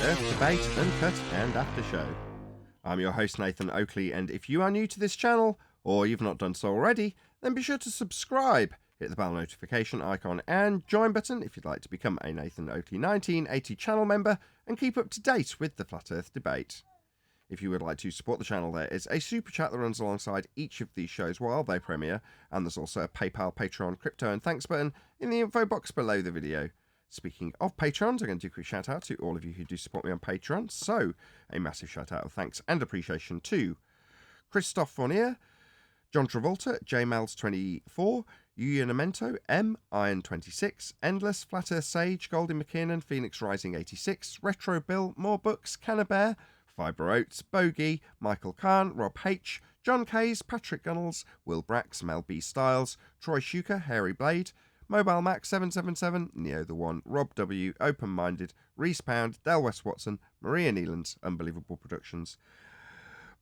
Earth Debate, Uncut and After Show. I'm your host Nathan Oakley, and if you are new to this channel, or you've not done so already, then be sure to subscribe, hit the bell notification icon and join button if you'd like to become a Nathan Oakley 1980 channel member and keep up to date with the Flat Earth Debate. If you would like to support the channel, there is a super chat that runs alongside each of these shows while they premiere, and there's also a PayPal, Patreon, crypto and thanks button in the info box below the video. Speaking of Patrons, I'm going to do a quick shout out to all of you who do support me on Patreon. So, a massive shout out of thanks and appreciation to Christophe Fournier, John Travolta, JMels24, Yuyanamento, M, Iron26, Endless, Flat Earth Sage, Goldie McKinnon, Phoenix Rising 86, Retro Bill, More Books, Cannabear, Fibre Oats, Bogey, Michael Kahn, Rob H, John Kays, Patrick Gunnels, Will Brax, Mel B. Styles, Troy Shuker, Hairy Blade, Mobile Mac 777, Neo the One, Rob W, Open Minded, Reese Pound, Del West Watson, Maria Neelands, Unbelievable Productions,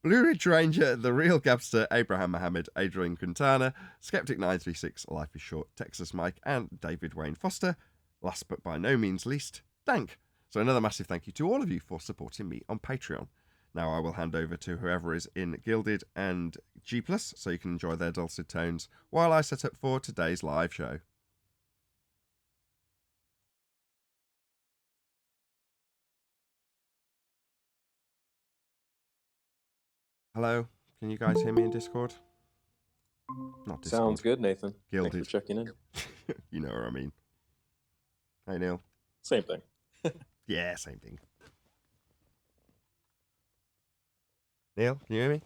Blue Ridge Ranger, The Real Gabster, Abraham Mohammed, Adrian Quintana, Skeptic 936, Life is Short, Texas Mike, and David Wayne Foster. Last but by no means least, Dank. So another massive thank you to all of you for supporting me on Patreon. Now I will hand over to whoever is in Gilded and G+, so you can enjoy their dulcet tones while I set up for today's live show. Hello, can you guys hear me in Discord? Not Discord. Sounds good, Nathan. Gilded. Thanks for checking in. You know what I mean. Hey, Neil. Same thing. Yeah, same thing. Neil, can you hear me?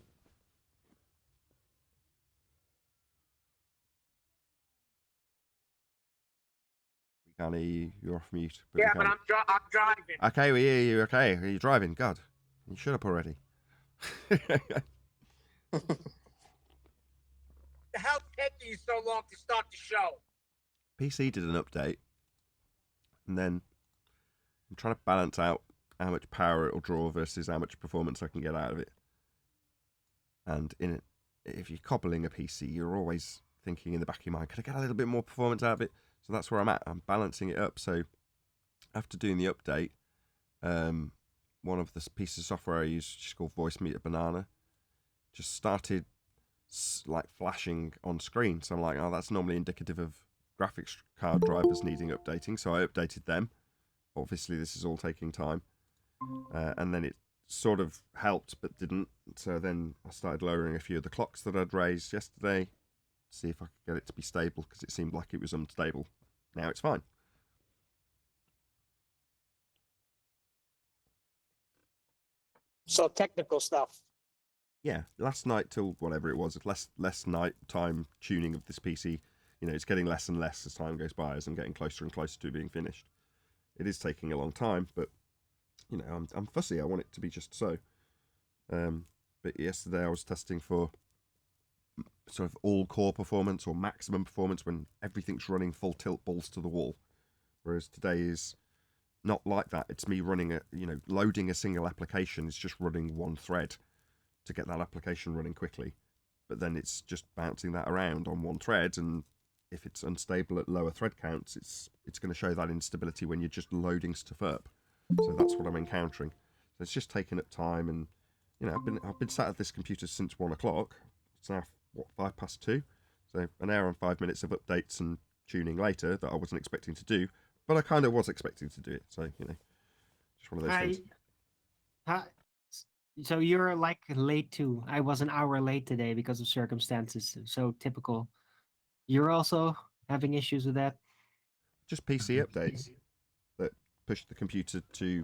We can't hear you. You're off mute. Yeah, but I'm driving. Okay, we hear you. Okay, are you driving? God, you shut up already. The hell taking you so long to start the show? PC did an update, and then I'm trying to balance out how much power it'll draw versus how much performance I can get out of it. And if you're cobbling a PC, you're always thinking in the back of your mind, could I get a little bit more performance out of it? So that's where I'm at. I'm balancing it up. So after doing the update, one of the pieces of software I use, which is called Voice Meter Banana, just started like flashing on screen. So I'm like, oh, that's normally indicative of graphics card drivers needing updating. So I updated them. Obviously, this is all taking time. And then it sort of helped, but didn't. So then I started lowering a few of the clocks that I'd raised yesterday, to see if I could get it to be stable, because it seemed like it was unstable. Now it's fine. So technical stuff. Yeah, last night till whatever it was, less night time tuning of this PC. You know, it's getting less and less as time goes by, as I'm getting closer and closer to being finished. It is taking a long time, but you know, I'm fussy. I want it to be just so. But yesterday I was testing for sort of all core performance or maximum performance when everything's running full tilt, balls to the wall. Whereas today is not like that. It's me running loading a single application. It's just running one thread to get that application running quickly. But then it's just bouncing that around on one thread, and if it's unstable at lower thread counts, it's going to show that instability when you're just loading stuff up. So that's what I'm encountering. So it's just taking up time, and you know, I've been sat at this computer since 1 o'clock. It's now 2:05. So an hour and 5 minutes of updates and tuning later that I wasn't expecting to do, but I kind of was expecting to do it. So you know, just one of those things. So you're like late too. I was an hour late today because of circumstances. So typical. You're also having issues with that? Just PC updates that pushed the computer to,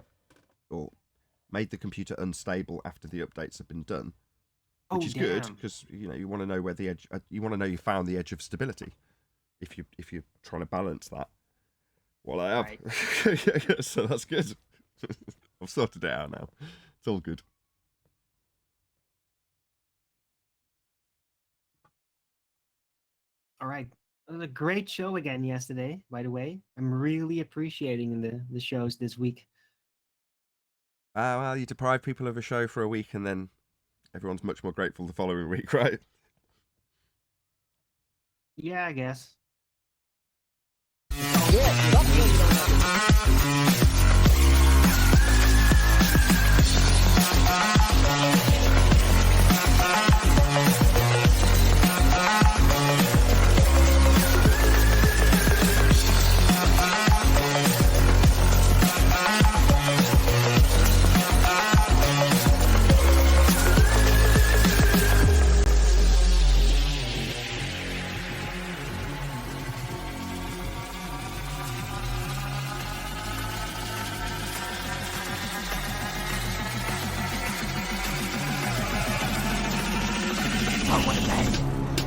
or made the computer unstable after the updates have been done, which is good, because you know, you want to know where the edge. You want to know you found the edge of stability. If you're trying to balance that, well, I have. Right. So that's good. I've sorted it out now. It's all good. All right. It was a great show again yesterday, by the way. I'm really appreciating the shows this week. Well, you deprive people of a show for a week, and then everyone's much more grateful the following week, right? Yeah, I guess.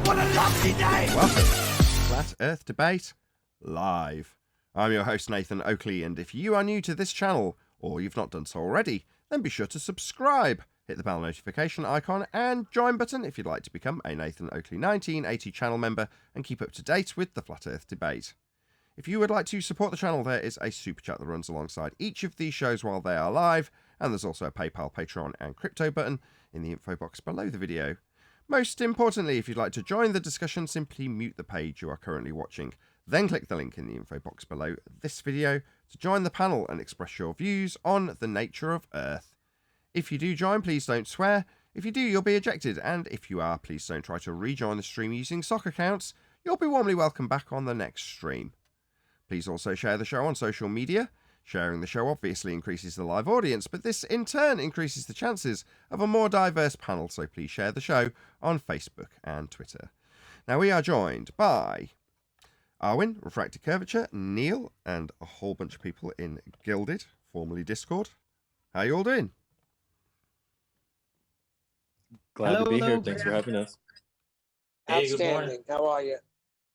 What a lovely day! Welcome to Flat Earth Debate Live. I'm your host Nathan Oakley, and if you are new to this channel, or you've not done so already, then be sure to subscribe, hit the bell notification icon and join button if you'd like to become a Nathan Oakley 1980 channel member and keep up to date with the Flat Earth Debate. If you would like to support the channel, there is a super chat that runs alongside each of these shows while they are live, and there's also a PayPal, Patreon and crypto button in the info box below the video. Most importantly, if you'd like to join the discussion, simply mute the page you are currently watching. Then click the link in the info box below this video to join the panel and express your views on the nature of Earth. If you do join, please don't swear. If you do, you'll be ejected. And if you are, please don't try to rejoin the stream using sock accounts. You'll be warmly welcome back on the next stream. Please also share the show on social media. Sharing the show obviously increases the live audience, but this in turn increases the chances of a more diverse panel, so please share the show on Facebook and Twitter. Now we are joined by Arwin, Refracted Curvature, Neil, and a whole bunch of people in Gilded, formerly Discord. How you all doing? Glad to be Hello. here. Thanks for having us. Hey, good morning. Outstanding. How are you?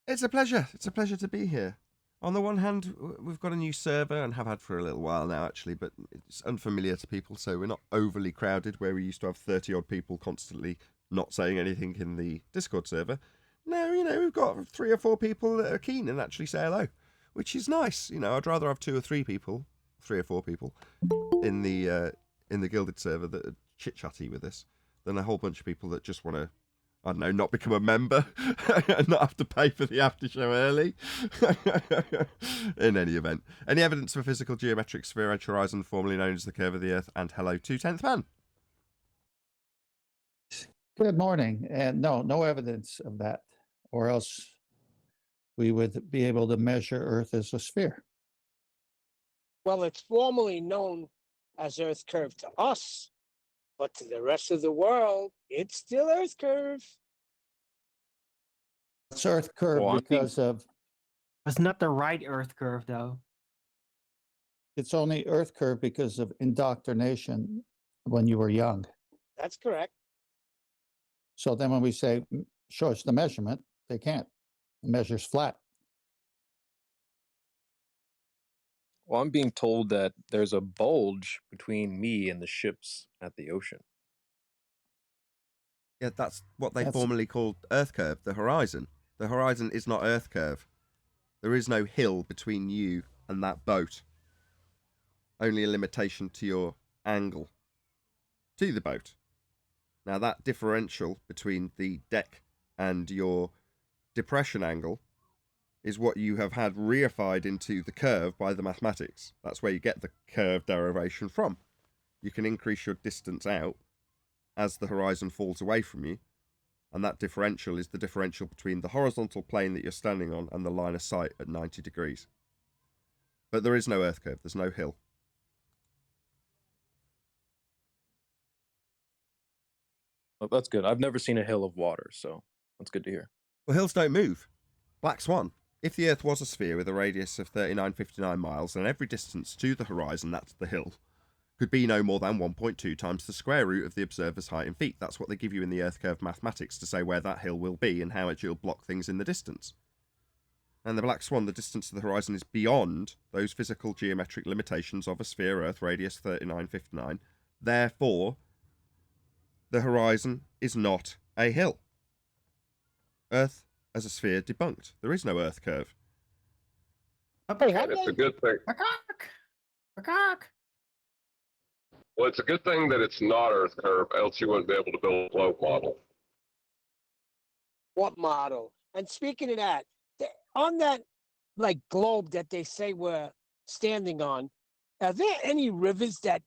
It's a pleasure. It's a pleasure to be here. On the one hand, we've got a new server and have had for a little while now, actually, but it's unfamiliar to people, so we're not overly crowded where we used to have 30-odd people constantly not saying anything in the Discord server. Now, we've got 3 or 4 people that are keen and actually say hello, which is nice. I'd rather have 2 or 3 people, 3 or 4 people, in the Gilded server that are chit-chatty with us than a whole bunch of people that just want to, I don't know, not become a member and not have to pay for the after show early. In any event, any evidence for physical geometric sphere edge horizon, formerly known as the curve of the Earth, and hello to 10th Man. Good morning. And no evidence of that, or else we would be able to measure Earth as a sphere. Well, it's formally known as Earth curve to us, but to the rest of the world, it's still Earth curve. It's Earth curve Well, I because of, It's not the right Earth curve, though. it's only Earth curve because of indoctrination when you were young. That's correct. So then when we say, show us the measurement, they can't. The measure's flat. Well, I'm being told that there's a bulge between me and the ships at the ocean. Yeah, that's what they That's- formerly called Earth curve, the horizon. The horizon is not Earth curve. There is no hill between you and that boat. Only a limitation to your angle to the boat. Now that differential between the deck and your depression angle is what you have had reified into the curve by the mathematics. That's where you get the curve derivation from. You can increase your distance out as the horizon falls away from you, and that differential is the differential between the horizontal plane that you're standing on and the line of sight at 90 degrees. But there is no Earth curve, there's no hill. Well, that's good. I've never seen a hill of water, so that's good to hear. Well, hills don't move. Black Swan. If the Earth was a sphere with a radius of 3959 miles, then every distance to the horizon, that's the hill, could be no more than 1.2 times the square root of the observer's height in feet. That's what they give you in the Earth curve mathematics to say where that hill will be and how it will block things in the distance. And the Black Swan, the distance to the horizon is beyond those physical geometric limitations of a sphere Earth radius 3959. Therefore, the horizon is not a hill. Earth as a sphere debunked. There is no Earth curve. Hey, how It's a they- good thing. Well, it's a good thing that it's not Earth curve, else you wouldn't be able to build a globe model. What model? And speaking of that, on that globe that they say we're standing on, are there any rivers that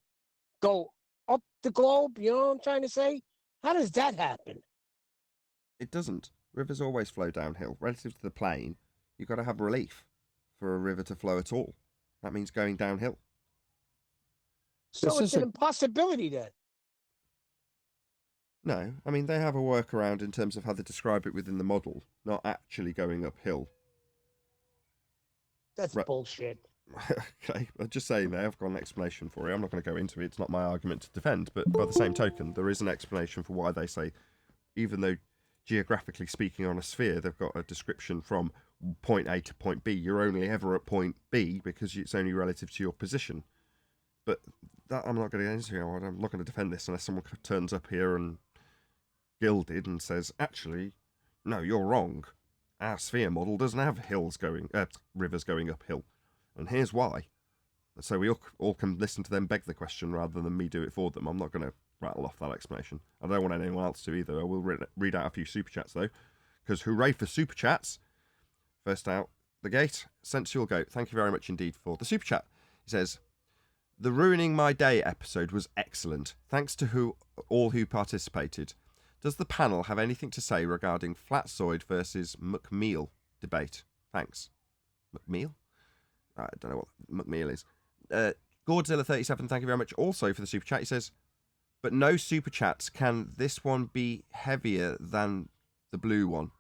go up the globe. You know what I'm trying to say? How does that happen? It doesn't. Rivers always flow downhill. Relative to the plane, you've got to have relief for a river to flow at all. That means going downhill. So This it's is an a- impossibility then. No, I mean, they have a workaround in terms of how they describe it within the model, not actually going uphill. That's Right. bullshit. Okay, I'm just saying there, I've got an explanation for it. I'm not going to go into it. It's not my argument to defend, but by the same token, there is an explanation for why they say, even though geographically speaking on a sphere, they've got a description from point A to point B, you're only ever at point B because it's only relative to your position. But that I'm not going to get into. I'm not going to defend this unless someone turns up here and gilded and says, actually, no, you're wrong. Our sphere model doesn't have rivers going uphill. And here's why. So we all can listen to them beg the question rather than me do it for them. I'm not going to rattle off that explanation. I don't want anyone else to either. I will read out a few super chats though, because hooray for super chats. First out the gate, Sensual Goat. Thank you very much indeed for the super chat. He says, the Ruining My Day episode was excellent. Thanks to all who participated. Does the panel have anything to say regarding Flatzoid versus McMeal debate? Thanks. McMeal? I don't know what McMeal is. Godzilla37, thank you very much also for the super chat. He says, but no super chats. Can this one be heavier than the blue one?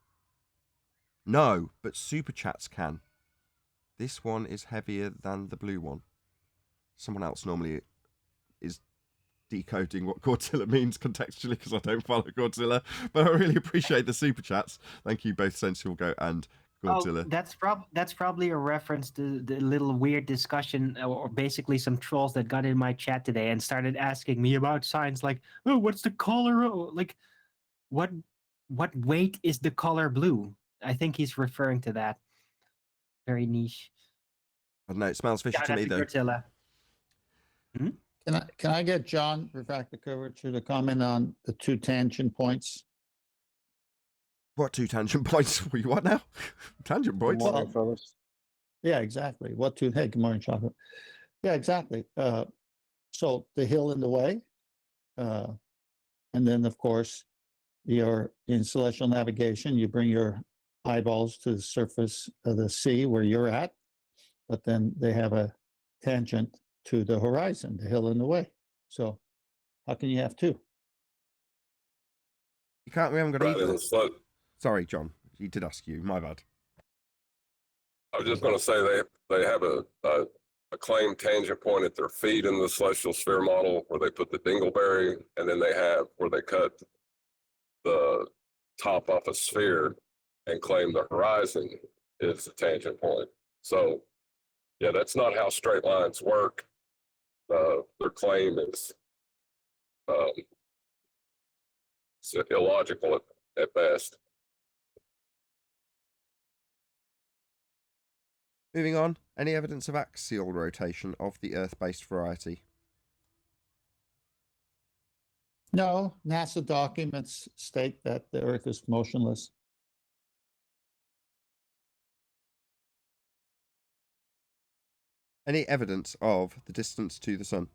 No, but super chats can. This one is heavier than the blue one. Someone else normally is decoding what Godzilla means contextually because I don't follow Godzilla, but I really appreciate the super chats. Thank you both, Sensual Goat and Godzilla. Oh, that's probably a reference to the little weird discussion, or basically some trolls that got in my chat today and started asking me about science, like, oh, what's the color? Like, what weight is the color blue? I think he's referring to that. Very niche. I don't know, it smells fishy Shout to out me to though. Godzilla. Can I get John Refractor to comment on the two tangent points? What two tangent points? What now? Tangent Good points? morning, Well, fellas. Yeah, exactly. What two? Hey, good morning, Chocolate. Yeah, exactly. So the hill in the way, and then of course, you're in celestial navigation. You bring your eyeballs to the surface of the sea where you're at, but then they have a tangent to the horizon, the hill in the way. So how can you have two? We haven't got Right, either. and so Sorry, John. He did ask you. My bad. I was just going to say they have a claimed tangent point at their feet in the celestial sphere model where they put the dingleberry, and then they have where they cut the top off a sphere and claim the horizon is the tangent point. So, yeah, that's not how straight lines work. Their claim is it's illogical at best. Moving on. Any evidence of axial rotation of the Earth-based variety? No, NASA documents state that the Earth is motionless. Any evidence of the distance to the sun?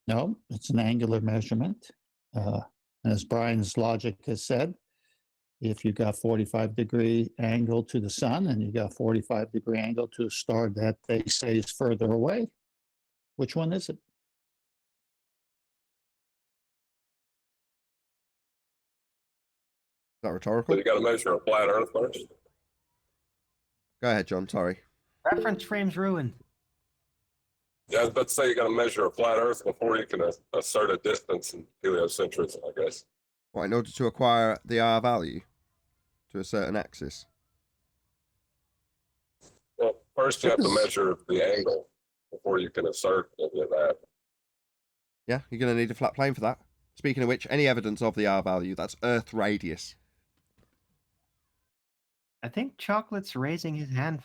No, it's an angular measurement. As Brian's logic has said, if you got 45-degree angle to the sun and you got 45-degree angle to a star that they say is further away, which one is it? Is that rhetorical? So you got to measure a flat Earth first. Go ahead, John. Sorry. Reference frame's ruined. Yeah, I was about to say you got to measure a flat Earth before you can assert a distance in heliocentrism, I guess. What, in order to acquire the R value to a certain axis? Well, first you have to Because- measure the angle before you can assert any of that. Yeah, you're going to need a flat plane for that. Speaking of which, any evidence of the R value, that's Earth radius. I think Chocolate's raising his hand.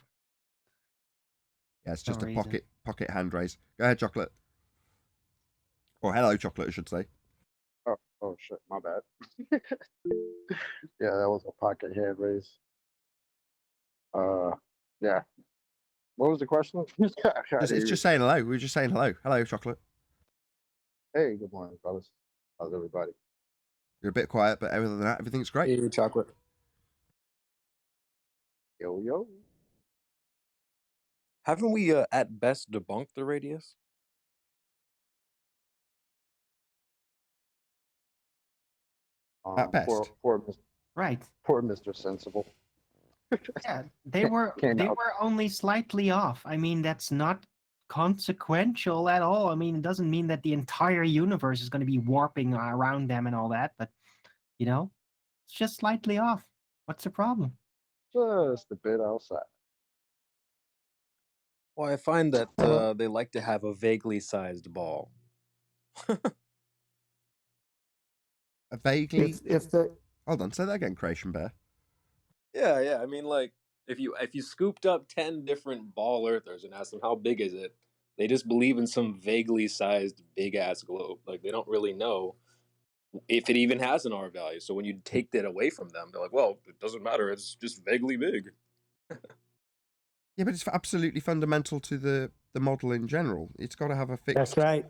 Yeah, it's just No a reason. pocket hand raise. Go ahead, Chocolate. Or hello, Chocolate, I should say. Oh shit, my bad. Yeah, that was a pocket hand raise. Yeah. What was the question? It's just saying hello. We were just saying hello. Hello, Chocolate. Hey, good morning, fellas. How's everybody? You're a bit quiet, but other than that, everything's great. Hey, chocolate. Yo, yo. Haven't we at best debunked the radius? At best. Right. Poor Mr. Sensible. Yeah, they were only slightly off. I mean, that's not consequential at all. I mean, it doesn't mean that the entire universe is going to be warping around them and all that, but you know, it's just slightly off. What's the problem? Just a bit outside. Well, I find that they like to have a vaguely sized ball. A vaguely. If the Hold on, say that again, Creation Bear. Yeah. I mean, like if you scooped up 10 different ball earthers and asked them how big is it, they just believe in some vaguely sized big ass globe. Like they don't really know if it even has an R value. So when you take that away from them, they're like, well, it doesn't matter. It's just vaguely big. Yeah, but it's absolutely fundamental to the model in general. It's got to have a fixed That's right.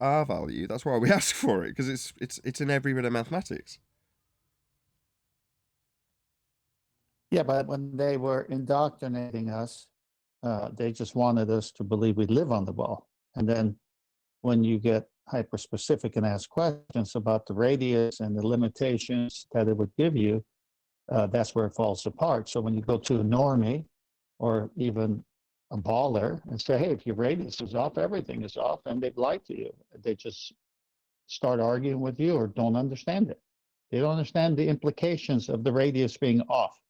R value. That's why we ask for it, because it's in every bit of mathematics. Yeah, but when they were indoctrinating us, they just wanted us to believe we live on the ball. And then when you get hyper specific and ask questions about the radius and the limitations that it would give you, that's where it falls apart. So when you go to a normie or even a baller and say, hey, if your radius is off, everything is off, and they've lied to you. They just start arguing with you or don't understand it. They don't understand the implications of the radius being off.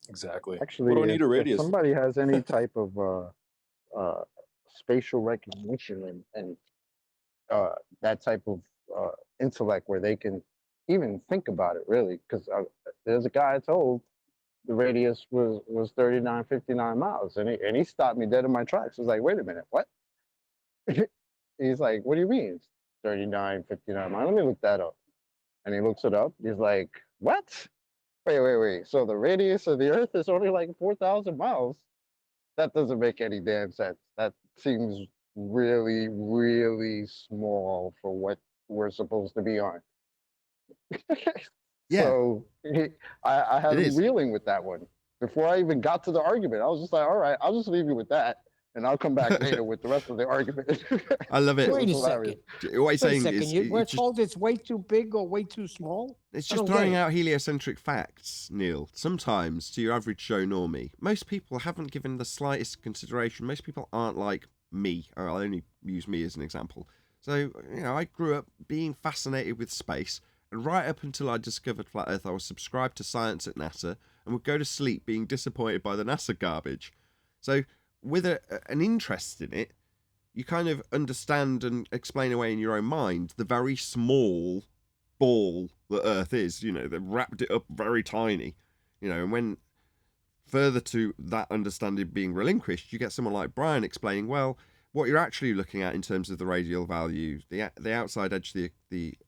Exactly. Actually, what do I need a if radius? somebody has any type of spatial recognition and that type of intellect where they can even think about it, really, because there's a guy I told the radius was 3959 miles, and he stopped me dead in my tracks. I was like, wait a minute, what? He's like, what do you mean it's 3959 miles? Let me look that up. And he looks it up. He's like, what? Wait. So the radius of the Earth is only like 4,000 miles? That doesn't make any damn sense. That seems really, really small for what we're supposed to be on. Yeah. So I had It him is. reeling with that one. Before I even got to the argument, I was just like, all right, I'll just leave you with that. And I'll come back later with the rest of the argument. I love it. Wait a was hilarious. second. What Wait he's saying a second. is We're it's just, told it's way too big or way too small? it's I just don't throwing get it. out heliocentric facts, Neil. Sometimes, to your average Joe normie, most people haven't given the slightest consideration. Most people aren't like me. I'll only use me as an example. So, I grew up being fascinated with space, and right up until I discovered Flat Earth, I was subscribed to science at NASA and would go to sleep being disappointed by the NASA garbage. So, with an interest in it, you kind of understand and explain away in your own mind the very small ball that Earth is. They've wrapped it up very tiny. And when further to that understanding being relinquished, you get someone like Brian explaining, well, what you're actually looking at in terms of the radial value, the outside edge, the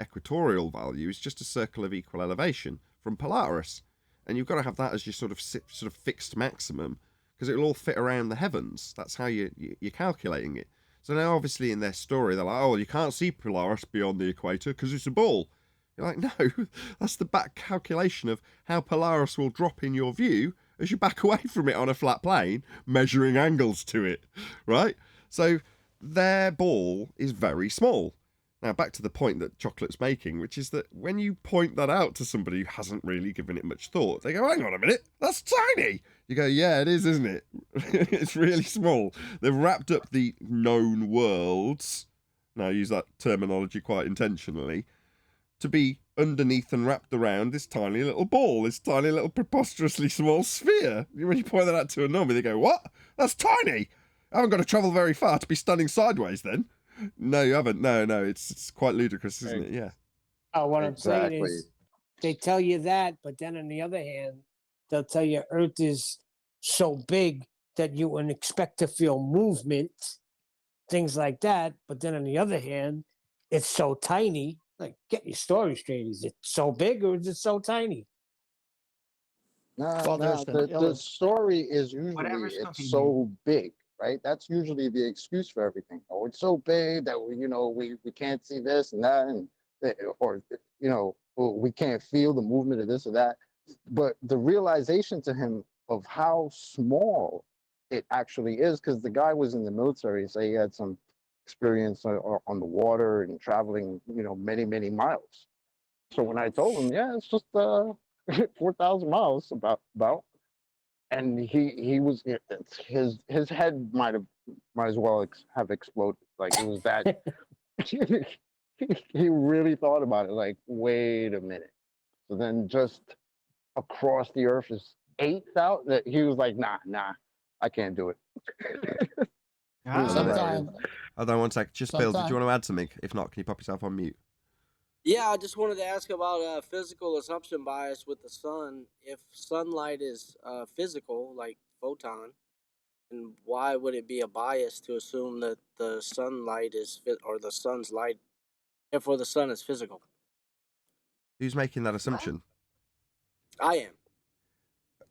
equatorial value, is just a circle of equal elevation from Polaris, and you've got to have that as your sort of fixed maximum, because it will all fit around the heavens. That's how you're calculating it. So now, obviously, in their story, they're like, oh, you can't see Polaris beyond the equator because it's a ball. You're like, no, that's the back calculation of how Polaris will drop in your view as you back away from it on a flat plane, measuring angles to it, right? So their ball is very small. Now, back to the point that Chocolate's making, which is that when you point that out to somebody who hasn't really given it much thought, they go, hang on a minute, that's tiny. You go, yeah, it is, isn't it? It's really small. They've wrapped up the known worlds, now I use that terminology quite intentionally, to be underneath and wrapped around this tiny little ball, this tiny little preposterously small sphere. When you point that out to a normie, they go, what? That's tiny. I haven't got to travel very far to be standing sideways then. No, you haven't. No, it's quite ludicrous, isn't it? Yeah. Oh, what I'm saying Exactly. is they tell you that, but then on the other hand, they'll tell you Earth is so big that you would expect to feel movement, things like that. But then on the other hand, it's so tiny. Like, get your story straight. Is it so big or is it so tiny? Nah, Well, there's the story is usually Whatever's it's cooking so big, right? That's usually the excuse for everything. Oh, it's so big that we can't see this and that, and or we can't feel the movement of this or that. But the realization to him of how small it actually is, because the guy was in the military, so he had some experience on the water and traveling, many miles. So when I told him, yeah, it's just 4,000 miles about, and he was his head might as well have exploded. Like it was that. He really thought about it. Like, wait a minute. So then just across the earth is 8,000. That he was like, nah, I can't do it. It was Ah. hilarious. Sometime, Hold on one sec. Just Bill, did you Sometime- want to add something? If not, can you pop yourself on mute? Yeah, I just wanted to ask about physical assumption bias with the sun. If sunlight is physical, like photon, and why would it be a bias to assume that the sunlight is or the sun's light, therefore the sun is physical? Who's making that assumption? I am.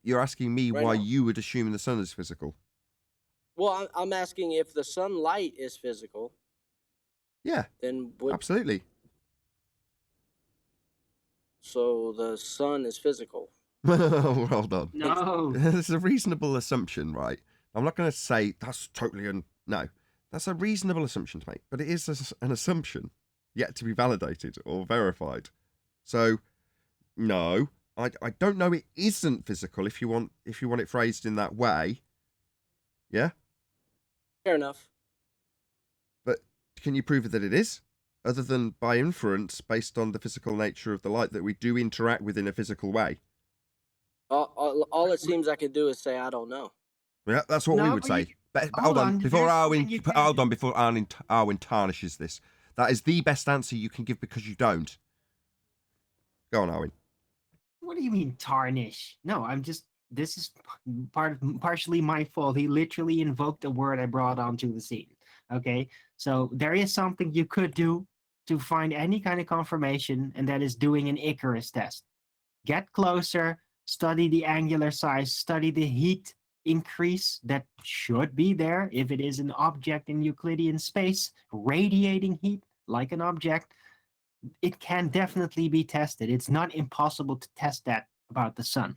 You're asking me Right why now. you would assume the sun is physical. Well, I'm asking if the sunlight is physical, Yeah, then would absolutely. so the sun is physical. Hold on. No. It's a reasonable assumption, right? I'm not going to say that's totally no. That's a reasonable assumption to make, but it is an assumption yet to be validated or verified. So, no, I don't know. It isn't physical. If you want it phrased in that way, yeah. Fair enough. But can you prove that it is? Other than by inference based on the physical nature of the light that we do interact with in a physical way. All it seems I can do is say I don't know. Yeah, that's what we No, would but you- say. But hold hold on, on, before there's Arwin, something you can hold do. on, before Arwin tarnishes this. That is the best answer you can give because you don't. Go on, Arwin. What do you mean tarnish? No, this is partially my fault. He literally invoked a word I brought onto the scene. Okay, so there is something you could do to find any kind of confirmation, and that is doing an Icarus test. Get closer, study the angular size, study the heat increase that should be there if it is an object in Euclidean space, radiating heat like an object. It can definitely be tested. It's not impossible to test that about the sun.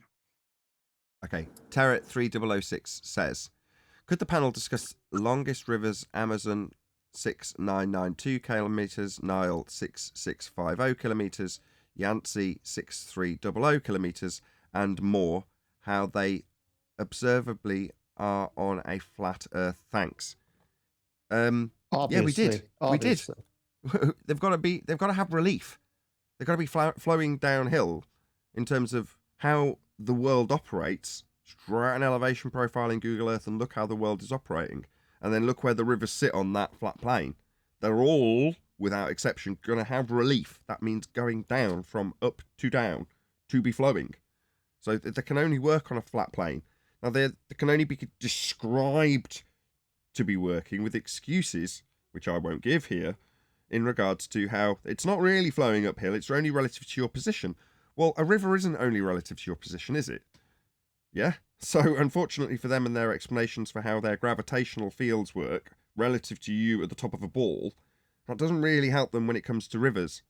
Okay, Terret 3006 says, could the panel discuss longest rivers? Amazon 6992 kilometers, Nile 6650 kilometers, Yangtze 6300 kilometers, and more. How they observably are on a flat Earth. Thanks. obviously, Yeah, we did. obviously. They've got to have relief. They've got to be flowing downhill in terms of how the world operates. Draw out an elevation profile in Google Earth and look how the world is operating, and then look where the rivers sit on that flat plane. They're all, without exception, going to have relief. That means going down from up to down to be flowing. So they can only work on a flat plane. Now they can only be described to be working with excuses, which I won't give here, in regards to how it's not really flowing uphill, it's only relative to your position. Well, a river isn't only relative to your position, is it? Yeah? So, unfortunately for them and their explanations for how their gravitational fields work relative to you at the top of a ball, that doesn't really help them when it comes to rivers.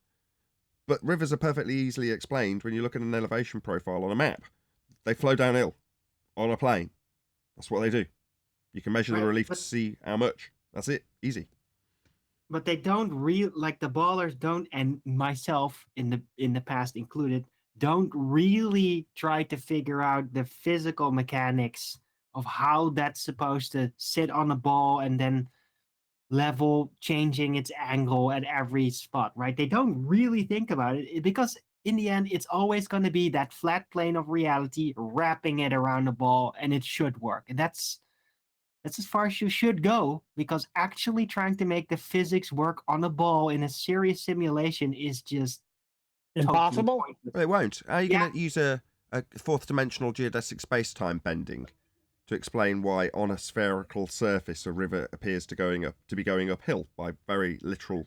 But rivers are perfectly easily explained when you look at an elevation profile on a map. They flow downhill on a plane. That's what they do. You can measure the Right, relief to but- see how much. That's it. Easy. But they don't like the ballers don't, and myself in the past included, don't really try to figure out the physical mechanics of how that's supposed to sit on a ball and then level changing its angle at every spot, right? They don't really think about it because in the end it's always going to be that flat plane of reality wrapping it around the ball, and it should work. And that's as far as you should go, because actually trying to make the physics work on a ball in a serious simulation is just totally Impossible? pointless. Well, it won't. How are you Yeah. going to use a fourth dimensional geodesic space-time bending to explain why on a spherical surface a river appears to be going uphill by very literal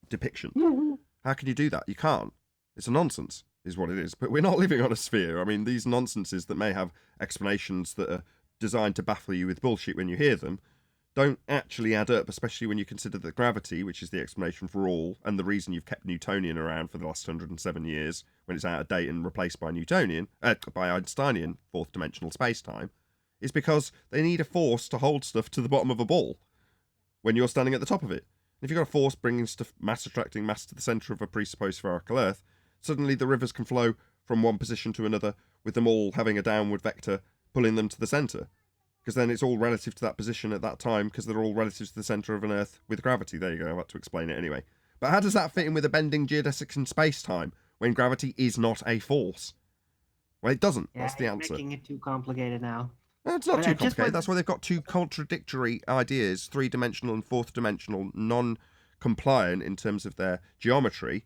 depiction? How can you do that? You can't. It's a nonsense. is what it is. But we're not living on a sphere. I mean, these nonsenses that may have explanations that are designed to baffle you with bullshit when you hear them don't actually add up, especially when you consider that gravity, which is the explanation for all, and the reason you've kept Newtonian around for the last 107 years, when it's out of date and replaced by by Einsteinian fourth dimensional space-time, is because they need a force to hold stuff to the bottom of a ball when you're standing at the top of it. If you've got a force bringing stuff, mass attracting mass to the centre of a presupposed spherical Earth, suddenly the rivers can flow from one position to another, with them all having a downward vector pulling them to the centre. Because then it's all relative to that position at that time, because they're all relative to the centre of an Earth with gravity. There you go, I've had to explain it anyway. But how does that fit in with the bending geodesics in space-time, when gravity is not a force? Well, it doesn't. Yeah, That's the you're answer. making it too complicated now. No, it's not But too I just complicated. want- That's why they've got two contradictory ideas, three-dimensional and fourth-dimensional, non-compliant in terms of their geometry,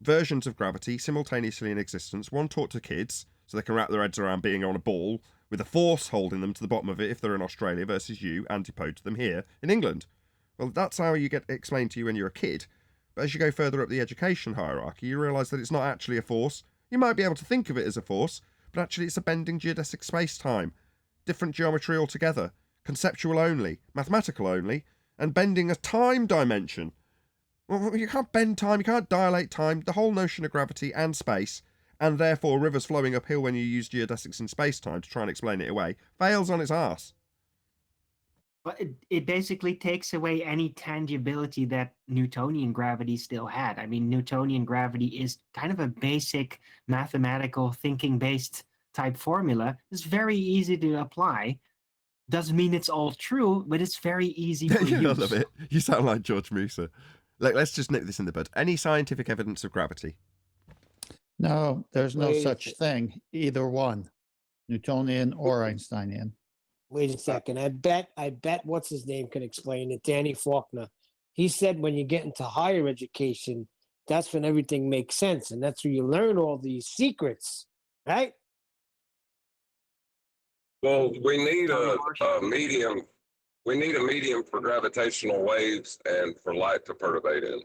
versions of gravity simultaneously in existence, one taught to kids, so they can wrap their heads around being on a ball, with a force holding them to the bottom of it if they're in Australia, versus you, antipode to them here in England. Well, that's how you get explained to you when you're a kid. But as you go further up the education hierarchy, you realise that it's not actually a force. You might be able to think of it as a force, but actually it's a bending geodesic space-time. Different geometry altogether. Conceptual only. Mathematical only. And bending a time dimension. Well, you can't bend time, you can't dilate time. The whole notion of gravity and space, and therefore rivers flowing uphill when you use geodesics in space-time to try and explain it away, fails on its arse. But it basically takes away any tangibility that Newtonian gravity still had. I mean, Newtonian gravity is kind of a basic mathematical thinking-based type formula. It's very easy to apply. Doesn't mean it's all true, but it's very easy for Yeah, I use. love it. You sound like George Musa. Look, let's just nip this in the bud. Any scientific evidence of gravity? No, there's no Wait a such sec. thing, either one, Newtonian or Einsteinian. Wait a second. I bet what's his name can explain it. Danny Faulkner. He said when you get into higher education, that's when everything makes sense, and that's where you learn all these secrets, right? Well, we need Tony a Marshall. medium. We need a medium for gravitational waves and for light to perturbate in.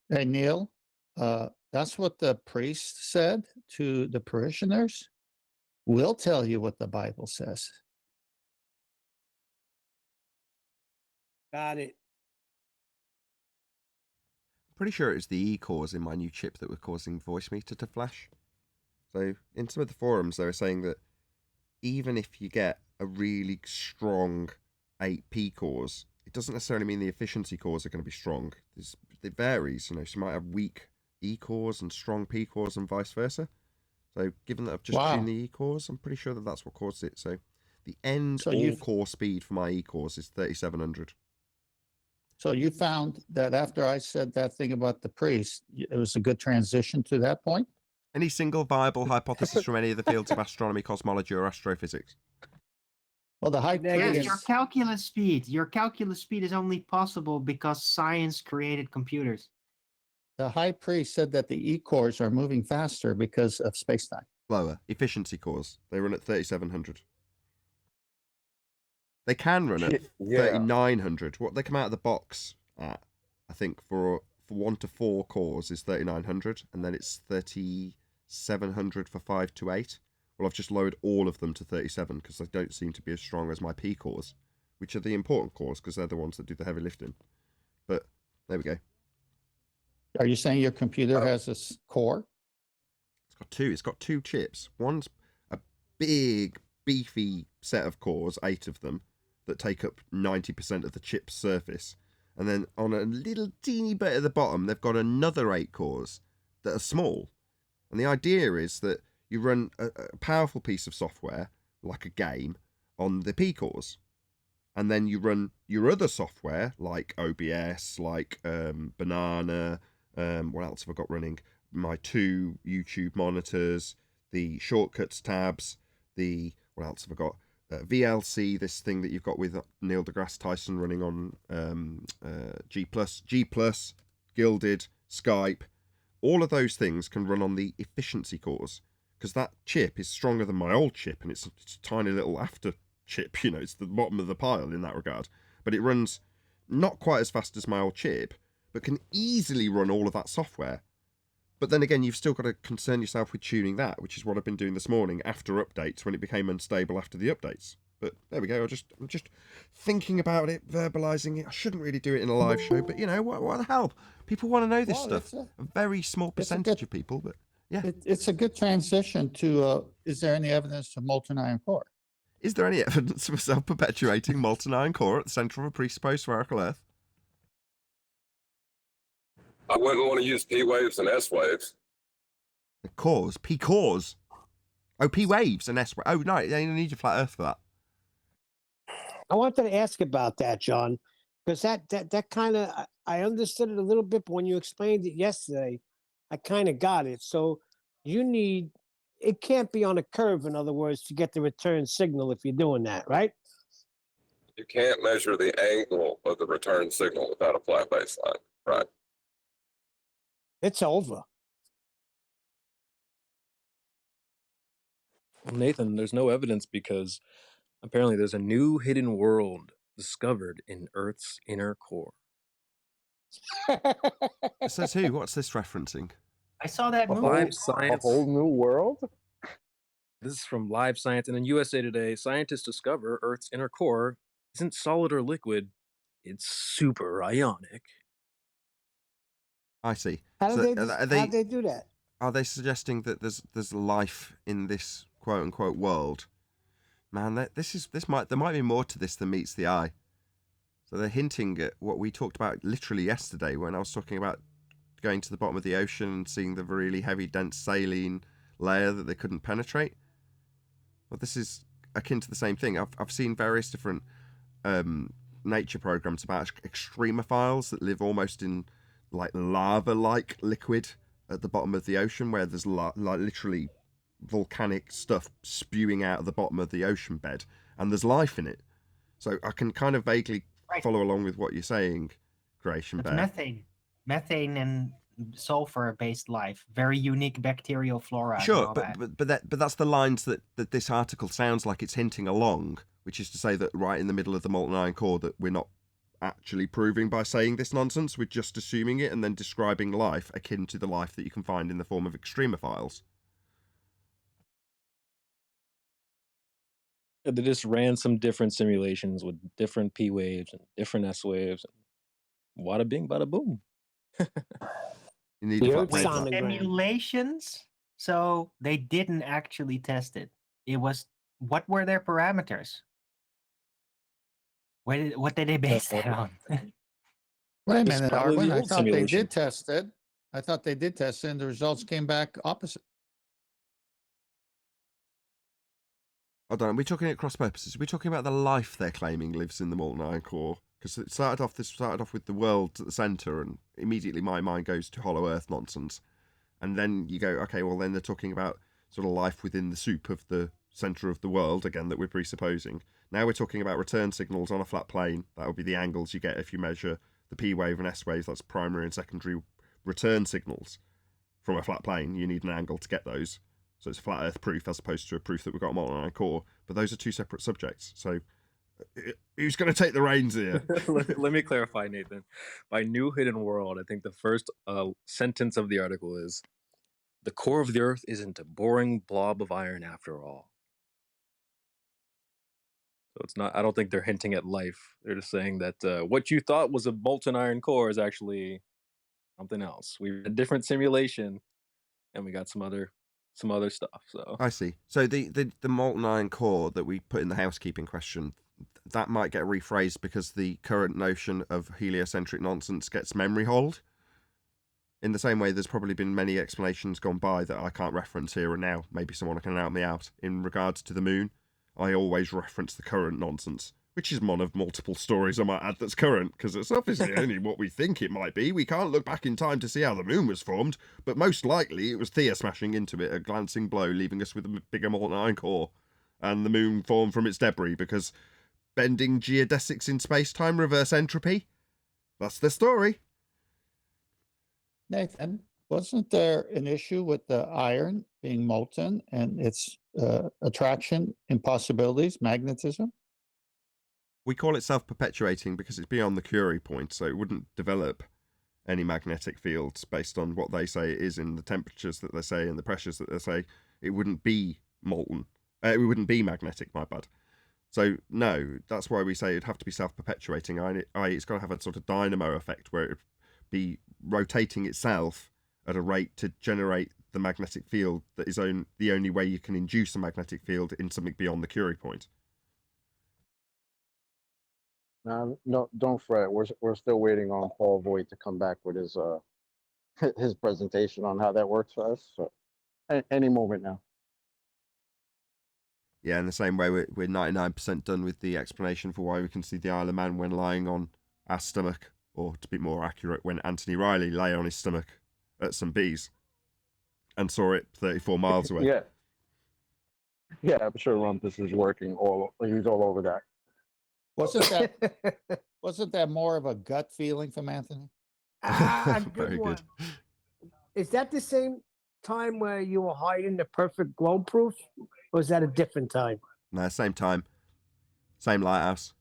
Hey, Neil, that's what the priest said to the parishioners. We'll tell you what the Bible says. Got it. Pretty sure it was the E-cores in my new chip that were causing voice meter to flash. So in some of the forums, they were saying that even if you get a really strong 8P cores, it doesn't necessarily mean the efficiency cores are going to be strong. It varies, you know. So you might have weak E cores and strong P cores and vice versa. So given that I've just tuned the E cores, I'm pretty sure that that's what caused it. So the end all-core speed for my E cores is 3700. So you found that after I said that thing about the priest, it was a good transition to that point? Any single viable hypothesis from any of the fields of astronomy, cosmology, or astrophysics? Well, the high Negative. Yes, priest, your calculus speed. Your calculus speed is only possible because science created computers. the high priest said that the E-cores are moving faster because of space-time. Lower. Efficiency cores. They run at 3700. They can run at 3900. What they come out of the box at, I think, for 1 to 4 cores is 3900, and then it's 3700 for 5 to 8. Well, I've just lowered all of them to 37 because they don't seem to be as strong as my P cores, which are the important cores because they're the ones that do the heavy lifting. But there we go. Are you saying your computer has a core? It's got two chips. One's a big, beefy set of cores, 8 of them, that take up 90% of the chip's surface. And then on a little teeny bit at the bottom, they've got another 8 cores that are small. And the idea is that you run a powerful piece of software, like a game, on the P cores. And then you run your other software, like OBS, like Banana, what else have I got running? My 2 YouTube monitors, the shortcuts tabs, what else have I got? VLC, this thing that you've got with Neil deGrasse Tyson running on G+, Gilded, Skype. All of those things can run on the efficiency cores because that chip is stronger than my old chip, and it's a tiny little after chip, you know, it's the bottom of the pile in that regard. But it runs not quite as fast as my old chip, but can easily run all of that software. But then again, you've still got to concern yourself with tuning that, which is what I've been doing this morning after updates when it became unstable after the updates. But there we go. I'm just thinking about it, verbalizing it. I shouldn't really do it in a live show, but you know what the hell? People want to know this Well, stuff. A very small percentage of people, but yeah. It's a good transition to, is there any evidence of molten iron core? Is there any evidence of a self-perpetuating molten iron core at the centre of a presupposed spherical Earth? I wouldn't want to use P waves and S waves. The cores? P cores? Oh, P waves and S waves. Oh, no, they need a flat Earth for that. I wanted to ask about that, John, because that kind of, I understood it a little bit, but when you explained it yesterday, I kind of got it. So it can't be on a curve, in other words, to get the return signal if you're doing that, right? You can't measure the angle of the return signal without a flat baseline, right? It's over. Well, Nathan, there's no evidence because apparently there's a new hidden world discovered in Earth's inner core. Says who? What's this referencing? I saw that movie. Live A Science. whole new world? This is from Live Science. And in USA Today, scientists discover Earth's inner core isn't solid or liquid, it's super ionic. I see. How So do they do that? Are they suggesting that there's life in this quote unquote world? Man, there might be more to this than meets the eye. So they're hinting at what we talked about literally yesterday when I was talking about going to the bottom of the ocean and seeing the really heavy, dense saline layer that they couldn't penetrate. Well, this is akin to the same thing. I've seen various different nature programs about extremophiles that live almost in like lava-like liquid at the bottom of the ocean, where there's like literally volcanic stuff spewing out of the bottom of the ocean bed, and there's life in it. So I can kind of vaguely follow along with what you're saying, Creation It's Bear. methane and sulfur-based life, very unique bacterial flora. Sure, but that's the lines that this article sounds like it's hinting along, which is to say that right in the middle of the molten iron core that we're not actually proving by saying this nonsense, we're just assuming it and then describing life akin to the life that you can find in the form of extremophiles. They just ran some different simulations with different P waves and different S waves. And bada bing, bada boom. You need The a Earth flat plate. sonogram. Simulations, so they didn't actually test it. It was, what were their parameters? What did they base that on? Wait a It's minute, probably the Arwin. I old thought they simulation. did test it. I thought they did test it, and the results came back opposite. Hold on, are we talking at cross purposes? Are we talking about the life they're claiming lives in the molten iron core? Because this started off with the world at the centre, and immediately my mind goes to Hollow Earth nonsense. And then you go, okay, well then they're talking about sort of life within the soup of the centre of the world, again, that we're presupposing. Now we're talking about return signals on a flat plane. That would be the angles you get if you measure the P wave and S wave. That's primary and secondary return signals from a flat plane. You need an angle to get those. So it's a flat Earth proof as opposed to a proof that we've got a molten iron core. But those are two separate subjects. So who's going to take the reins here? Let me clarify, Nathan. By new hidden world, I think the first sentence of the article is, the core of the Earth isn't a boring blob of iron after all. So it's not, I don't think they're hinting at life. They're just saying that what you thought was a molten iron core is actually something else. We had a different simulation and we got some other stuff. So I see. So the molten iron core that we put in the housekeeping question, that might get rephrased because the current notion of heliocentric nonsense gets memory hold. In the same way, there's probably been many explanations gone by that I can't reference here and now. Maybe someone can help me out. In regards to the moon, I always reference the current nonsense, which is one of multiple stories I might add that's current, because it's obviously only what we think it might be. We can't look back in time to see how the moon was formed, but most likely it was Thea smashing into it, a glancing blow, leaving us with a bigger molten iron core, and the moon formed from its debris, because bending geodesics in space-time, reverse entropy. That's the story. Nathan, wasn't there an issue with the iron being molten and its attraction, impossibilities, magnetism? We call it self-perpetuating because it's beyond the Curie point, so it wouldn't develop any magnetic fields based on what they say it is in the temperatures that they say and the pressures that they say, it wouldn't be molten. It wouldn't be magnetic, my bad. So no, that's why we say it'd have to be self-perpetuating. It's got to have a sort of dynamo effect where it'd be rotating itself at a rate to generate the magnetic field that is the only way you can induce a magnetic field in something beyond the Curie point. No, don't fret. We're still waiting on Paul Voigt to come back with his his presentation on how that works for us. So any moment now. Yeah, in the same way, we're 99% done with the explanation for why we can see the Isle of Man when lying on our stomach, or to be more accurate, when Anthony Riley lay on his stomach at some bees and saw it 34 miles away. Yeah, I'm sure Rumpus is working he's all over that. Wasn't that more of a gut feeling from Anthony? Very one. good. Is that the same time where you were hiding the perfect globe proof? Or was that a different time? No, same time. Same lighthouse.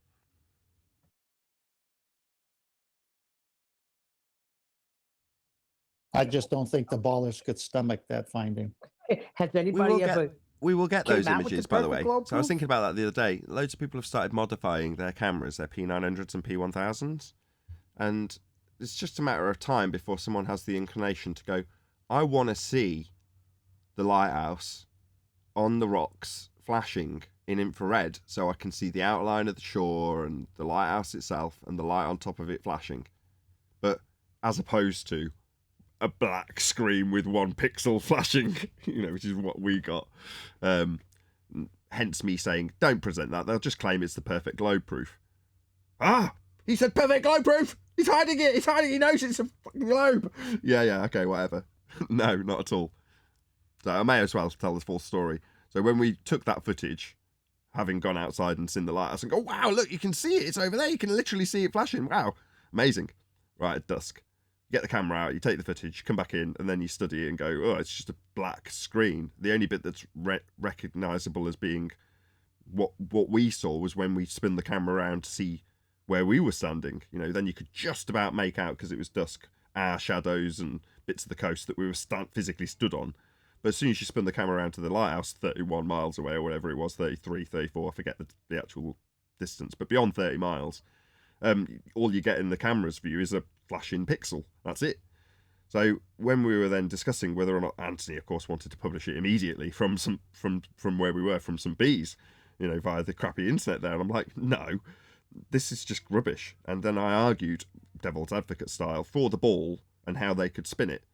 I just don't think the ballers could stomach that finding. Has anybody ever? We will get came those out with the images, by the way. perfect globe So I was proof? thinking about that the other day. Loads of people have started modifying their cameras, their P900s and P1000s. And it's just a matter of time before someone has the inclination to go, I want to see the lighthouse on the rocks flashing in infrared so I can see the outline of the shore and the lighthouse itself and the light on top of it flashing. But as opposed to a black screen with 1 pixel flashing, which is what we got. Hence me saying, don't present that. They'll just claim it's the perfect globe proof. Ah, he said perfect globe proof. He's hiding it. He's hiding it. He knows it's a fucking globe. Yeah, okay, whatever. No, not at all. So I may as well tell the full story. So when we took that footage, having gone outside and seen the lighthouse and go, wow, look, you can see it. It's over there. You can literally see it flashing. Wow, amazing. Right, at dusk. You get the camera out, you take the footage, come back in, and then you study it and go, oh, it's just a black screen. The only bit that's recognisable as being what we saw was when we spun the camera around to see where we were standing. Then you could just about make out, because it was dusk, our shadows and bits of the coast that we were physically stood on. But as soon as you spun the camera around to the lighthouse, 31 miles away or whatever it was, 33, 34, I forget the actual distance, but beyond 30 miles, all you get in the camera's view is a flashing pixel. That's it. So when we were then discussing whether or not Anthony, of course, wanted to publish it immediately from where we were, from some bees, via the crappy internet there, and I'm like, no, this is just rubbish. And then I argued, devil's advocate style, for the ball and how they could spin it.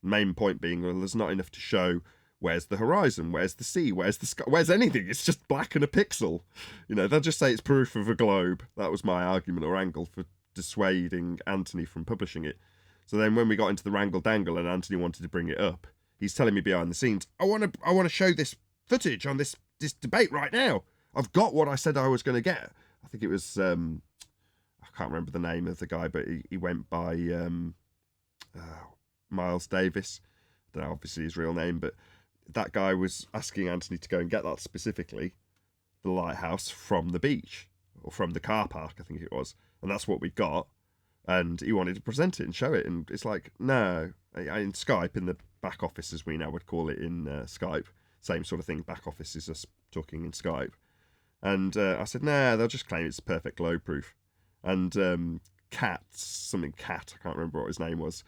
Main point being, well, there's not enough to show where's the horizon, where's the sea, where's the sky, where's anything. It's just black and a pixel. They'll just say it's proof of a globe. That was my argument or angle for dissuading Anthony from publishing it. So then when we got into the wrangle dangle and Anthony wanted to bring it up, he's telling me behind the scenes, I want to show this footage on this debate right now. I've got what I said I was going to get. I think it was I can't remember the name of the guy, but he went by Miles Davis. I don't know, obviously his real name, but that guy was asking Anthony to go and get that specifically, the lighthouse from the beach, or from the car park, I think it was. And that's what we got. And he wanted to present it and show it. And it's like, no. In Skype, in the back office, as we now would call it in Skype, same sort of thing, back office is us talking in Skype. And I said, nah, they'll just claim it's perfect globe proof. And Cat, I can't remember what his name was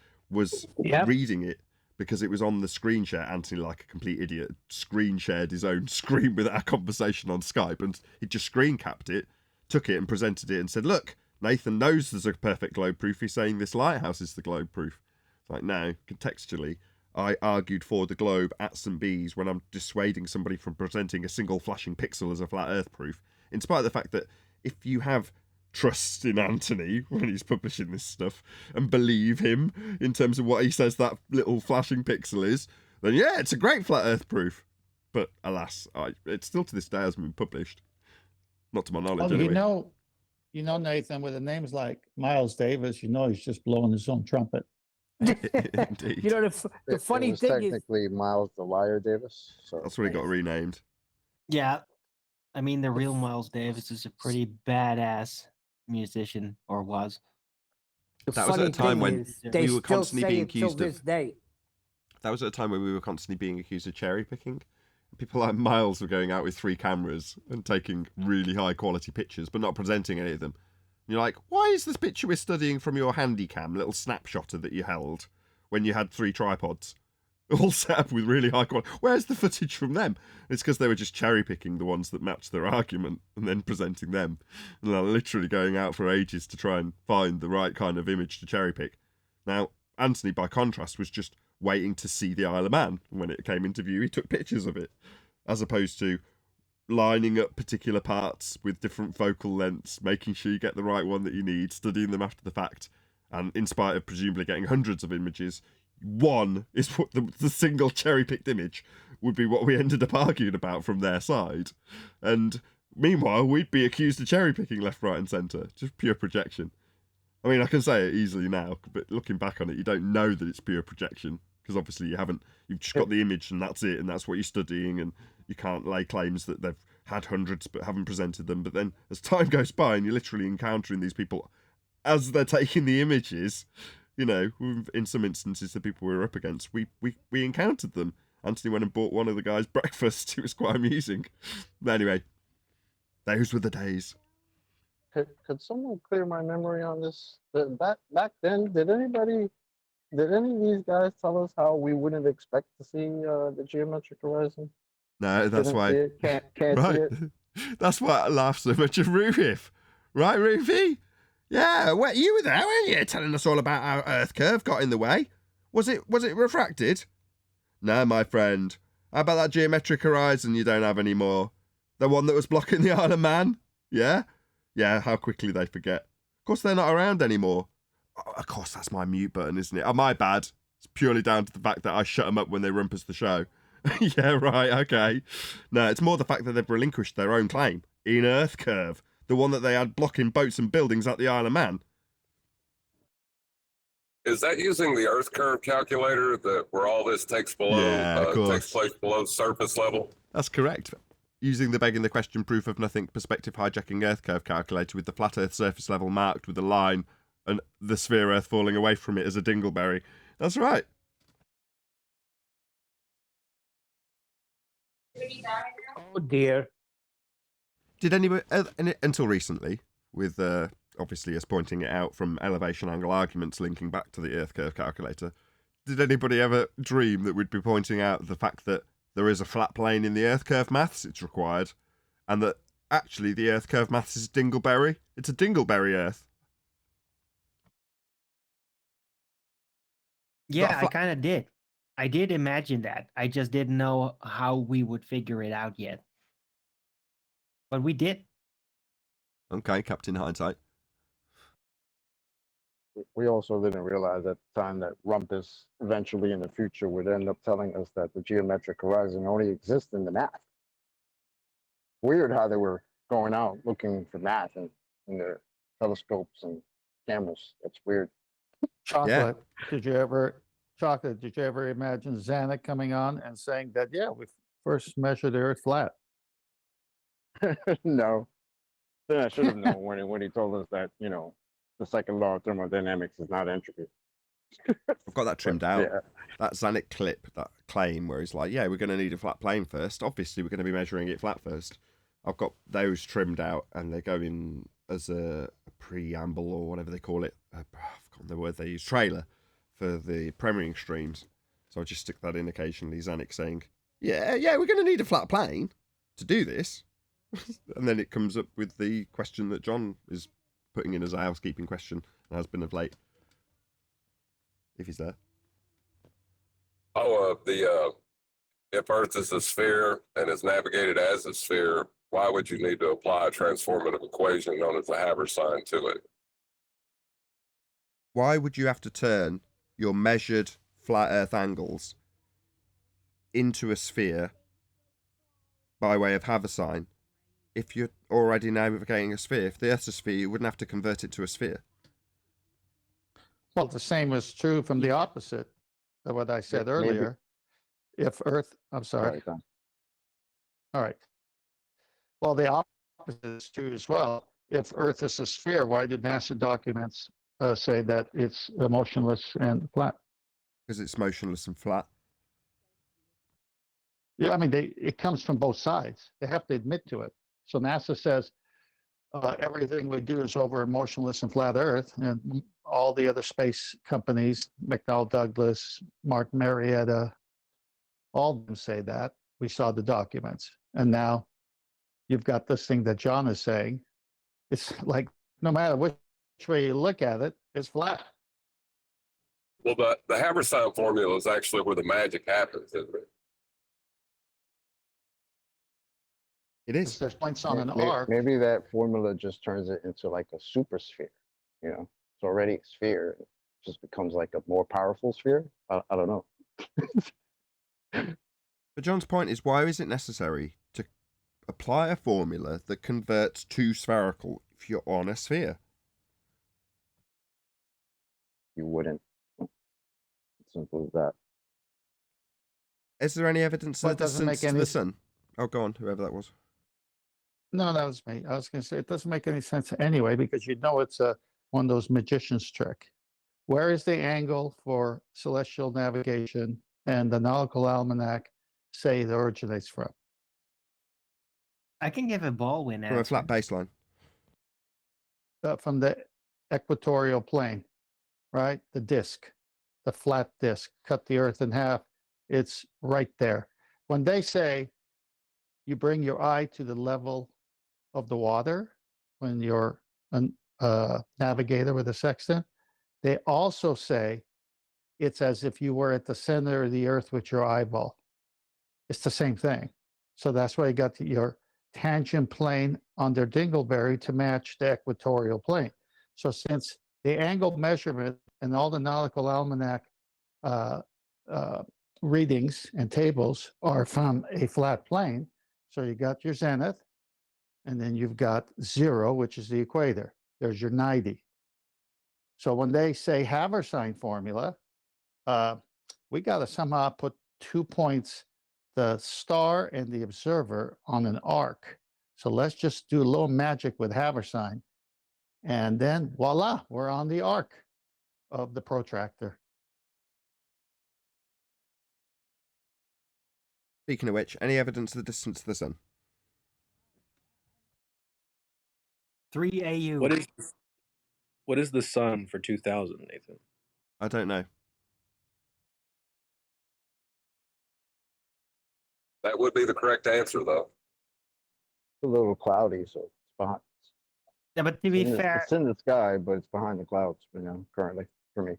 reading it, because it was on the screen share. Anthony, like a complete idiot, screen shared his own screen with our conversation on Skype, and he just screen capped it, took it and presented it and said, look, Nathan knows there's a perfect globe proof. He's saying this lighthouse is the globe proof. It's like, no, contextually, I argued for the globe at some bees when I'm dissuading somebody from presenting a single flashing pixel as a flat earth proof, in spite of the fact that if you have trust in Anthony when he's publishing this stuff and believe him in terms of what he says that little flashing pixel is, then yeah, it's a great flat earth proof. But alas, it still to this day hasn't been published. Not to my knowledge, Oh, anyway. You know, Nathan, with the names like Miles Davis, he's just blowing his own trumpet. Indeed. The funny it was thing is, technically Miles the Liar Davis. So That's what he got renamed. Yeah. I mean, the real Miles Davis is a pretty badass musician, or was. The That was at a funny time thing when is, they we were still constantly say being it till accused of. this day. That was at a time when we were constantly being accused of cherry picking. People like Miles were going out with 3 cameras and taking really high quality pictures, but not presenting any of them. And you're like, why is this picture we're studying from your handycam, little snapshotter that you held when you had 3 tripods, all set up with really high quality? Where's the footage from them? It's because they were just cherry picking the ones that matched their argument and then presenting them. And they're literally going out for ages to try and find the right kind of image to cherry pick. Now, Anthony, by contrast, was just waiting to see the Isle of Man. And when it came into view, he took pictures of it, as opposed to lining up particular parts with different focal lengths, making sure you get the right one that you need, studying them after the fact. And in spite of presumably getting hundreds of images, one is what the single cherry-picked image would be what we ended up arguing about from their side. And meanwhile, we'd be accused of cherry-picking left, right and centre. Just pure projection. I mean, I can say it easily now, but looking back on it, you don't know that it's pure projection, because obviously you've just got the image and that's it, and that's what you're studying, and you can't lay claims that they've had hundreds but haven't presented them. But then as time goes by and you're literally encountering these people as they're taking the images, you know, in some instances, the people we were up against, we encountered them. Anthony went and bought one of the guys breakfast. It was quite amusing. But anyway, those were the days. Could someone clear my memory on this? Back then, did any of these guys tell us how we wouldn't expect to see the geometric horizon? No, that's Didn't why. see it, can't Right. see it. That's why I laugh so much at Rufy. Right, Rufy? Yeah, well, you were there, weren't you? Telling us all about how Earth curve got in the way. Was it refracted? No, my friend. How about that geometric horizon you don't have anymore? The one that was blocking the Isle of Man? Yeah? Yeah, how quickly they forget. Of course, they're not around anymore. Oh, of course, that's my mute button, isn't it? Oh, my bad. It's purely down to the fact that I shut them up when they rumpus the show. Yeah, right, okay. No, it's more the fact that they've relinquished their own claim in Earth curve, the one that they had blocking boats and buildings at the Isle of Man. Is that using the Earth curve calculator where all this takes place below surface level? That's correct. Using the begging the question proof of nothing perspective hijacking Earth curve calculator with the flat Earth surface level marked with a line and the sphere Earth falling away from it as a dingleberry. That's right. Oh dear. Did anybody, until recently, with obviously us pointing it out from elevation angle arguments linking back to the Earth curve calculator, did anybody ever dream that we'd be pointing out the fact that there is a flat plane in the Earth curve maths it's required, and that actually the Earth curve maths is dingleberry? It's a dingleberry Earth. Yeah, I kind of did. I did imagine that. I just didn't know how we would figure it out yet. But we did. Okay, Captain Hindsight. We also didn't realize at the time that Rumpus eventually in the future would end up telling us that the geometric horizon only exists in the math. Weird how they were going out looking for math in their telescopes and cameras. That's weird. Chocolate. Did you ever imagine Zanuck coming on and saying that, yeah, we first measured the Earth flat? No. Then I should have known when he told us that, you know, the second law of thermodynamics is not entropy. I've got that trimmed out. Yeah. That Zanuck clip, that claim where he's like, yeah, we're going to need a flat plane first. Obviously, we're going to be measuring it flat first. I've got those trimmed out, and they go in as a preamble or whatever they call it. I've forgotten the word they use. Trailer for the premiering streams. So I just stick that in occasionally. Zanuck saying, yeah, we're going to need a flat plane to do this. And then it comes up with the question that John is putting in as a housekeeping question and has been of late. If he's there. Oh, if Earth is a sphere and is navigated as a sphere, why would you need to apply a transformative equation known as the Haber sign to it? Why would you have to turn your measured flat Earth angles into a sphere by way of Haber sign if you're already navigating a sphere? If the Earth's a sphere, you wouldn't have to convert it to a sphere. Well, the same is true from the opposite of what I said Maybe. earlier. If Earth, I'm sorry. Right, Don. All right. Well, the opposite is true as well. If Earth is a sphere, why did NASA documents say that it's motionless and flat. Because it's motionless and flat. Yeah, I mean, it comes from both sides. They have to admit to it. So NASA says everything we do is over a motionless and flat Earth, and all the other space companies, McDonnell Douglas, Mark Marietta, all of them say that. We saw the documents, and now you've got this thing that John is saying. It's like no matter which way you look at it, it's flat. Well, the Habersign formula is actually where the magic happens, isn't it? It is. There's points on an Maybe, arc. maybe that formula just turns it into like a super sphere. You know, it's already a sphere. It just becomes like a more powerful sphere. I don't know. But John's point is, why is it necessary to apply a formula that converts to spherical if you're on a sphere? You wouldn't. Simple as that. Is there any evidence Well, of it the doesn't distance make to any the sun? Oh, go on, whoever that was. No, that was me. I was going to say it doesn't make any sense anyway because you know it's one of those magician's trick. Where is the angle for celestial navigation and the nautical almanac say it originates from? I can give a Baldwin From a answer. flat baseline. From the equatorial plane, right? The disk, the flat disk, cut the Earth in half. It's right there. When they say you bring your eye to the level of the water when you're a navigator with a sextant, they also say it's as if you were at the center of the Earth with your eyeball. It's the same thing. So that's why you got your tangent plane under Dingleberry to match the equatorial plane. So since the angle measurement and all the nautical almanac readings and tables are from a flat plane, so you got your zenith, and then you've got 0, which is the equator. There's your 90. So when they say Habersign formula, we got to somehow put 2 points, the star and the observer, on an arc. So let's just do a little magic with Habersign. And then voila, we're on the arc of the protractor. Speaking of which, any evidence of the distance to the sun? 3 AU. What is the sun for 2000, Nathan? I don't know. That would be the correct answer, though. It's a little cloudy, so it's behind. Yeah, but to be fair, It's in the sky, but it's behind the clouds. You know, currently for me.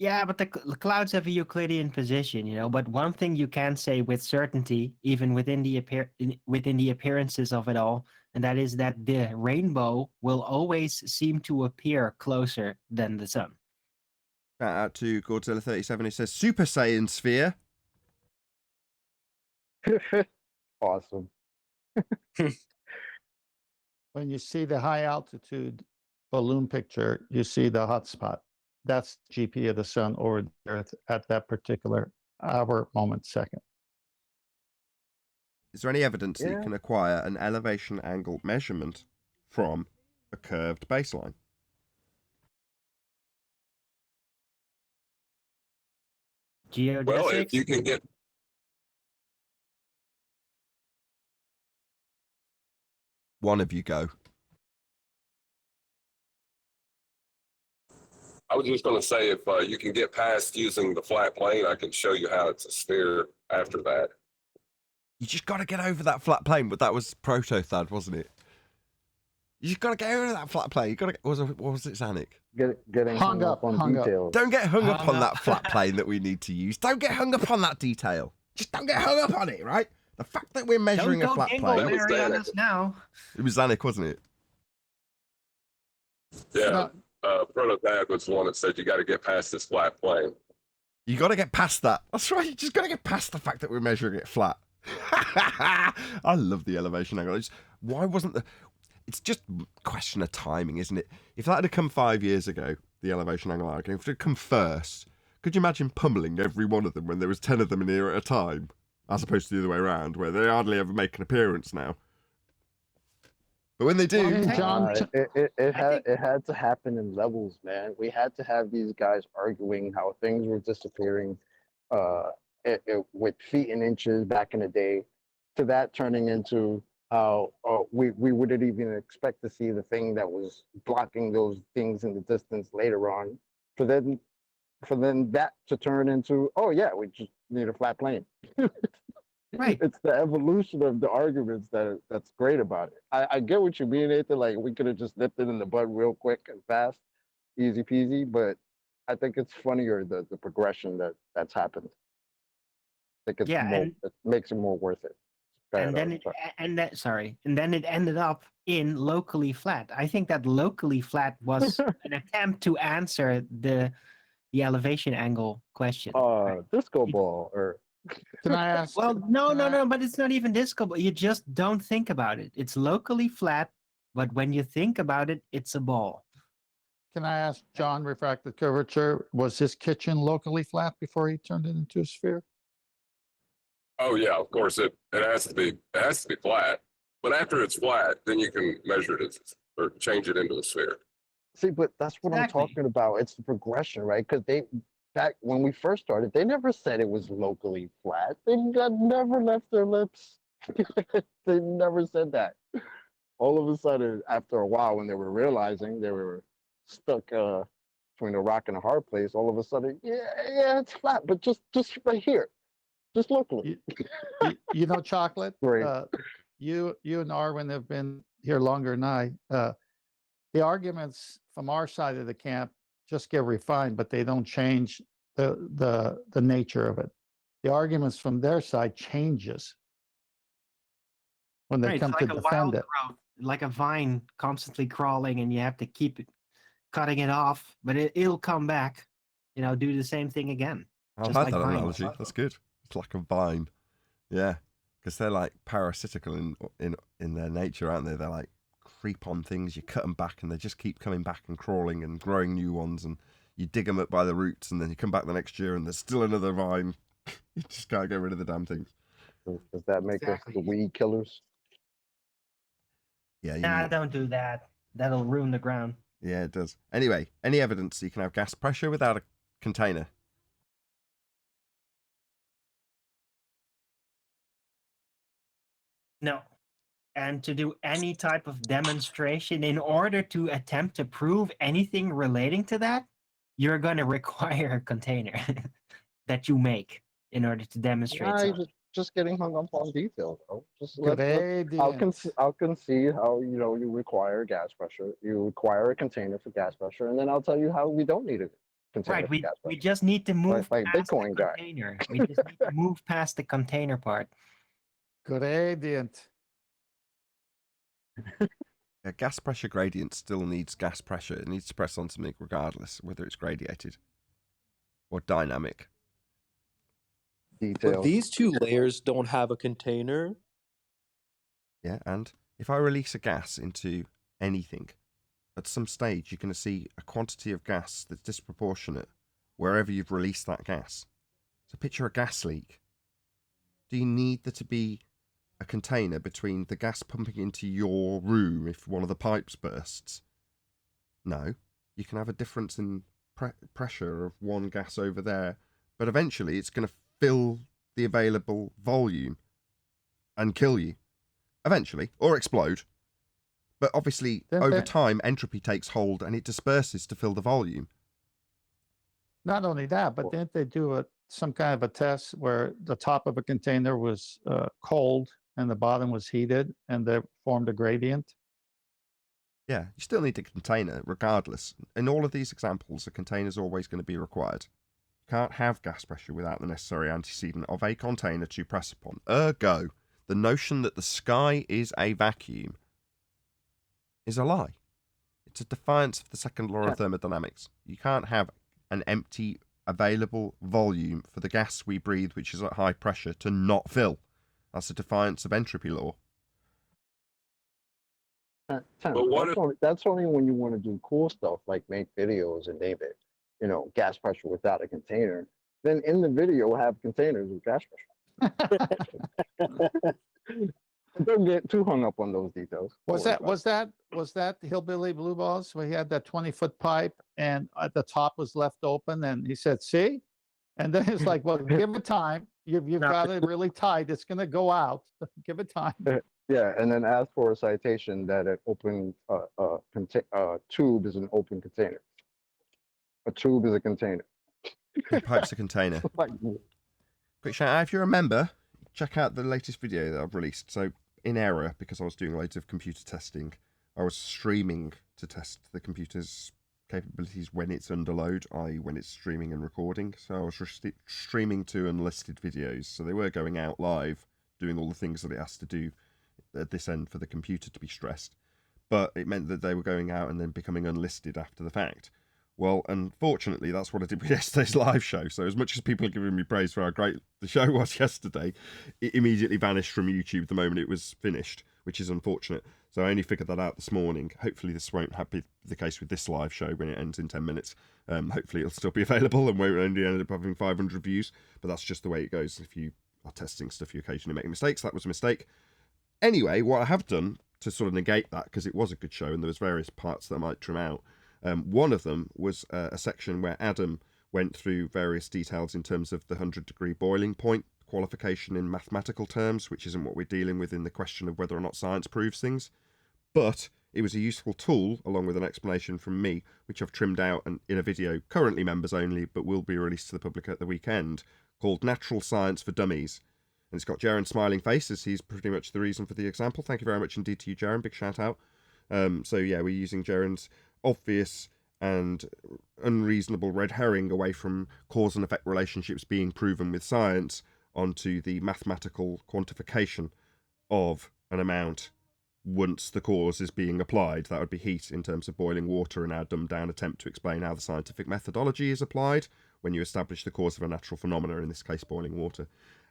yeah, but the clouds have a Euclidean position, you know. But one thing you can say with certainty, even within the appearances of it all, and that is that the rainbow will always seem to appear closer than the sun. Shout out to Godzilla37 who says Super Saiyan sphere. Awesome. When you see the high altitude balloon picture, you see the hot spot. That's GP of the sun over the Earth at that particular hour, moment, second. Is there any evidence that you Yeah. can acquire an elevation angle measurement from a curved baseline? Geodesics. Well, if you can get, One of you go. I was just going to say, if you can get past using the flat plane, I can show you how it's a sphere after that. You just got to get over that flat plane, but that was Proto-Thad, wasn't it? You just got to get over that flat plane. You got to get, what was it, Zanuck? Getting hung up on hung up. details. Don't get hung up Hung on up. that flat plane that we need to use. Don't get hung up on that detail. Just don't get hung up on it, right? The fact that we're measuring Don't a go flat Dingle plane. That was Mary on Zanuck. us now. It was Zanuck, wasn't it? Yeah, Proto-Thad was the one that said you got to get past this flat plane. You got to get past that. That's right. You just got to get past the fact that we're measuring it flat. I love the elevation angle. Why wasn't the... It's just a question of timing, isn't it? If that had come 5 years ago, the elevation angle argument, if it had come first, could you imagine pummeling every one of them when there was 10 of them in here at a time? As opposed to the other way around, where they hardly ever make an appearance now. But when they do, Well, I mean, John, It had to happen in levels, man. We had to have these guys arguing how things were disappearing, with feet and inches back in the day, to that turning into how we wouldn't even expect to see the thing that was blocking those things in the distance later on, for then that to turn into, oh yeah, we just need a flat plane. Right. It's the evolution of the arguments that's great about it. I get what you mean, Nathan. Like, we could have just nipped it in the bud real quick and fast, easy peasy. But I think it's funnier the progression that's happened. I think it's Yeah, more, and- it makes it more worth it. And then it ended up in locally flat. I think that locally flat was an attempt to answer the elevation angle question. Disco ball or can I ask? Well, no, can I- but it's not even disco. You just don't think about it. It's locally flat, but when you think about it, it's a ball. Can I ask John, refractive curvature, was his kitchen locally flat before he turned it into a sphere? Oh yeah, of course it has to be flat. But after it's flat, then you can measure it or change it into a sphere. see, but that's what Exactly. I'm talking about. It's the progression, right? Because back when we first started, they never said it was locally flat. They never left their lips. They never said that. All of a sudden, after a while, when they were realizing they were stuck between a rock and a hard place, all of a sudden, yeah, it's flat, but just right here, just locally. You know, Chocolate, Right. you and Arwen have been here longer than I. The arguments from our side of the camp just get refined, but they don't change the nature of it. The arguments from their side changes when they Right, come it's to like a defend wild it. growth, like a vine constantly crawling, and you have to keep cutting it off, but it'll come back. Do the same thing again. I Just like like that vines. analogy. That's good. It's like a vine. Yeah, because they're like parasitical in their nature, aren't they? They're like creep on things. You cut them back, and they just keep coming back and crawling and growing new ones. And you dig them up by the roots, and then you come back the next year, and there's still another vine. You just can't get rid of the damn things. Does that make us Exactly. the weed killers? Yeah, Nah, don't do that. That'll ruin the ground. yeah, it does. Anyway, any evidence you can have gas pressure without a container? No. And to do any type of demonstration, in order to attempt to prove anything relating to that, you're going to require a container that you make in order to demonstrate Nah, you're something. just getting hung up on details, bro. Just Gradient. I'll concede how you require gas pressure. You require a container for gas pressure, and then I'll tell you how we don't need a container Right, for gas we pressure. just need to move like past the Bitcoin guy. container. We just need to move past the container part. Gradient. A gas pressure gradient still needs gas pressure. It needs to press on something regardless, whether it's gradiated or dynamic. Details. But these two layers don't have a container. Yeah, and if I release a gas into anything, at some stage you're going to see a quantity of gas that's disproportionate wherever you've released that gas. So picture a gas leak. Do you need there to be a container between the gas pumping into your room if one of the pipes bursts? No. You can have a difference in pressure of one gas over there, but eventually it's going to fill the available volume and kill you. Eventually, or explode. But obviously, Then over there- time, entropy takes hold and it disperses to fill the volume. Not only that, but didn't they do some kind of a test where the top of a container was cold and the bottom was heated, and they formed a gradient? Yeah, you still need a container, regardless. In all of these examples, a container is always going to be required. You can't have gas pressure without the necessary antecedent of a container to press upon. Ergo, the notion that the sky is a vacuum is a lie. It's a defiance of the second law of thermodynamics. You can't have an empty available volume for the gas we breathe, which is at high pressure, to not fill. That's a defiance of entropy law. But what That's only when you want to do cool stuff like make videos and name it, gas pressure without a container. Then in the video have containers with gas pressure. Don't get too hung up on those details. Was Don't worry that was that Hillbilly Blue Balls where he had that 20-foot pipe and at the top was left open and he said, "See?" And then it's like, "Well, give it time. You've No. got it really tight. It's going to go out. Give it time." Yeah, and then ask for a citation that an open tube is an open container. A tube is a container. The pipe's a container. Like, Quick shout out, if you're a member, check out the latest video that I've released. So, in error, because I was doing loads of computer testing, I was streaming to test the computer's capabilities when it's under load, i.e. when it's streaming and recording. So I was streaming to unlisted videos. So they were going out live, doing all the things that it has to do at this end for the computer to be stressed. But it meant that they were going out and then becoming unlisted after the fact. Well, unfortunately, that's what I did with yesterday's live show. So as much as people are giving me praise for how great the show was yesterday, it immediately vanished from YouTube the moment it was finished, which is unfortunate. So I only figured that out this morning. Hopefully this won't be the case with this live show when it ends in 10 minutes. Hopefully it'll still be available and won't only end up having 500 views. But that's just the way it goes. If you are testing stuff, you occasionally make mistakes. That was a mistake. Anyway, what I have done to sort of negate that, because it was a good show and there was various parts that I might trim out, one of them was a section where Adam went through various details in terms of the 100-degree boiling point qualification in mathematical terms, which isn't what we're dealing with in the question of whether or not science proves things. But it was a useful tool, along with an explanation from me, which I've trimmed out in a video currently members only, but will be released to the public at the weekend, called Natural Science for Dummies. And it's got Jaren's smiling face, as he's pretty much the reason for the example. Thank you very much indeed to you, Jaren. Big shout out. So yeah, we're using Jaren's obvious and unreasonable red herring away from cause and effect relationships being proven with science onto the mathematical quantification of an amount once the cause is being applied. That would be heat in terms of boiling water, in our dumbed down attempt to explain how the scientific methodology is applied when you establish the cause of a natural phenomena, in this case boiling water.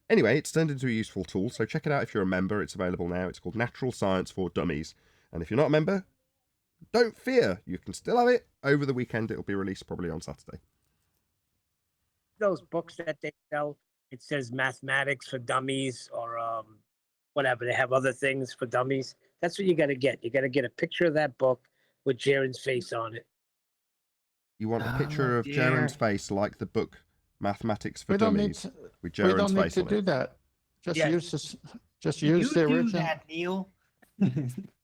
Anyway, it's turned into a useful tool, so check it out if you're a member. It's available now. It's called Natural Science for Dummies. And if you're not a member, don't fear, you can still have it. Over the weekend, it'll be released probably on Saturday. Those books that they sell, it says mathematics for dummies or whatever. They have other things for dummies. That's what you got to get. You got to get a picture of that book with Jaren's face on it. You want a picture of dear. Jaren's face like the book Mathematics for We don't need Dummies to, with we Jaren's don't need face to on do it. that. Just Yeah. use this. Just You use the do original. that, Neil.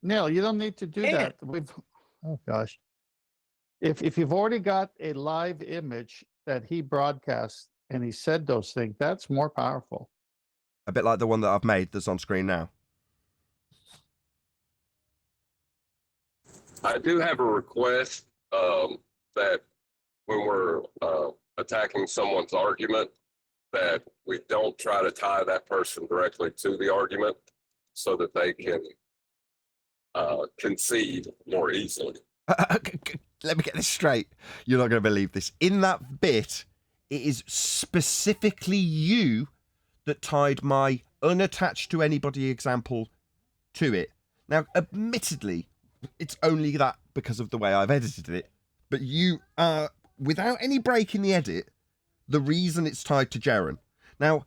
Neil, you don't need to do Yeah. that. Oh gosh. If you've already got a live image that he broadcast and he said those things, that's more powerful. A bit like the one that I've made that's on screen now. I do have a request that when we're attacking someone's argument, that we don't try to tie that person directly to the argument so that they can concede more easily. Let me get this straight. You're not going to believe this. In that bit, it is specifically you that tied my unattached to anybody example to it. Now, admittedly, it's only that because of the way I've edited it, but you are, without any break in the edit, the reason it's tied to Jaren. Now,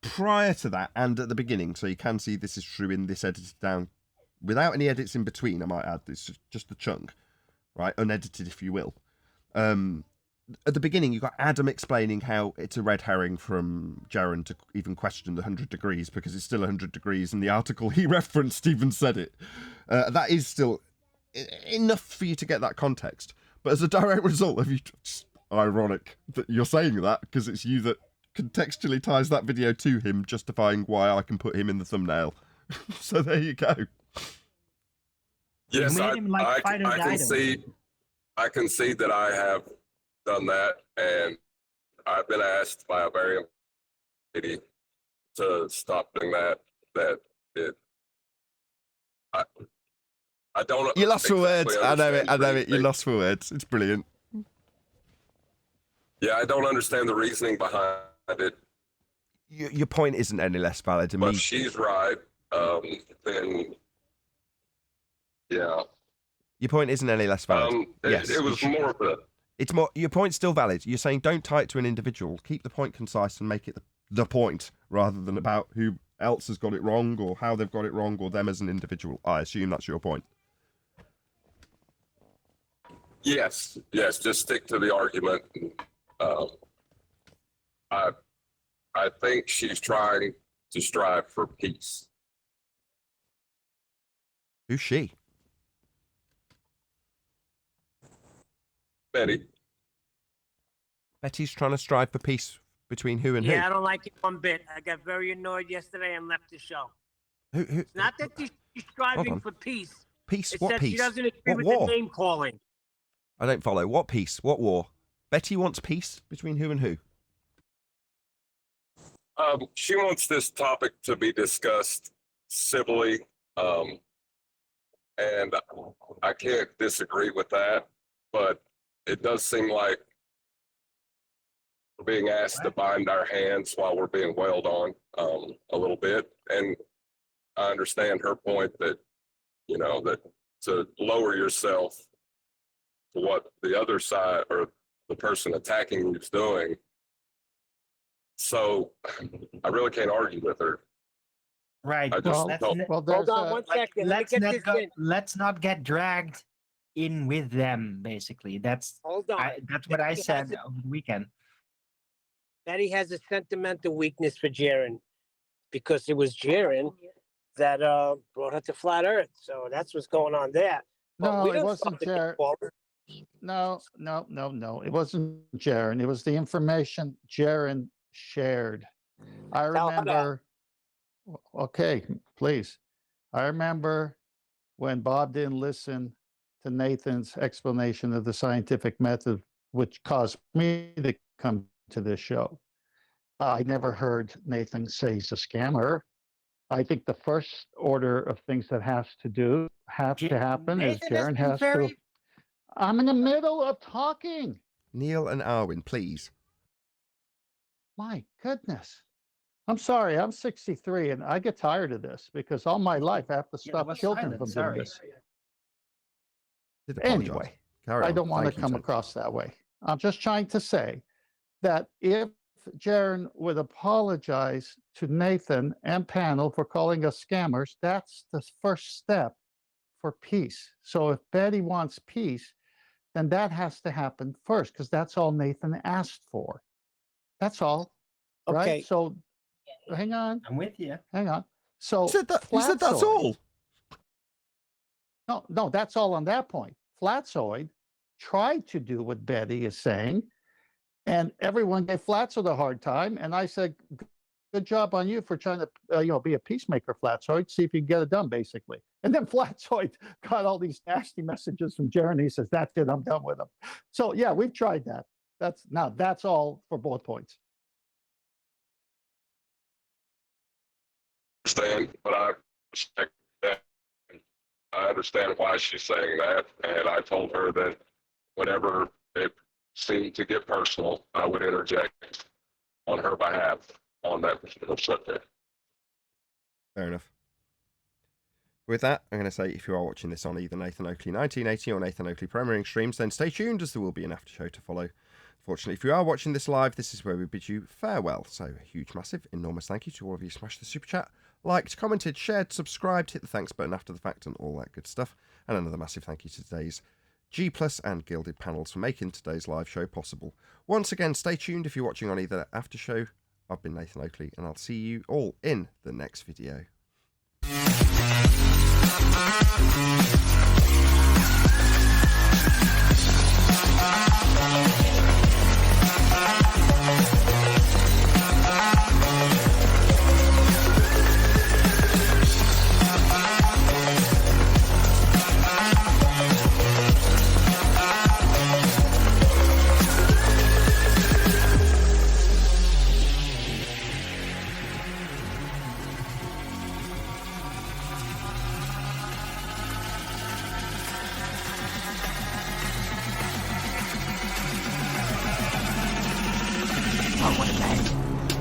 prior to that and at the beginning, so you can see this is true in this edited down, without any edits in between, I might add, this is just the chunk, right? Unedited, if you will. At the beginning, you got Adam explaining how it's a red herring from Jaren to even question the 100 degrees because it's still 100 degrees, and the article he referenced even said it. That is still enough for you to get that context. But as a direct result of you, it's ironic that you're saying that because it's you that contextually ties that video to him, justifying why I can put him in the thumbnail. So there you go. Yes, made him like fight or I die can see that I have done that, and I've been asked by a very committee to stop doing that. I don't. You lost for words. I know it. You reasoning. lost for words. It's brilliant. Yeah, I don't understand the reasoning behind it. Your point isn't any less valid to But me. if she's right, then yeah. Your point isn't any less valid. Yes, it was more of a. It's more. Your point's still valid. You're saying don't tie it to an individual. Keep the point concise and make it the point rather than about who else has got it wrong, or how they've got it wrong, or them as an individual. I assume that's your point. Yes, just stick to the argument. I think she's trying to strive for peace. Who's she? Betty. Betty's trying to strive for peace between who and Yeah, I who? don't like it one bit. I got very annoyed yesterday and left the show. Who? It's not that she's striving on. for peace. Peace? It's What that she peace? doesn't agree What with war? the name calling. I don't follow. What peace? What war? Betty wants peace between who and who? She wants this topic to be discussed civilly, and I can't disagree with that, but it does seem like we're being asked to bind our hands while we're being wailed on a little bit. And I understand her point that, that to lower yourself to what the other side or the person attacking you is doing. So I really can't argue with her. Right. I just Well, don't. well, there's Hold on one second. Let me get this in. Let's not get dragged in with them. Basically, that's Hold on. that's what I Betty said has over the weekend. Betty has a sentimental weakness for Jaren because it was Jaren that brought her to Flat Earth. So that's what's going on there. But No, we it don't wasn't stop the Jared. caller. No. It wasn't Jaren. It was the information Jaren shared. I Tell her that. remember. Okay, please. I remember when Bob didn't listen to Nathan's explanation of the scientific method, which caused me to come to this show. I never heard Nathan say he's a scammer. I think the first order of things that have to happen is Nathan has Jaren been has to. very- I'm in the middle of talking. Neil and Arwen, please. My goodness. I'm sorry, I'm 63 and I get tired of this because all my life I have to Yeah, stop was children silent, from doing sorry. this. Did apologise. Anyway, Carry I on. don't want Thank to you, come Tim. across that way. I'm just trying to say that if Jaren would apologize to Nathan and panel for calling us scammers, that's the first step for peace. So if Betty wants peace, then that has to happen first because that's all Nathan asked for. That's all. Okay. Right? So hang on. I'm with you. Hang on. So You said that's all. No, that's all on that point. Flatzoid tried to do what Betty is saying, and everyone gave Flatzoid a hard time. And I said, "Good job on you for trying to, be a peacemaker, Flatzoid. See if you can get it done, basically." And then Flatzoid got all these nasty messages from Jeremy. He says, "That's it. I'm done with him." So yeah, we've tried that. That's all for both points. Understand, but I respect that. I understand why she's saying that, and I told her that whenever it seemed to get personal, I would interject on her behalf on that particular subject. Fair enough. With that, I'm going to say if you are watching this on either Nathan Oakley 1980 or Nathan Oakley premiering streams, then stay tuned as there will be an after show to follow. Fortunately, if you are watching this live, this is where we bid you farewell. So a huge, massive, enormous thank you to all of you. Smashed the super chat, liked, commented, shared, subscribed, hit the thanks button after the fact and all that good stuff. And another massive thank you to today's G Plus and Gilded panels for making today's live show possible. Once again, stay tuned if you're watching on either after show. I've been Nathan Oakley, and I'll see you all in the next video.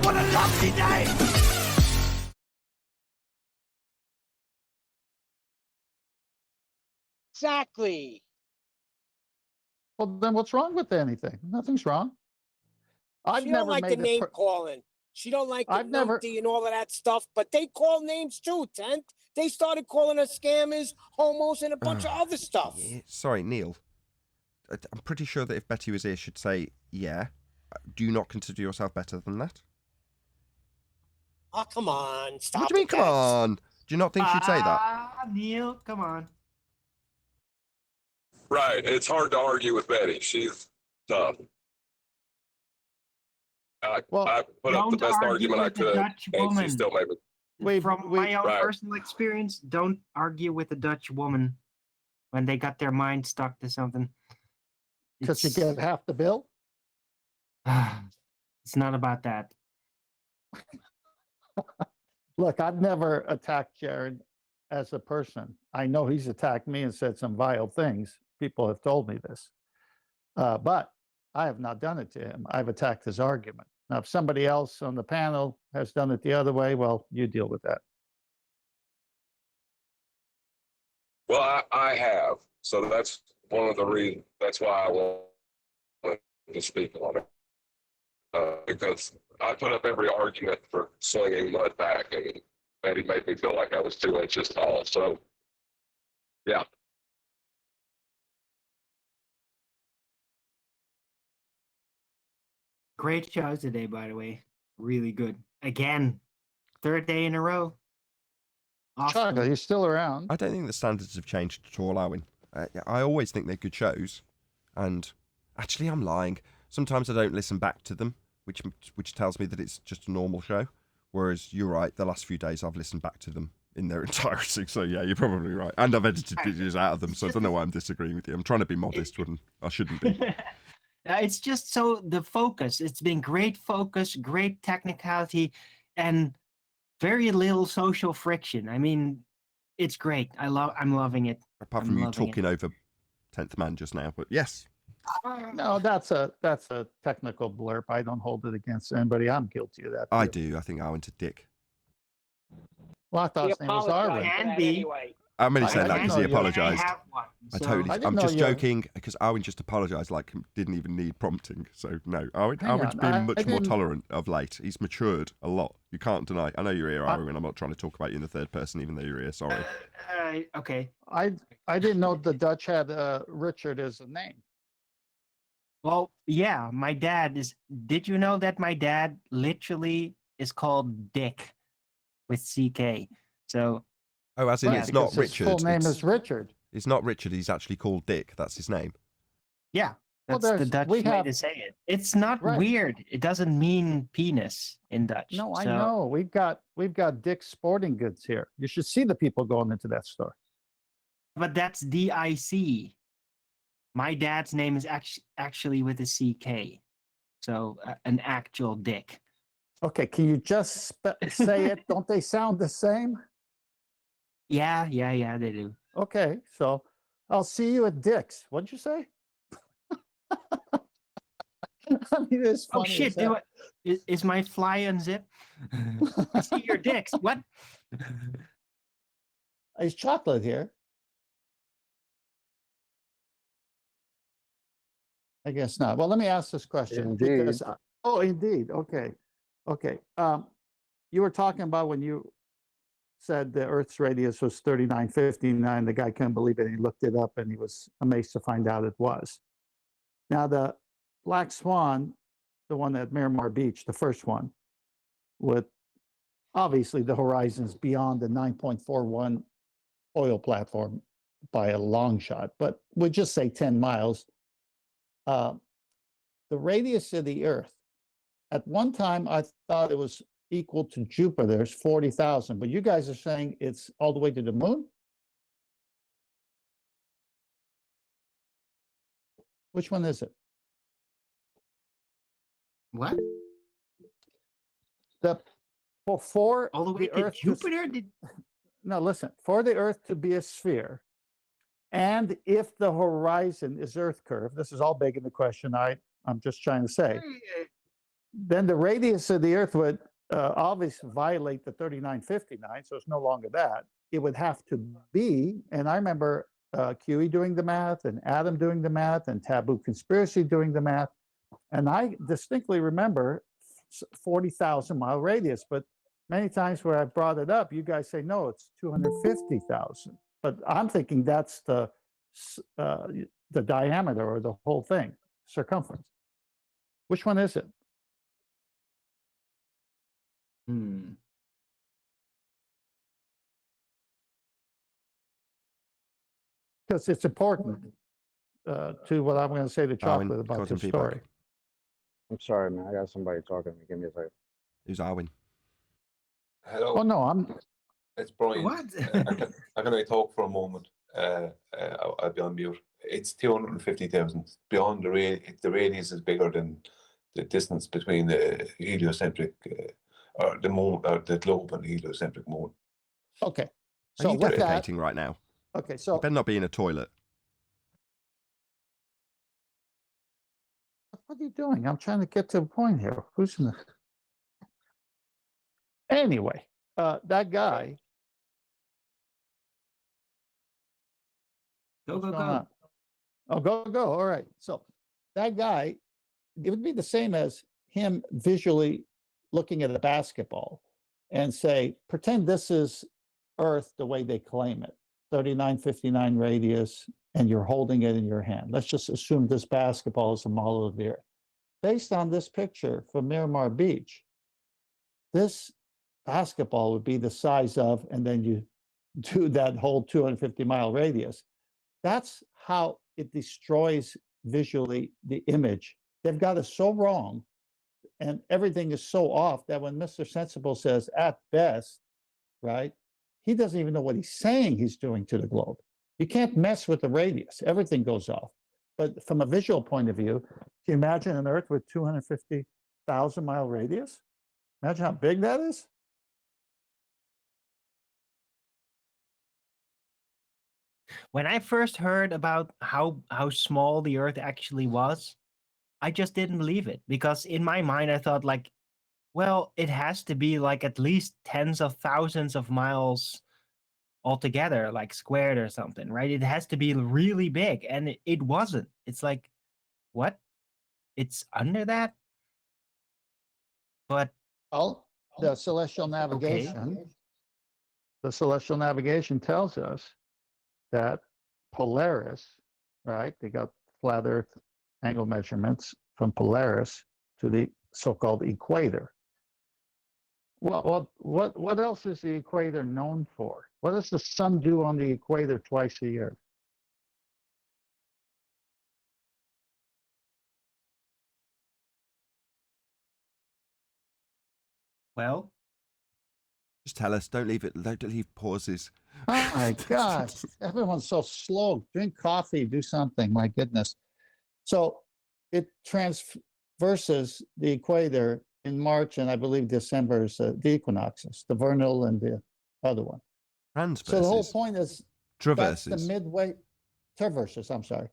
What a lovely day! Exactly. Well, then what's wrong with anything? Nothing's wrong. I've She never don't like the made name calling. She don't like the I've never- numpty and all of that stuff, but they call names too, Tent. They started calling us scammers, homos, and a bunch of other stuff. Yeah, sorry, Neil. I'm pretty sure that if Betty was here, she'd say, yeah. Do you not consider yourself better than that? Oh, come on. Stop What do you mean, with come that. on? Do you not think she'd say that? Neil, come on. Right. It's hard to argue with Betty. She's tough. I put up the Don't best argue argument I with the could, Dutch and woman. she still made me. From my own Right. personal experience, don't argue with a Dutch woman when they got their mind stuck to something. Because you get half the bill. It's not about that. Look, I've never attacked Jared as a person. I know he's attacked me and said some vile things. People have told me this. But I have not done it to him. I've attacked his argument. Now, if somebody else on the panel has done it the other way, well, you deal with that. Well, I have. So that's one of the reasons. That's why I wanted to speak on it. Because I put up every argument for slinging mud back, and Betty made me feel like I was 2 inches tall. So, yeah. Great shows today, by the way. Really good. Again, third day in a row. Awesome. Chaka, you're still around. I don't think the standards have changed at all, Owen. I always think they're good shows. And actually, I'm lying. Sometimes I don't listen back to them, which tells me that it's just a normal show. Whereas you're right, the last few days I've listened back to them in their entirety. So yeah, you're probably right. And I've edited videos out of them, so I don't know why I'm disagreeing with you. I'm trying to be modest when I shouldn't be. It's just so the focus. It's been great focus, great technicality, and very little social friction. I mean, it's great. I'm loving it. Apart from you talking over 10th Man just now, but yes. No, that's a technical blurb. I don't hold it against anybody. I'm guilty of that. I too. do. I think Owen's a dick. Well, I thought his name was Arwen. Anyway. I'm only I saying that didn't because he know you- apologised. I I didn't I'm know just you- joking because Owen just apologised like he didn't even need prompting. So no, Owen's Hang on, been I much more didn't- tolerant of late. He's matured a lot. You can't deny. I know you're here, Owen. I'm not trying to talk about you in the third person, even though you're here. Sorry. Okay. I didn't know the Dutch had Richard as a name. Well, yeah, my dad is. Did you know that my dad literally is called Dick with CK? So. Oh, as in Right, it's not because his Richard. full name it's, is Richard. it's not Richard. He's actually called Dick. That's his name. Yeah, Well, that's the there's- Dutch we way have- to say it. It's not Right. weird. It doesn't mean penis in Dutch. No, I So- know. We've got Dick's Sporting Goods here. You should see the people going into that store. But that's DIC. My dad's name is actually with a CK. So an actual dick. Okay, can you just say it? Don't they sound the same? Yeah, they do. Okay, so I'll see you at Dick's. What'd you say? I mean, it's funny. Oh shit! as hell. Is my fly unzipped? I see your dicks. What? Is chocolate here? I guess not. Well, let me ask this question. Indeed. because oh, indeed. Okay. Okay. You were talking about when you said the Earth's radius was 3959. The guy couldn't believe it. He looked it up and he was amazed to find out it was. Now, the Black Swan, the one at Miramar Beach, the first one, with obviously the horizons beyond the 9.41 oil platform by a long shot, but we'll just say 10 miles. The radius of the Earth, at one time, I thought it was equal to Jupiter's 40,000, but you guys are saying it's all the way to the moon? Which one is it? What? For All the way to Earth to- Jupiter? No, listen, for the Earth to be a sphere, and if the horizon is Earth curve, this is all begging the question I'm just trying to say, then the radius of the Earth would obviously violate the 3959, so it's no longer that. It would have to be, and I remember QE doing the math, and Adam doing the math, and Taboo Conspiracy doing the math, and I distinctly remember 40,000 mile radius. But many times where I brought it up, you guys say, no, it's 250,000. But I'm thinking that's the diameter or the whole thing, circumference. Which one is it? Because it's important to what I'm going to say to Arwin, Chocolate about caught him this feedback. story. I'm sorry, man. I got somebody talking to me. Give me a second. Who's Arwin? Hello, Oh, no, it's Brian. What? Can I talk for a moment? I'll be on mute. It's 250,000. Beyond the radius is bigger than the distance between the heliocentric, or the moon, or the globe and the heliocentric moon. Okay. Are So you with that, defecating right now? okay, You so better not be in a toilet. what are you doing? I'm trying to get to the point here. Who's in the... Anyway, that guy. Go, what's go, going go. on? Oh, go. All right. So that guy, it would be the same as him visually looking at a basketball and say, pretend this is Earth the way they claim it, 3959 radius, and you're holding it in your hand. Let's just assume this basketball is a model of the Earth. Based on this picture from Miramar Beach, this basketball would be the size of, and then you do that whole 250-mile radius. That's how it destroys visually the image. They've got it so wrong, and everything is so off that when Mr. Sensible says, at best, right, he doesn't even know what he's saying he's doing to the globe. You can't mess with the radius. Everything goes off. But from a visual point of view, can you imagine an Earth with 250,000-mile radius? Imagine how big that is. When I first heard about how small the Earth actually was, I just didn't believe it, because in my mind I thought, like, well, it has to be like at least tens of thousands of miles altogether, like squared or something, right? It has to be really big, and it wasn't. It's like, what? It's under that? But Well, the celestial navigation, the celestial navigation tells us that Polaris, right? They got flat Earth angle measurements from Polaris to the so-called equator. Well, what else is the equator known for? What does the sun do on the equator twice a year? well, Just tell us. Don't leave pauses. Oh my gosh, everyone's so slow. Drink coffee, do something. My goodness. So it transverses the equator in March, and I believe December is the equinoxes, the vernal and the other one. So the whole Transverses. point is that's Traverses. the midway, traverses, I'm sorry.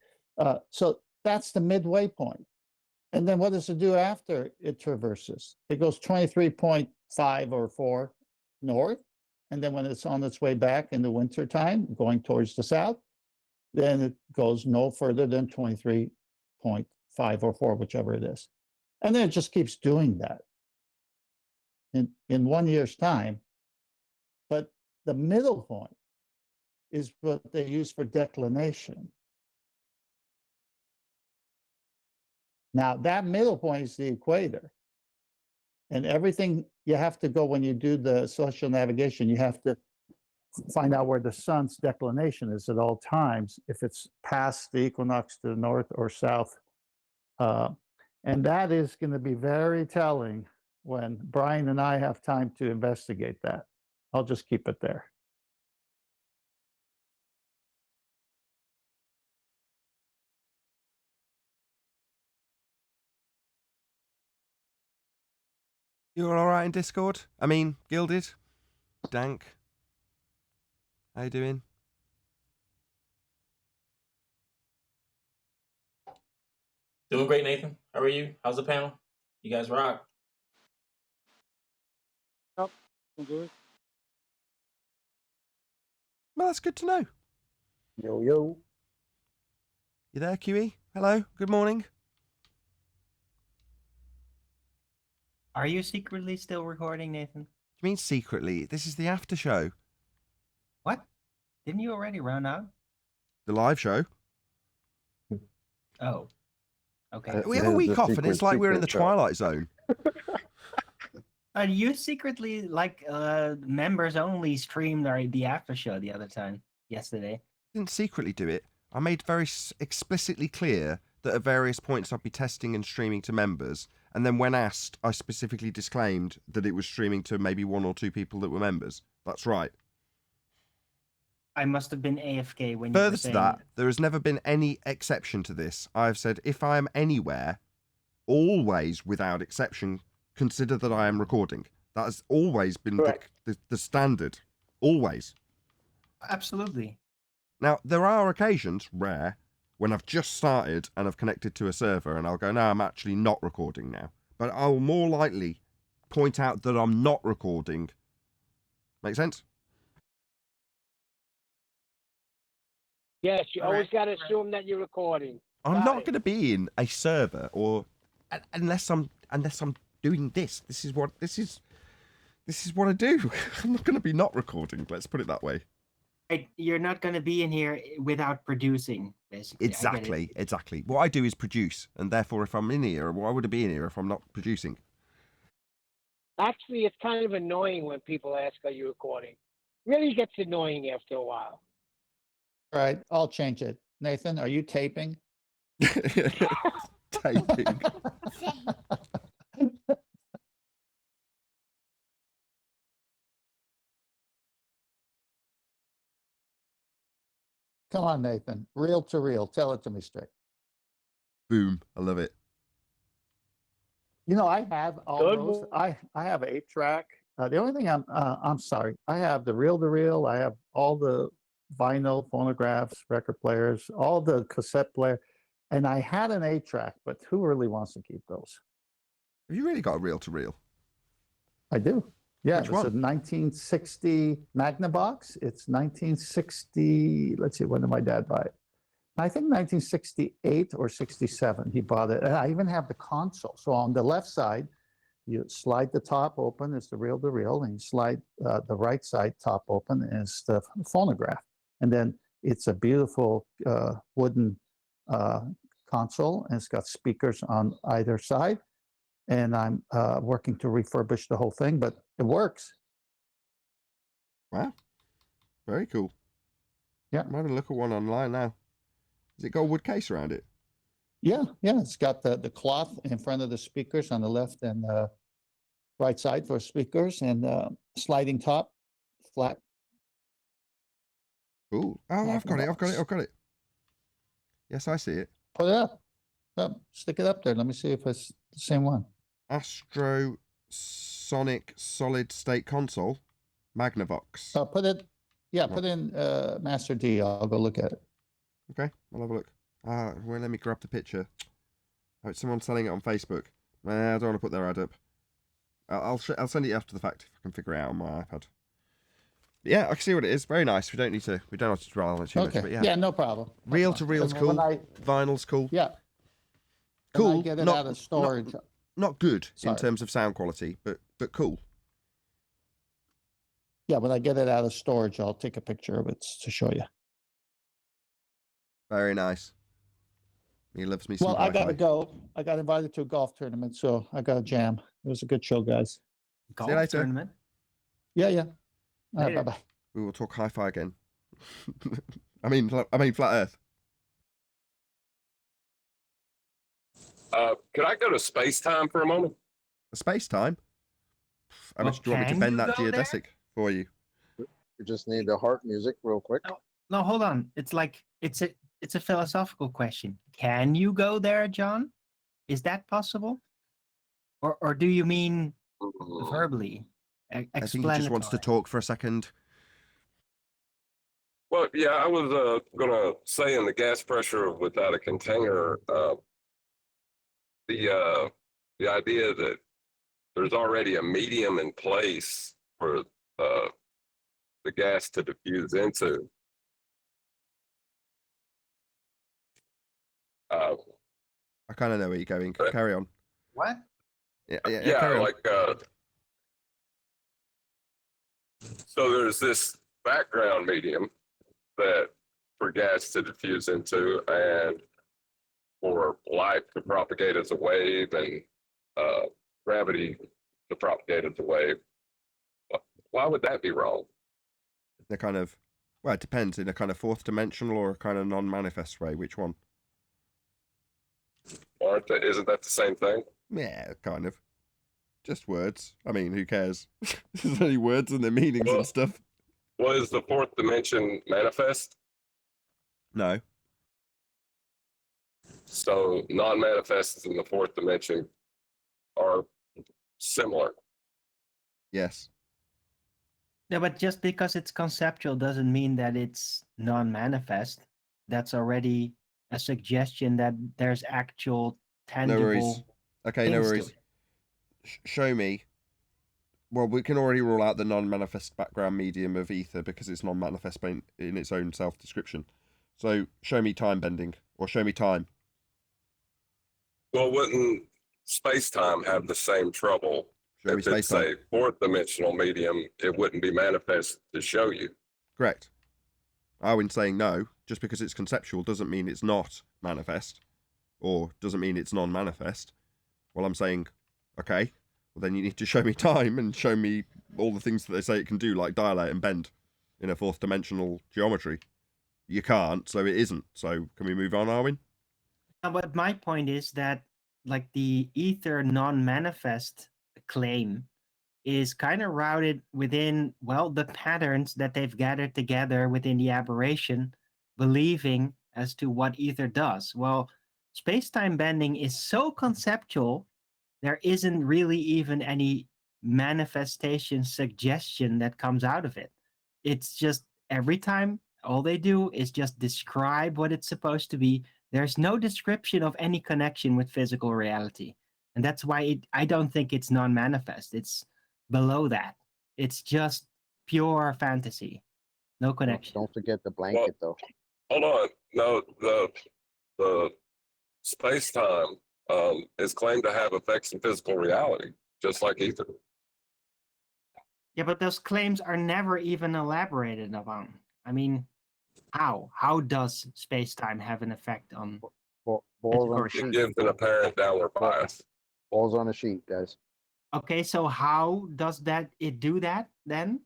So that's the midway point. And then what does it do after it traverses? It goes 23.5 or 4 north. And then when it's on its way back in the winter time, going towards the south, then it goes no further than 23.5 or 4, whichever it is. And then it just keeps doing that in 1 year's time. But the middle point is what they use for declination. Now, that middle point is the equator. And everything you have to go when you do the celestial navigation, you have to find out where the sun's declination is at all times, if it's past the equinox to the north or south. And that is going to be very telling when Brian and I have time to investigate that. I'll just keep it there. You all right in Discord? I mean, Gilded? Dank? How you doing? Doing great, Nathan. How are you? How's the panel? You guys rock. Oh, good. Well, that's good to know. Yo, yo. You there, QE? Hello? Good morning? Are you secretly still recording, Nathan? Do you mean secretly? This is the after show. What? Didn't you already run out? The live show. Oh. Okay. We have a week off, and it's like we're in the show. Twilight Zone. You secretly, members only streamed the after show the other time, yesterday. I didn't secretly do it. I made very explicitly clear that at various points I'd be testing and streaming to members, and then when asked, I specifically disclaimed that it was streaming to maybe 1 or 2 people that were members. That's right. I must have been AFK when you Further were to saying that, there has never been any exception to this. I've said if I am anywhere, always without exception, consider that I am recording. That has always been the standard. Always. Absolutely. Now, there are occasions, rare, when I've just started and I've connected to a server and I'll go, no, I'm actually not recording now. But I'll more likely point out that I'm not recording. Make sense? Yes, you always got to assume that you're recording. I'm Got not it. going to be in a server or unless I'm doing this. This is what I do. I'm not going to be not recording. Let's put it that way. You're not going to be in here without producing, basically. Exactly. What I do is produce, and therefore, if I'm in here, why would I be in here if I'm not producing? Actually, it's kind of annoying when people ask, are you recording? Really gets annoying after a while. All right, I'll change it. Nathan, are you taping? Taping. Come on, Nathan. Reel to reel. Tell it to me straight. Boom. I love it. You know, I have all Good those. one. I have 8-track. The only thing I'm sorry. I have the reel to reel. I have all the vinyl phonographs, record players, all the cassette player, and I had an 8-track. But who really wants to keep those? Have you really got a reel to reel? I do. Yeah, Which it's one? a 1960 Magnavox. It's 1960. Let's see, when did my dad buy it? I think 1968 or 67. He bought it, and I even have the console. So on the left side, you slide the top open, it's the reel to reel, and you slide the right side top open, is the phonograph. And then it's a beautiful wooden console, and it's got speakers on either side. And I'm working to refurbish the whole thing, but it works. Wow. Very cool. Yeah. I'm having a look at one online now. Has it got a wood case around it? Yeah. It's got the cloth in front of the speakers on the left and right side for speakers, and sliding top, flat. Cool. Oh, I've got it. Yes, I see it. Put it up. Stick it up there. Let me see if it's the same one. Astro Sonic Solid State Console, Magnavox. Put in Master D. I'll go look at it. Okay, I'll have a look. Well, let me grab the picture. Oh, it's someone selling it on Facebook. I don't want to put their ad up. I'll send it after the fact if I can figure it out on my iPad. But yeah, I can see what it is. Very nice. We don't have to dwell on it too much. But Yeah, no problem. Reel to reel's cool. Vinyl's cool. Yeah. Cool. I get it out of storage. Not good in Sorry. terms of sound quality, but cool. Yeah, when I get it out of storage, I'll take a picture of it to show you. Very nice. He loves me some Well, I gotta hi-fi. go. I got invited to a golf tournament, so I got a jam. It was a good show, guys. Golf later. tournament. Yeah. All right, Later. bye-bye. We will talk hi-fi again. I mean flat Earth. Could I go to space time for a moment? A space time. How Well, much do you want me to can bend you that go there? geodesic for you? You just need the heart music real quick. No, hold on. It's a philosophical question. Can you go there, John? Is that possible? Or do you mean verbally? I think he just wants to talk for a second. Well, yeah, I was gonna say in the gas pressure without a container, the idea that there's already a medium in place for the gas to diffuse into. I kind of know where you're going. Carry on. What? Yeah, carry on. like so there's this background medium that for gas to diffuse into and for light to propagate as a wave and gravity to propagate as a wave. Why would that be wrong? They're kind of, well, it depends, in a kind of fourth dimensional or a kind of non-manifest way. Which one? Isn't that the same thing? Yeah, kind of. Just words. I mean, who cares? There's only words and their meanings and stuff. Well, is the fourth dimension manifest? No. So non-manifests in the fourth dimension are similar. Yes. Yeah, but just because it's conceptual doesn't mean that it's non-manifest. That's already a suggestion that there's actual tangible. No worries. Okay, no things to worries. it. Show me. Well, we can already rule out the non-manifest background medium of ether because it's non-manifest in its own self-description. So show me time bending, or show me time. Well, wouldn't space-time have the same trouble? Show me If it's space-time. a fourth dimensional medium, it wouldn't be manifest to show you. Correct. Arwin's saying no. Just because it's conceptual doesn't mean it's not manifest, or doesn't mean it's non-manifest. Well, I'm saying, okay, well then you need to show me time and show me all the things that they say it can do, like dilate and bend in a fourth dimensional geometry. You can't, so it isn't. So can we move on, Arwin? But my point is that, like, the ether non-manifest claim is kind of routed within, well, the patterns that they've gathered together within the aberration, believing as to what ether does. Well, space-time bending is so conceptual, there isn't really even any manifestation suggestion that comes out of it. It's just every time, all they do is just describe what it's supposed to be. There's no description of any connection with physical reality. And that's why I don't think it's non-manifest. It's below that. It's just pure fantasy. No connection. Don't forget the blanket, though. Hold on. No, the space-time is claimed to have effects in physical reality, just like ether. Yeah, but those claims are never even elaborated upon. I mean, how? How does space-time have an effect on... Balls on a It sheet. gives an apparent downward bias. Balls on a sheet, guys. Okay, so how does it do that then?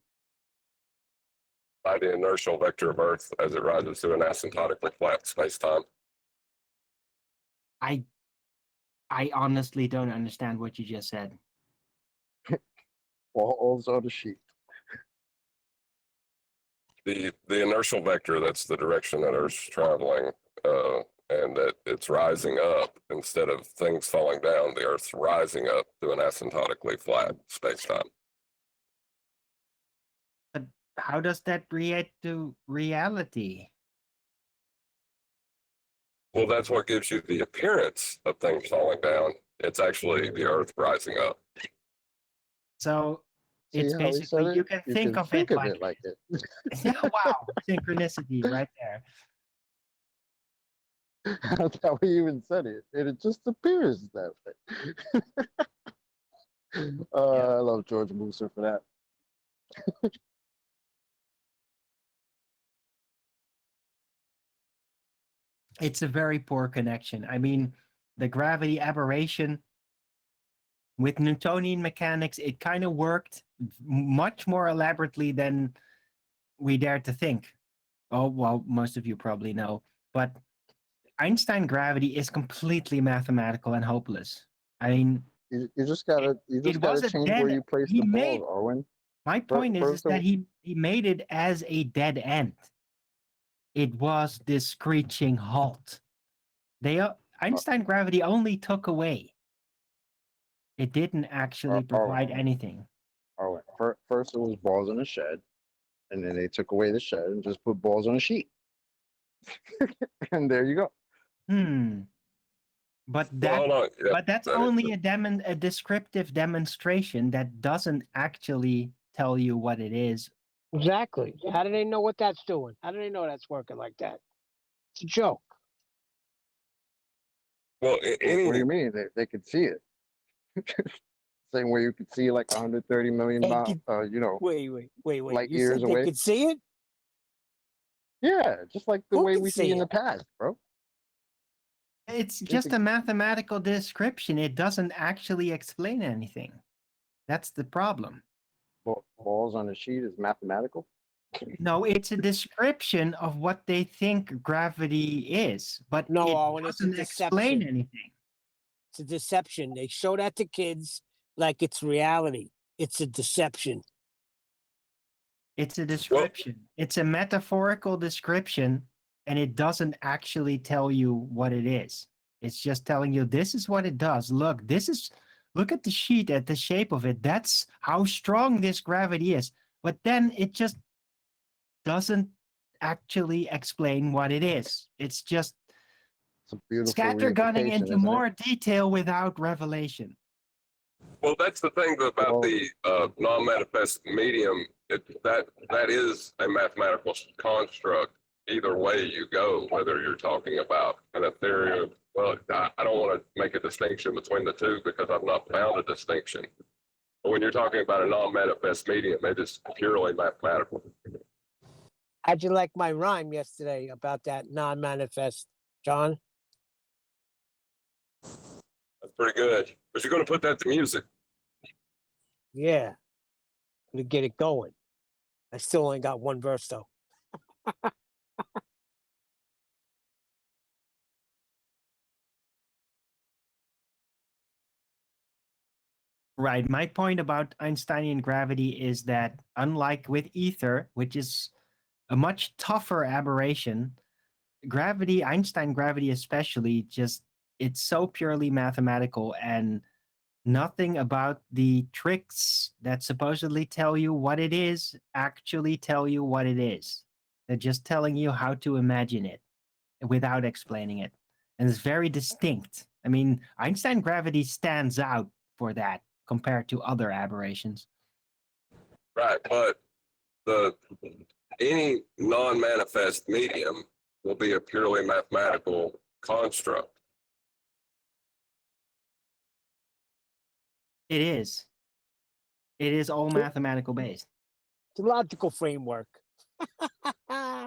By the inertial vector of Earth as it rises to an asymptotically flat space-time. I honestly don't understand what you just said. Balls on a sheet. The inertial vector, that's the direction that Earth's traveling, and that it's rising up instead of things falling down. The Earth's rising up to an asymptotically flat space-time. But how does that relate to reality? Well, that's what gives you the appearance of things falling down. It's actually the Earth rising up. So See it's how he said basically, it? you can think of it like it. Yeah, wow, synchronicity right there. That's how he even said it. And it just appears that way. I love George Mooser for that. It's a very poor connection. I mean, the gravity aberration with Newtonian mechanics, it kind of worked much more elaborately than we dare to think. Oh, well, most of you probably know. But Einstein gravity is completely mathematical and hopeless. I mean, you just gotta change where you place the ball, Owen. My point is that he made it as a dead end. It was this screeching halt. Einstein gravity only took away. It didn't actually provide anything. All right. First it was balls in a shed, and then they took away the shed and just put balls on a sheet. And there you go. But But that's only a descriptive demonstration that doesn't actually tell you what it is. Exactly. How do they know what that's doing? How do they know that's working like that? It's a joke. Well, What do you mean? They could see it. Same way you could see like 130 million They miles, could- Wait. light You years said they away. could see it? Yeah, just like the Who way could we see see in it? the past, bro. It's They just could- a mathematical description. It doesn't actually explain anything. That's the problem. Balls on a sheet is mathematical. No, it's a description of what they think gravity is, but No, it Owen, it's a doesn't explain deception. anything. It's a deception. They show that to kids like it's reality. It's a deception. It's a description. It's a metaphorical description, and it doesn't actually tell you what it is. It's just telling you this is what it does. Look, look at the sheet, at the shape of it. That's how strong this gravity is. But then it just doesn't actually explain what it is. It's just It's a beautiful scattergunning reification, into isn't more detail without revelation. Well, that's the thing about the non-manifest medium. That is a mathematical construct. Either way you go, whether you're talking about an Ethereum. Well, I don't want to make a distinction between the two because I've not found a distinction. But when you're talking about a non-manifest medium, it is purely mathematical. How'd you like my rhyme yesterday about that non-manifest, John? That's pretty good. But you're going to put that to music. Yeah. To get it going. I still only got one verse though. Right. My point about Einsteinian gravity is that unlike with ether, which is a much tougher aberration, gravity, Einstein gravity especially, it's so purely mathematical, and nothing about the tricks that supposedly tell you what it is actually tell you what it is. They're just telling you how to imagine it without explaining it. And it's very distinct. I mean, Einstein gravity stands out for that compared to other aberrations. Right, but any non-manifest medium will be a purely mathematical construct. It is. It is all mathematical based. It's a logical framework.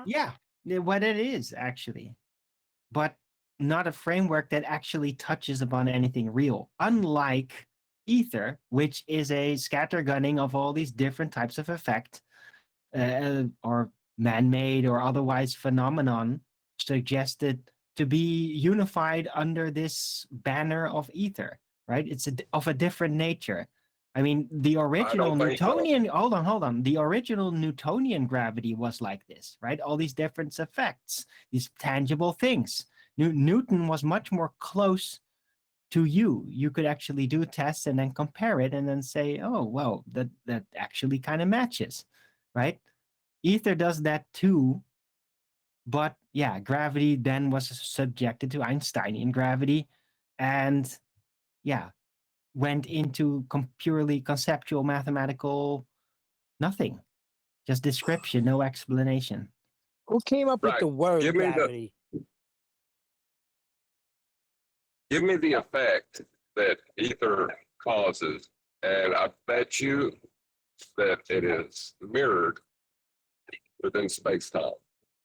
Yeah, what it is actually, but not a framework that actually touches upon anything real. Unlike ether, which is a scattergunning of all these different types of effect, or man-made or otherwise phenomenon suggested to be unified under this banner of ether, right? It's of a different nature. I mean, the original Newtonian, hold on. The original Newtonian gravity was like this, right? All these different effects, these tangible things. Newton was much more close to you. You could actually do tests and then compare it and then say, oh, well, that actually kind of matches, right? Ether does that too. But yeah, gravity then was subjected to Einsteinian gravity, and yeah, went into purely conceptual mathematical nothing, just description, no explanation. Who came up with the word Give me gravity? Give me the effect that ether causes, and I bet you that it is mirrored within space-time,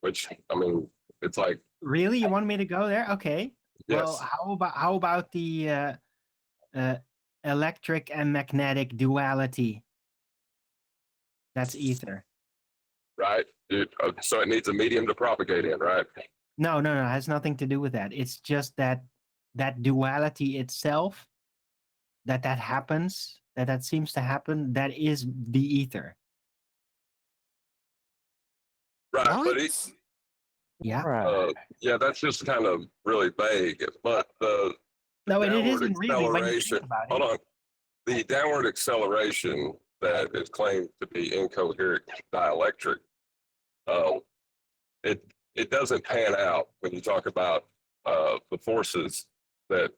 which, I mean, it's like... Really? You want me to go there? Okay. Yes. Well, how about the electric and magnetic duality? That's ether. Right. So it needs a medium to propagate in, right? No, it has nothing to do with that. It's just that duality itself, that happens, that seems to happen, that is the ether. Right, but yeah. Yeah, that's just kind of really vague. But the No, it downward isn't really when you acceleration. think about it. Hold on. The downward acceleration that is claimed to be incoherent dielectric, it doesn't pan out when you talk about the forces that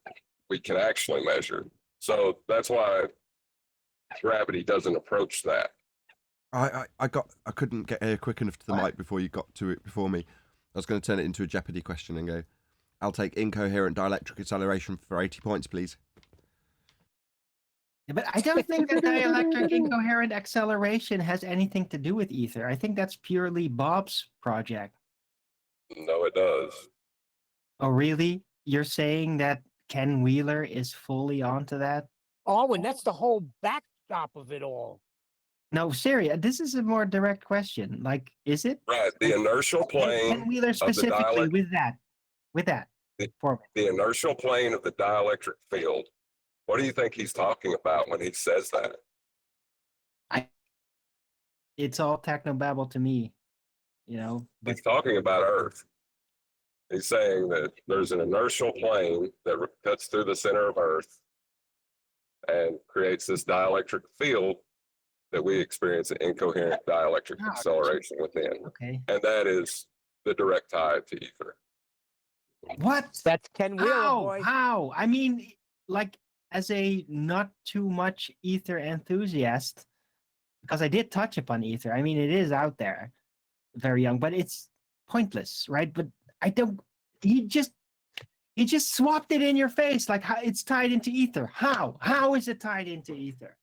we can actually measure. So that's why gravity doesn't approach that. I couldn't get here quick enough to the mic before you got to it before me. I was going to turn it into a Jeopardy question and go, I'll take incoherent dielectric acceleration for 80 points, please. But I don't think that dielectric incoherent acceleration has anything to do with ether. I think that's purely Bob's project. No, it does. Oh, really? You're saying that Ken Wheeler is fully onto that? Oh, and that's the whole backdrop of it all. No, serious. This is a more direct question. Like, is it? Right. The inertial plane Ken Wheeler of the specifically dielectric, with that for me. the inertial plane of the dielectric field. What do you think he's talking about when he says that? It's all technobabble to me, you know. But He's talking about Earth. He's saying that there's an inertial plane that cuts through the center of Earth and creates this dielectric field that we experience an incoherent dielectric acceleration within. okay. And that is the direct tie to ether. What? That's Ken Wheeler, boy. How? I mean, like, as a not too much ether enthusiast, because I did touch upon ether. I mean, it is out there, very young, but it's pointless, right? But I don't. He just swapped it in your face, like how it's tied into ether. How? How is it tied into ether?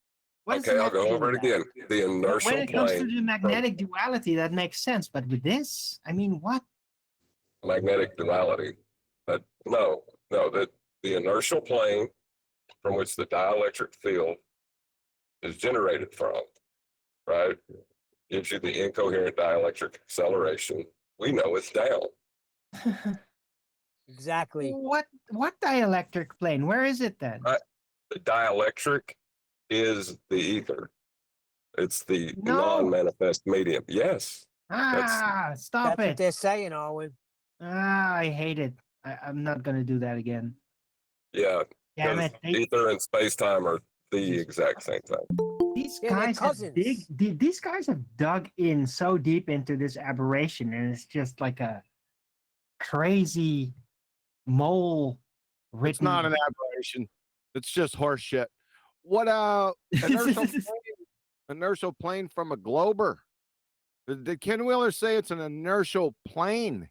What does Okay, it I'll have to go do over it with that? again. The inertial When it comes to plane, the magnetic duality, that makes sense. But with this, I mean, what? magnetic duality. But no, that the inertial plane from which the dielectric field is generated from, right, gives you the incoherent dielectric acceleration. We know it's down. Exactly. What dielectric plane? Where is it then? The dielectric is the ether. It's the No. non-manifest medium. Yes. Stop That's what it. they're saying, Owen. I hate it. I'm not going to do that again. Yeah. Damn Because it. ether and space-time are the exact same thing. These Yeah, they're guys have cousins. these guys have dug in so deep into this aberration, and it's just like a crazy mole written. It's not an aberration. It's just horse shit. What inertial plane from a glober? Did Ken Wheeler say it's an inertial plane?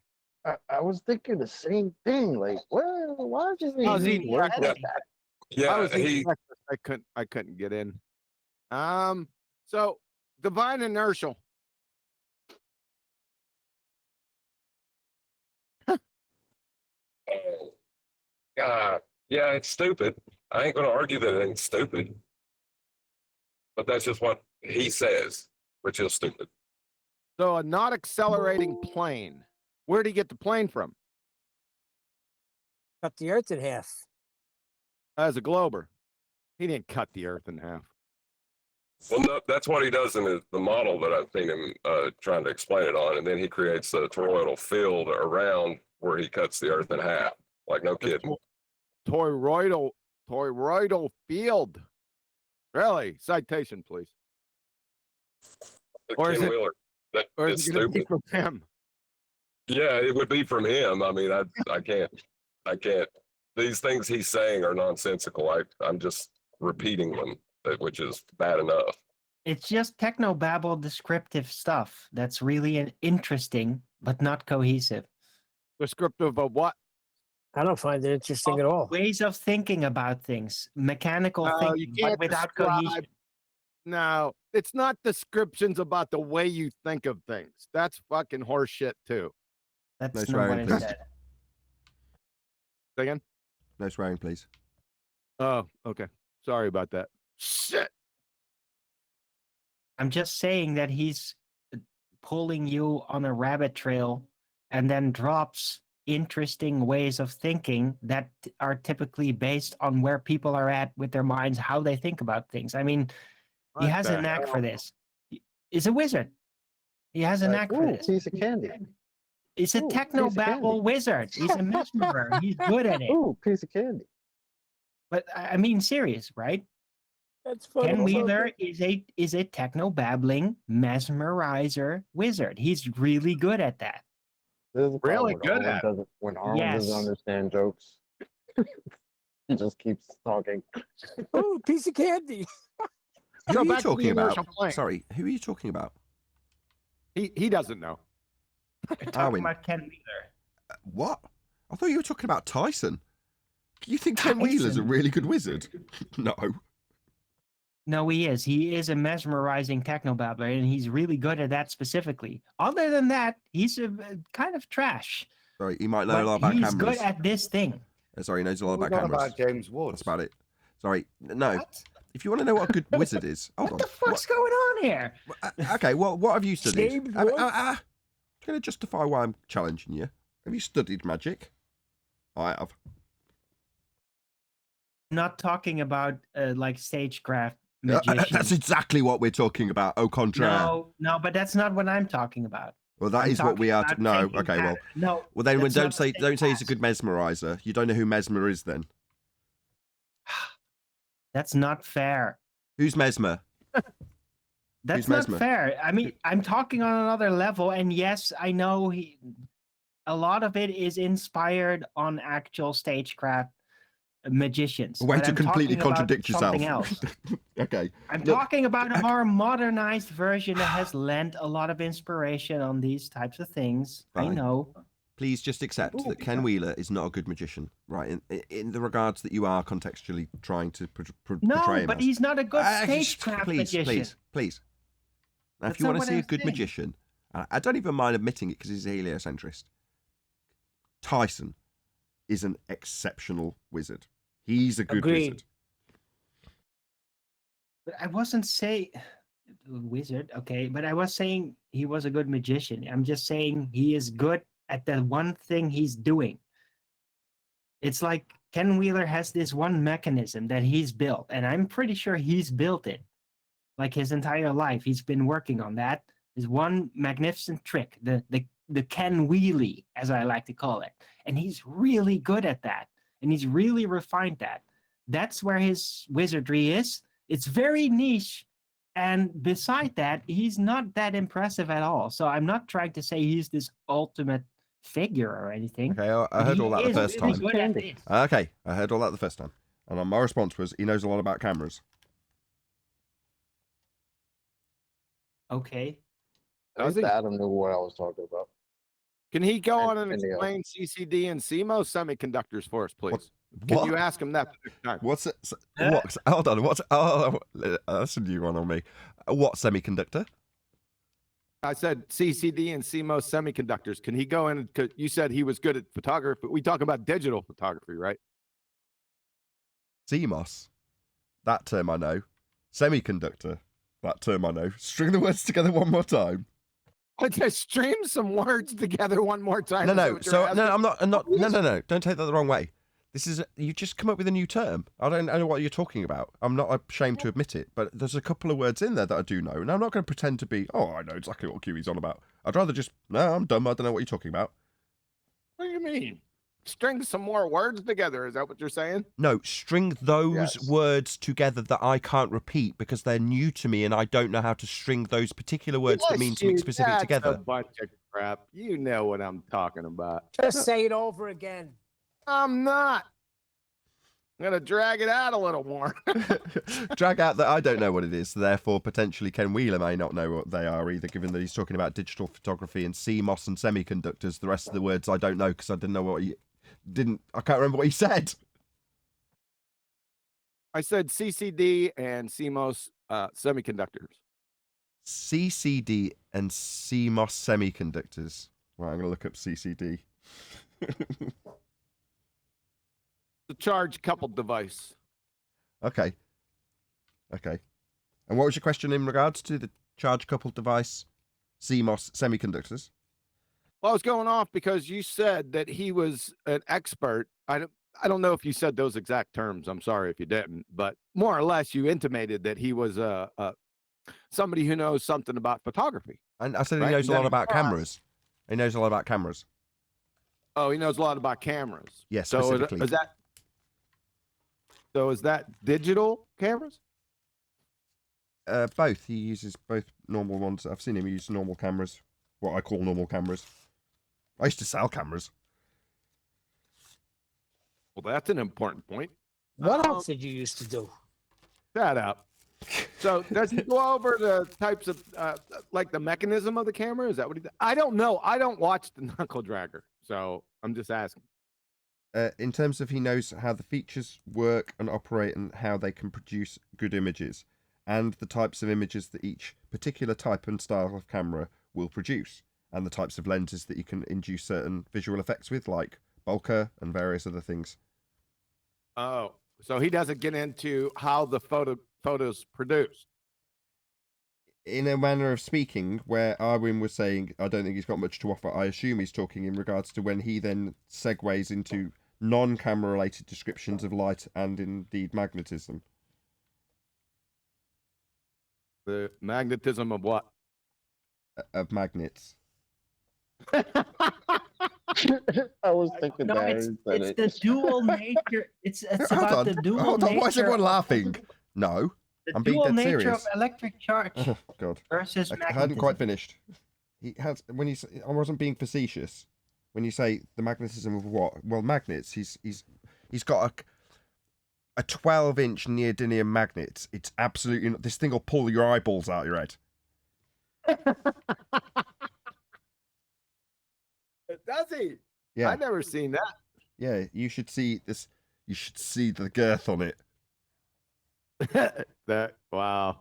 I was thinking the same thing. Like, well, why does I was it eating work breakfast. like that? Yeah, I was eating breakfast. I couldn't get in. So divine inertial. yeah, it's stupid. I ain't gonna argue that it ain't stupid. But that's just what he says, which is stupid. So a not accelerating plane. Where'd he get the plane from? Cut the earth in half. As a glober. He didn't cut the earth in half. Well, no, that's what he does in the model that I've seen him trying to explain it on, and then he creates a toroidal field around where he cuts the earth in half. Like, no kidding. Toroidal field. Really? Citation, please. Or is Ken it- Wheeler, that Or is is it going to be stupid. from him? Yeah, it would be from him. I mean, I can't. These things he's saying are nonsensical. I'm just repeating them, which is bad enough. It's just technobabble descriptive stuff that's really interesting, but not cohesive. Descriptive of what? I don't find it interesting at all. Ways of thinking about things, mechanical No, thinking, you can't but without describe- cohesion. No, it's not descriptions about the way you think of things. That's fucking horseshit too. That's No not swearing, what I please. said. Say again? No swearing, please. Oh, okay. Sorry about that. Shit. I'm just saying that he's pulling you on a rabbit trail and then drops interesting ways of thinking that are typically based on where people are at with their minds, how they think about things. I mean, he What has a the knack hell? for this. He's a wizard. He has a knack for Ooh, this. piece of candy. He's a Ooh, piece of technobabble candy. wizard. He's a mesmerer. He's good at it. Ooh, piece of candy. But I mean, serious, right? That's Ken Wheeler is a technobabbling mesmerizer wizard. He's really good at that. This is the problem Really when good Arwen at it. doesn't, when Arwen doesn't Yes. understand jokes. He just keeps talking. Ooh, piece of candy. Who Go are you back to the talking about? inertial plane. Sorry, who are you talking about? He doesn't know. We're talking Arwen. about Ken Wheeler. What? I thought you were talking about Tyson. You think Ken Wheeler's a Tyson? really good wizard? No. No, he is. He is a mesmerizing technobabbler, and he's really good at that specifically. Other than that, he's a kind of trash. Sorry, he might know a lot But about he's cameras. good at this thing. Sorry, he knows a lot What about cameras. about James Woods? That's about it. Sorry, no. What? If you want to know what a good wizard is, hold What on. the fuck's going on here? Okay, well, what have you studied? James I'm Woods? going to justify why I'm challenging you. Have you studied magic? I have. I'm not talking about like stagecraft magicians. That's exactly what we're talking about. Au contraire. No, but that's not what I'm talking about. Well, that I'm is what we are. talking No, about thinking okay, well, pattern. No. well then that's don't not the say same he's a good class. mesmerizer. You don't know who Mesmer is then. That's not fair. Who's Mesmer? That's Who's not Mesmer? fair. I mean, I'm talking on another level, and yes, I know a lot of it is inspired on actual stagecraft magicians. Way but to I'm completely talking about contradict yourself. something else. Okay. I'm Look, talking about a more modernized version that has lent a lot of inspiration on these types of things. I Fine. know. please just accept that Ken Wheeler is not a good magician, right? In the regards that you are contextually trying to portray No, him but as. he's not a good Just stagecraft please, magician. please. Now, if That's you not want to what see a I'm good saying. magician, I don't even mind admitting it because he's a heliocentrist. Tyson is an exceptional wizard. He's a good Agreed. wizard. But I wasn't saying wizard, okay, but I was saying he was a good magician. I'm just saying he is good at the one thing he's doing. It's like Ken Wheeler has this one mechanism that he's built, and I'm pretty sure he's built it. Like his entire life, he's been working on that. This one magnificent trick, the Ken Wheelie, as I like to call it. And he's really good at that. And he's really refined that. That's where his wizardry is. It's very niche. And beside that, he's not that impressive at all. So I'm not trying to say he's this ultimate figure or anything. Okay, I but heard he all that the is first really time. good at this. Okay, I heard all that the first time. And my response was, he knows a lot about cameras. Okay. I think Adam knew what I was talking about. Can he go on and And the explain CCD and CMOS semiconductors for us, please? Can What? you ask him that next time? What's it? What? Hold on. What's? Oh, that's a new one on me. What semiconductor? I said CCD and CMOS semiconductors. Can he go in? Cause you said he was good at photography. We talk about digital photography, right? CMOS. That term I know. Semiconductor. That term I know. String the words together one more time. Just stream some words together one more time. No, Is that no. what you're So asking? no, I'm not. No. Don't take that the wrong way. This is you just come up with a new term. I don't know what you're talking about. I'm not ashamed to admit it, but there's a couple of words in there that I do know, and I'm not going to pretend to be. Oh, I know exactly what QE's on about. I'd rather just no. I'm dumb. I don't know what you're talking about. What do you mean? String some more words together. Is that what you're saying? No, string those Yes. words together that I can't repeat because they're new to me and I don't know how to string those particular words that mean something specific That's together. a bunch of crap. You know what I'm talking about. Just say it over again. I'm not. I'm gonna drag it out a little more. Drag out that I don't know what it is, therefore potentially Ken Wheeler may not know what they are either, given that he's talking about digital photography and CMOS and semiconductors. The rest of the words I don't know because I didn't know what he didn't. I can't remember what he said. I said CCD and CMOS semiconductors. CCD and CMOS semiconductors. Right, I'm gonna look up CCD. The charge coupled device. Okay. And what was your question in regards to the charge coupled device, CMOS semiconductors? Well, I was going off because you said that he was an expert. I don't know if you said those exact terms. I'm sorry if you didn't, but more or less you intimated that he was somebody who knows something about photography. And I said Right, he knows and a lot then about for us- cameras. He knows a lot about cameras. Oh, he knows a lot about cameras. Yes, So specifically. is that digital cameras? Both. He uses both normal ones. I've seen him use normal cameras. What I call normal cameras. I used to sell cameras. Well, that's an important point. What else did you used to do? Shut up. So does he go over the types of like the mechanism of the camera? Is that what he? I don't know. I don't watch the knuckle dragger, so I'm just asking. In terms of he knows how the features work and operate and how they can produce good images. and the types of images that each particular type and style of camera will produce, and the types of lenses that you can induce certain visual effects with, like bokeh and various other things. Oh, so he doesn't get into how the photos produced. In a manner of speaking, where Arwin was saying, I don't think he's got much to offer, I assume he's talking in regards to when he then segues into non-camera related descriptions of light and indeed magnetism. The magnetism of what? Of magnets. I was thinking No, that. it's the dual nature. It's Hold about on, the dual hold on. nature. Why is everyone of- laughing? No, The I'm being dual dead nature serious. of electric charge Oh, God. versus I magnetism. hadn't quite finished. He has when I wasn't being facetious. When you say the magnetism of what? Well, magnets. He's got a 12-inch neodymium magnet. It's absolutely not. This thing will pull your eyeballs out your head. Does he? Yeah. I've never seen that. Yeah, you should see this. You should see the girth on it. Wow.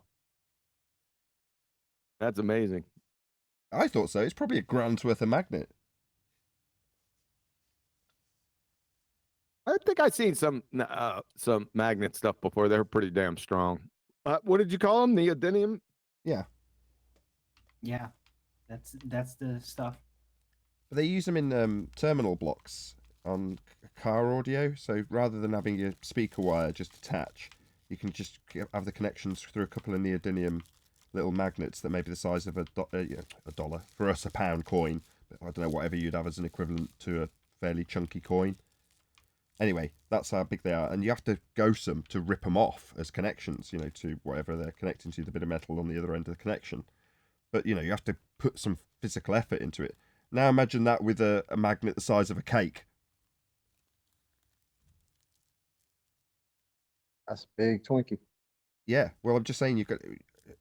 That's amazing. I thought so. It's probably a grand's worth of magnet. I think I've seen some magnet stuff before. They're pretty damn strong. What did you call them? Neodymium? Yeah. Yeah, that's the stuff. But they use them in terminal blocks on car audio. So rather than having your speaker wire just attach, you can just have the connections through a couple of neodymium little magnets that may be the size of a dollar. For us, a pound coin. But I don't know, whatever you'd have as an equivalent to a fairly chunky coin. Anyway, that's how big they are. And you have to ghost them to rip them off as connections, to whatever they're connecting to, the bit of metal on the other end of the connection. But, you have to put some physical effort into it. Now imagine that with a magnet the size of a cake. That's a big Twinkie. Yeah, well, I'm just saying, you've got,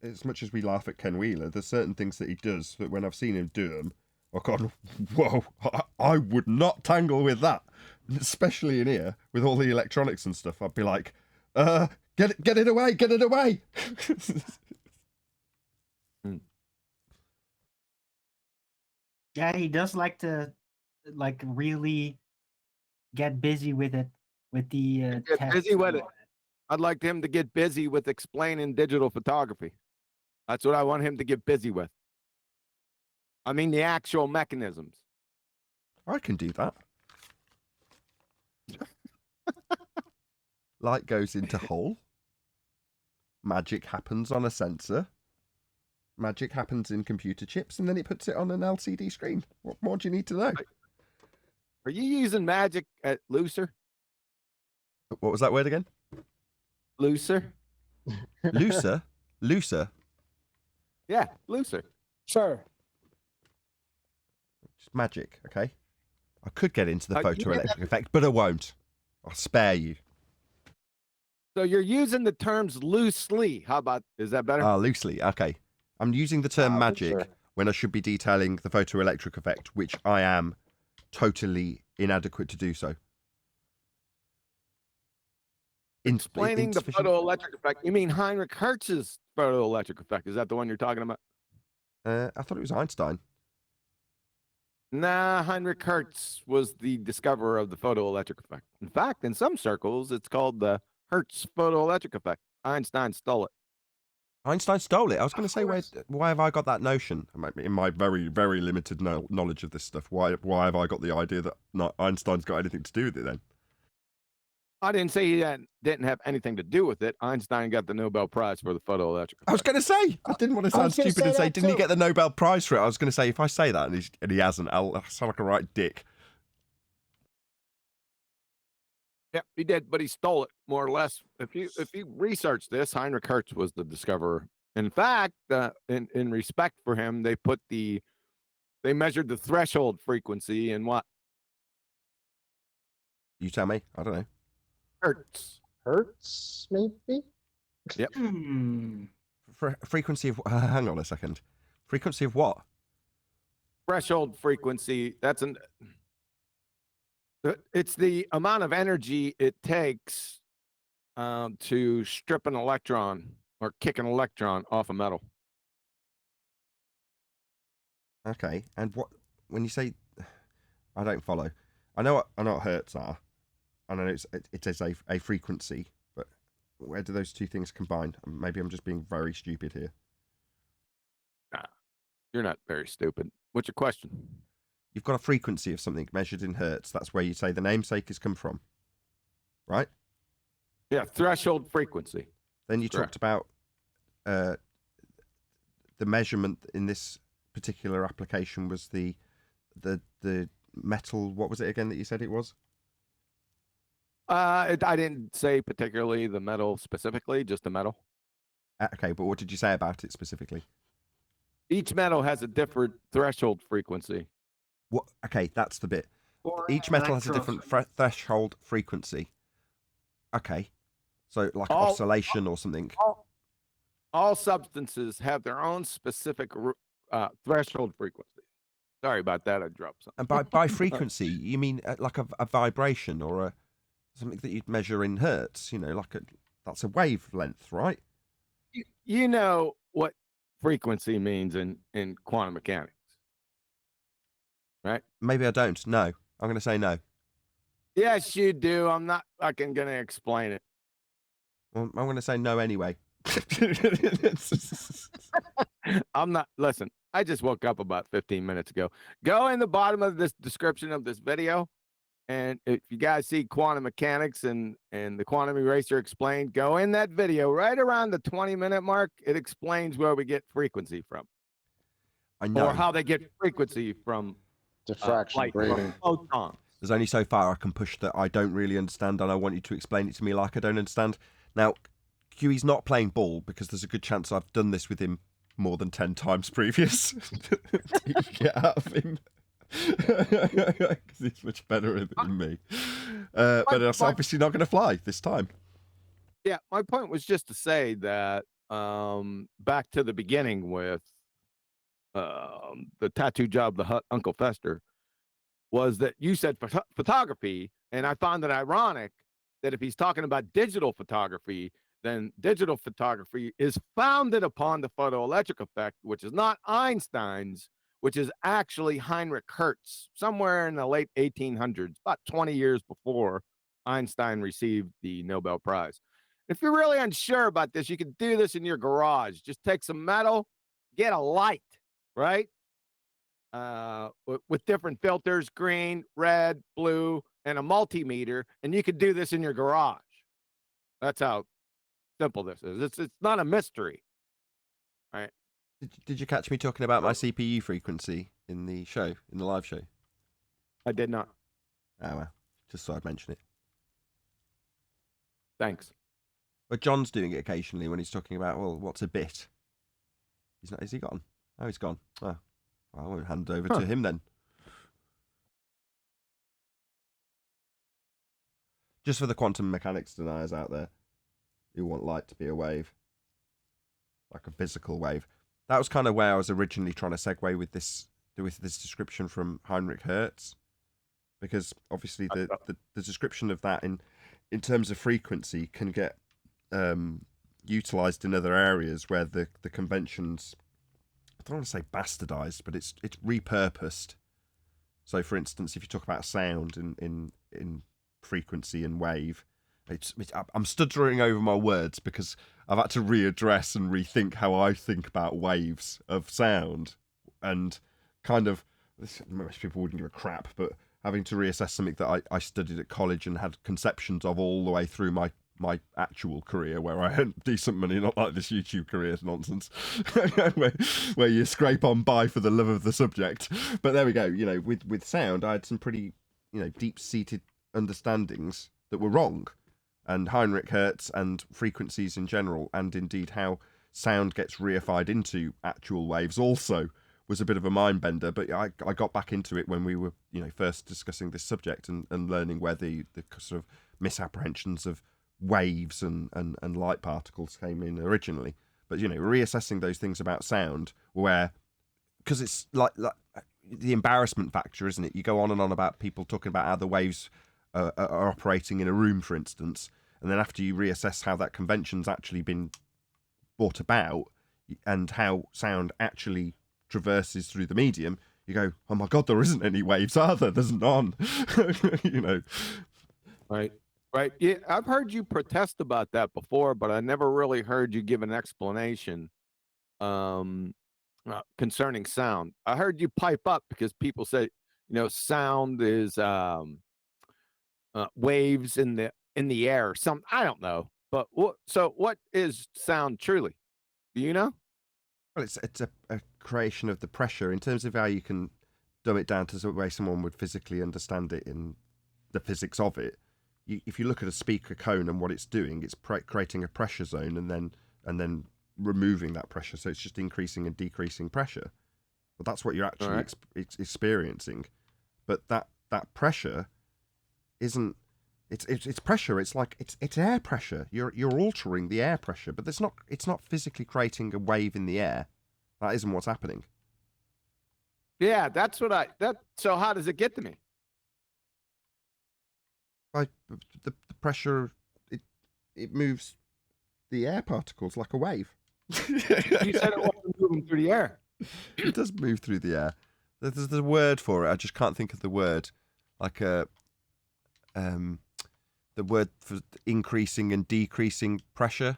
as much as we laugh at Ken Wheeler, there's certain things that he does that when I've seen him do them, I've gone, whoa, I would not tangle with that. Especially in here, with all the electronics and stuff. I'd be like, get it away, get it away. Yeah, he does like to really get busy with it, with the Get tests busy with and it. all that. I'd like him to get busy with explaining digital photography. That's what I want him to get busy with. I mean, the actual mechanisms. I can do that. Light goes into hole. Magic happens on a sensor. Magic happens in computer chips, and then it puts it on an LCD screen. What more do you need to know? Are you using magic at Looser? What was that word again? Looser? Looser? Looser? Yeah, Looser. Sure. Just magic, okay? I could get into the You photoelectric effect, but I won't. I'll spare you. So you're using the terms loosely. How about, is that better? Loosely, okay. I'm using the term magic sure. when I should be detailing the photoelectric effect, which I am totally inadequate to do so. Explaining the Insufficient? photoelectric effect. You mean Heinrich Hertz's photoelectric effect? Is that the one you're talking about? I thought it was Einstein. Nah, Heinrich Hertz was the discoverer of the photoelectric effect. In fact, in some circles, it's called the Hertz photoelectric effect. Einstein stole it. Einstein stole it. I was going to say, why have I got that notion? In my very, very limited knowledge of this stuff, why have I got the idea that Einstein's got anything to do with it then? I didn't say he didn't have anything to do with it. Einstein got the Nobel Prize for the photoelectric effect. I was going to say, I didn't want to sound stupid and say, didn't he get the Nobel Prize for it? I was going to say, if I say that and he hasn't, I'll sound like a right dick. Yeah, he did, but he stole it more or less. If you research this, Heinrich Hertz was the discoverer. In fact, in respect for him, they measured the threshold frequency in what? You tell me. I don't know. Hertz. Hertz, maybe? Yep. Frequency of hang on a second. Frequency of what? Threshold frequency. It's the amount of energy it takes to strip an electron or kick an electron off a metal. Okay, and when you say, I don't follow. I know what hertz are. I know it is a frequency, but where do those two things combine? Maybe I'm just being very stupid here. Nah, you're not very stupid. What's your question? You've got a frequency of something measured in hertz. That's where you say the namesake has come from, right? Yeah, threshold frequency. Then you Correct. talked about the measurement in this particular application was the metal. What was it again that you said it was? I didn't say particularly the metal specifically, just the metal. Okay, but what did you say about it specifically? Each metal has a different threshold frequency. What? Okay, that's the bit. Or Each metal has a electrons. different threshold frequency. Okay, so like oscillation or something. All substances have their own specific threshold frequency. Sorry about that. I dropped something. And by frequency, you mean like a vibration or something that you'd measure in hertz? You know, that's a wavelength, right? You know what frequency means in quantum mechanics, right? Maybe I don't. No, I'm going to say no. Yes, you do. I'm not fucking going to explain it. Well, I'm going to say no anyway. I'm not. Listen, I just woke up about 15 minutes ago. Go in the bottom of this description of this video. And if you guys see quantum mechanics and the quantum eraser explained, go in that video right around the 20-minute mark. It explains where we get frequency from. I know. Or how they get frequency from Diffraction, light, grading. photons. There's only so far I can push that I don't really understand, and I want you to explain it to me like I don't understand. Now, Huey's not playing ball because there's a good chance I've done this with him more than 10 times previous to get out of him. Because he's much better than me. But it's obviously not going to fly this time. Yeah, my point was just to say that back to the beginning with the tattoo job, the Uncle Fester, was that you said photography, and I found it ironic that if he's talking about digital photography, then digital photography is founded upon the photoelectric effect, which is not Einstein's, which is actually Heinrich Hertz, somewhere in the late 1800s, about 20 years before Einstein received the Nobel Prize. If you're really unsure about this, you can do this in your garage. Just take some metal, get a light, right? With different filters, green, red, blue, and a multimeter, and you could do this in your garage. That's how simple this is. It's not a mystery, right? Did you catch me talking about my CPU frequency in the show, in the live show? I did not. Oh, well, just thought I'd mention it. Thanks. But John's doing it occasionally when he's talking about, well, what's a bit? He's not. Is he gone? Oh, he's gone. Oh, well, I won't hand over to him then. Just for the quantum mechanics deniers out there who want light to be a wave, like a physical wave. That was kind of where I was originally trying to segue with this description from Heinrich Hertz, because obviously the description of that in terms of frequency can get utilized in other areas where the conventions, I don't want to say bastardized, but it's repurposed. So, for instance, if you talk about sound in frequency and wave, I'm stuttering over my words because I've had to readdress and rethink how I think about waves of sound, and kind of, most people wouldn't give a crap, but having to reassess something that I studied at college and had conceptions of all the way through my actual career, where I earned decent money, not like this YouTube career nonsense, where you scrape on by for the love of the subject. But there we go. You know, with sound, I had some pretty, deep-seated understandings that were wrong, and Heinrich Hertz and frequencies in general, and indeed how sound gets reified into actual waves also was a bit of a mind bender. But I got back into it when we were, first discussing this subject and learning where the sort of misapprehensions of waves and light particles came in originally. But reassessing those things about sound, where, because it's like the embarrassment factor, isn't it? You go on and on about people talking about how the waves are operating in a room, for instance, and then after you reassess how that convention's actually been brought about and how sound actually traverses through the medium, you go, oh my God, there isn't any waves, are there? There's none. You know. Right. Right. Yeah, I've heard you protest about that before, but I never really heard you give an explanation concerning sound. I heard you pipe up because people say, sound is waves in the air. Some I don't know, but what is sound truly? Do you know? Well, it's a creation of the pressure in terms of how you can dumb it down to the way someone would physically understand it in the physics of it. If you look at a speaker cone and what it's doing, it's creating a pressure zone and then removing that pressure. So it's just increasing and decreasing pressure. But that's what you're actually experiencing. But that pressure isn't. It's pressure. It's like it's air pressure. You're altering the air pressure, but it's not physically creating a wave in the air. That isn't what's happening. Yeah, that's what so how does it get to me? By the pressure, it moves the air particles like a wave. You said it wasn't moving through the air. It does move through the air. There's a word for it. I just can't think of the word. Like the word for increasing and decreasing pressure.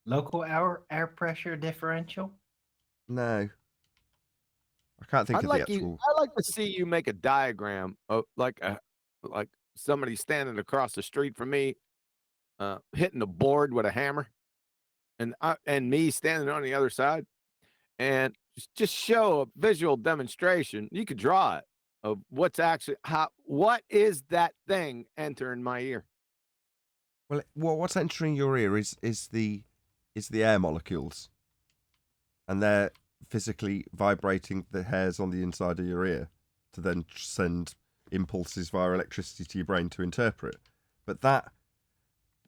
Local air pressure differential? No. I can't think of the actual. I'd like to see you make a diagram of like somebody standing across the street from me, hitting the board with a hammer, and me standing on the other side, and just show a visual demonstration. You could draw it of what's actually what is that thing entering my ear? Well, what's entering your ear is the air molecules, and they're physically vibrating the hairs on the inside of your ear to then send impulses via electricity to your brain to interpret. But that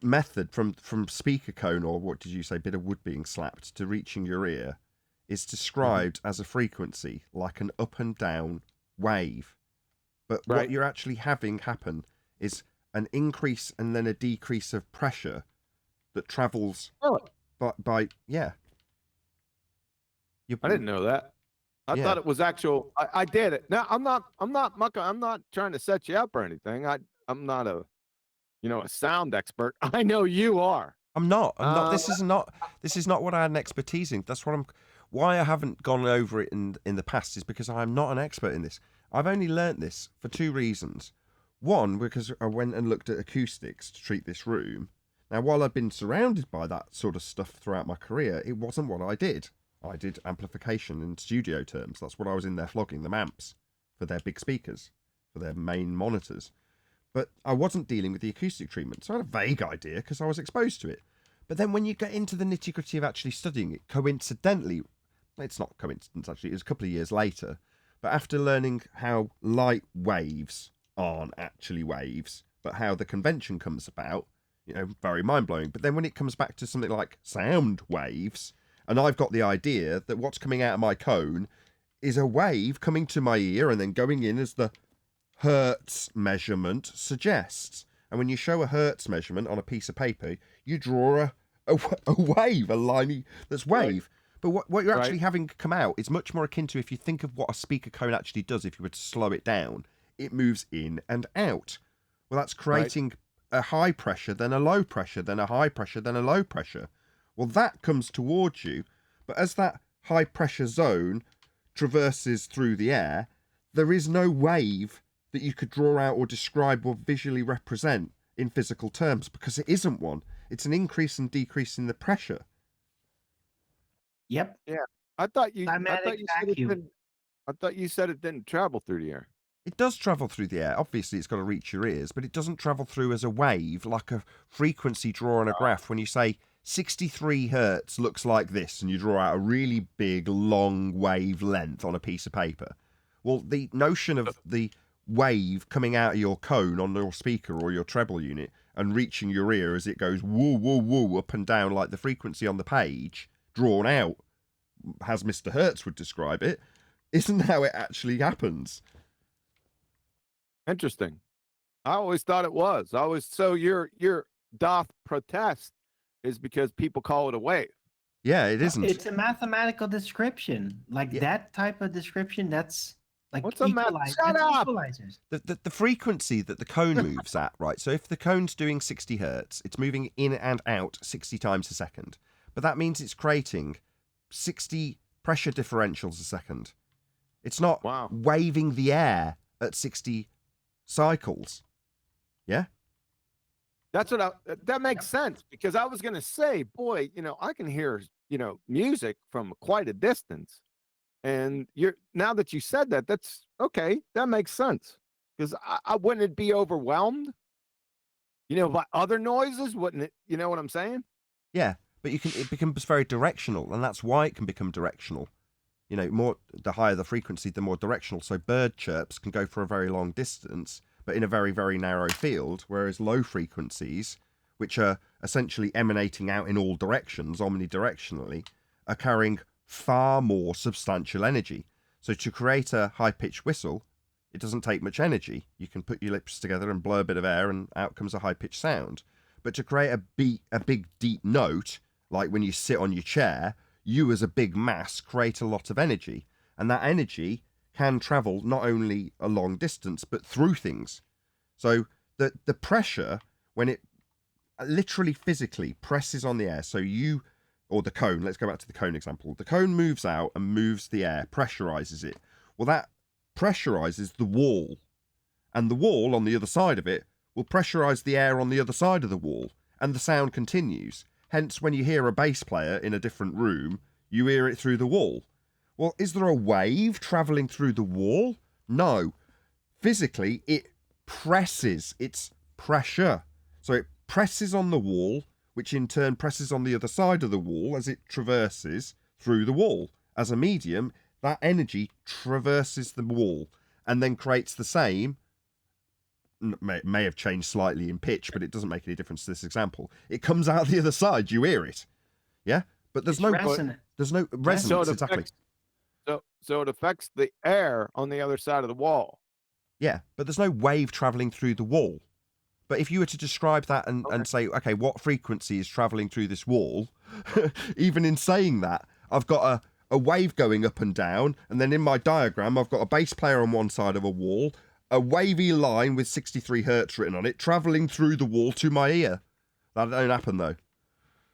method from speaker cone, or what did you say, bit of wood being slapped, to reaching your ear is described as a frequency, like an up and down wave. But what you're actually having happen is an increase and then a decrease of pressure that travels by yeah. I didn't know that. I thought it was actual. I did it. No, I'm not trying to set you up or anything. I'm not a sound expert. I know you are. I'm not. This is not what I had an expertise in. That's why I haven't gone over it in the past is because I'm not an expert in this. I've only learnt this for two reasons. One, because I went and looked at acoustics to treat this room. Now, while I've been surrounded by that sort of stuff throughout my career, it wasn't what I did. I did amplification in studio terms. That's what I was in there flogging, them amps for their big speakers, for their main monitors. But I wasn't dealing with the acoustic treatment, so I had a vague idea because I was exposed to it. But then when you get into the nitty-gritty of actually studying it, coincidentally, it's not coincidence actually, it was a couple of years later, but after learning how light waves aren't actually waves, but how the convention comes about, very mind-blowing. But then when it comes back to something like sound waves, and I've got the idea that what's coming out of my cone is a wave coming to my ear and then going in as the Hertz measurement suggests. And when you show a Hertz measurement on a piece of paper, you draw a wave, a line that's wave. But what you're actually having come out is much more akin to, if you think of what a speaker cone actually does, if you were to slow it down, it moves in and out. Well, that's creating a high pressure, then a low pressure, then a high pressure, then a low pressure. Well, that comes towards you, but as that high pressure zone traverses through the air, there is no wave that you could draw out or describe or visually represent in physical terms, because it isn't one. It's an increase and decrease in the pressure. Yep. Yeah. I thought you said it didn't travel through the air. It does travel through the air. Obviously, it's got to reach your ears, but it doesn't travel through as a wave, like a frequency draw on a graph. When you say 63 hertz looks like this, and you draw out a really big, long wavelength on a piece of paper. Well, the notion of the wave coming out of your cone on your speaker or your treble unit and reaching your ear as it goes woo, woo, woo, up and down like the frequency on the page, drawn out, as Mr. Hertz would describe it, isn't how it actually happens. Interesting. I always thought it was. So your doth protest is because people call it a wave. Yeah, it isn't. It's a mathematical description. Like that type of description, that's like What's a math? Shut up! equalizers. The frequency that the cone moves at, right? So if the cone's doing 60 hertz, it's moving in and out 60 times a second. But that means it's creating 60 pressure differentials a second. It's not waving the air at 60 cycles. Yeah? That's what that makes sense, because I was going to say, boy, I can hear, music from quite a distance. And now that you said that, that's okay. That makes sense. Because I wouldn't it be overwhelmed, by other noises? Wouldn't it? You know what I'm saying? Yeah, but it becomes very directional, and that's why it can become directional. The higher the frequency, the more directional. So bird chirps can go for a very long distance, but in a very, very narrow field, whereas low frequencies, which are essentially emanating out in all directions, omnidirectionally, are carrying far more substantial energy. So to create a high-pitched whistle, it doesn't take much energy. You can put your lips together and blow a bit of air, and out comes a high-pitched sound. But to create a big, deep note, like when you sit on your chair, you as a big mass create a lot of energy. And that energy can travel not only a long distance, but through things. So the pressure, when it literally physically presses on the air, so or the cone, let's go back to the cone example. The cone moves out and moves the air, pressurizes it. Well, that pressurizes the wall. And the wall on the other side of it will pressurize the air on the other side of the wall. And the sound continues. Hence, when you hear a bass player in a different room, you hear it through the wall. Well, is there a wave traveling through the wall? No. Physically, it presses. It's pressure. So it presses on the wall, which in turn presses on the other side of the wall as it traverses through the wall. As a medium, that energy traverses the wall and then creates the same, may have changed slightly in pitch, but it doesn't make any difference to this example. It comes out the other side, you hear it. Yeah? But there's no resonance. There's no resonance, exactly. So it affects the air on the other side of the wall. Yeah, but there's no wave traveling through the wall. But if you were to describe that and say, okay, what frequency is traveling through this wall, even in saying that, I've got a wave going up and down, and then in my diagram, I've got a bass player on one side of a wall, a wavy line with 63 hertz written on it, traveling through the wall to my ear. That don't happen, though.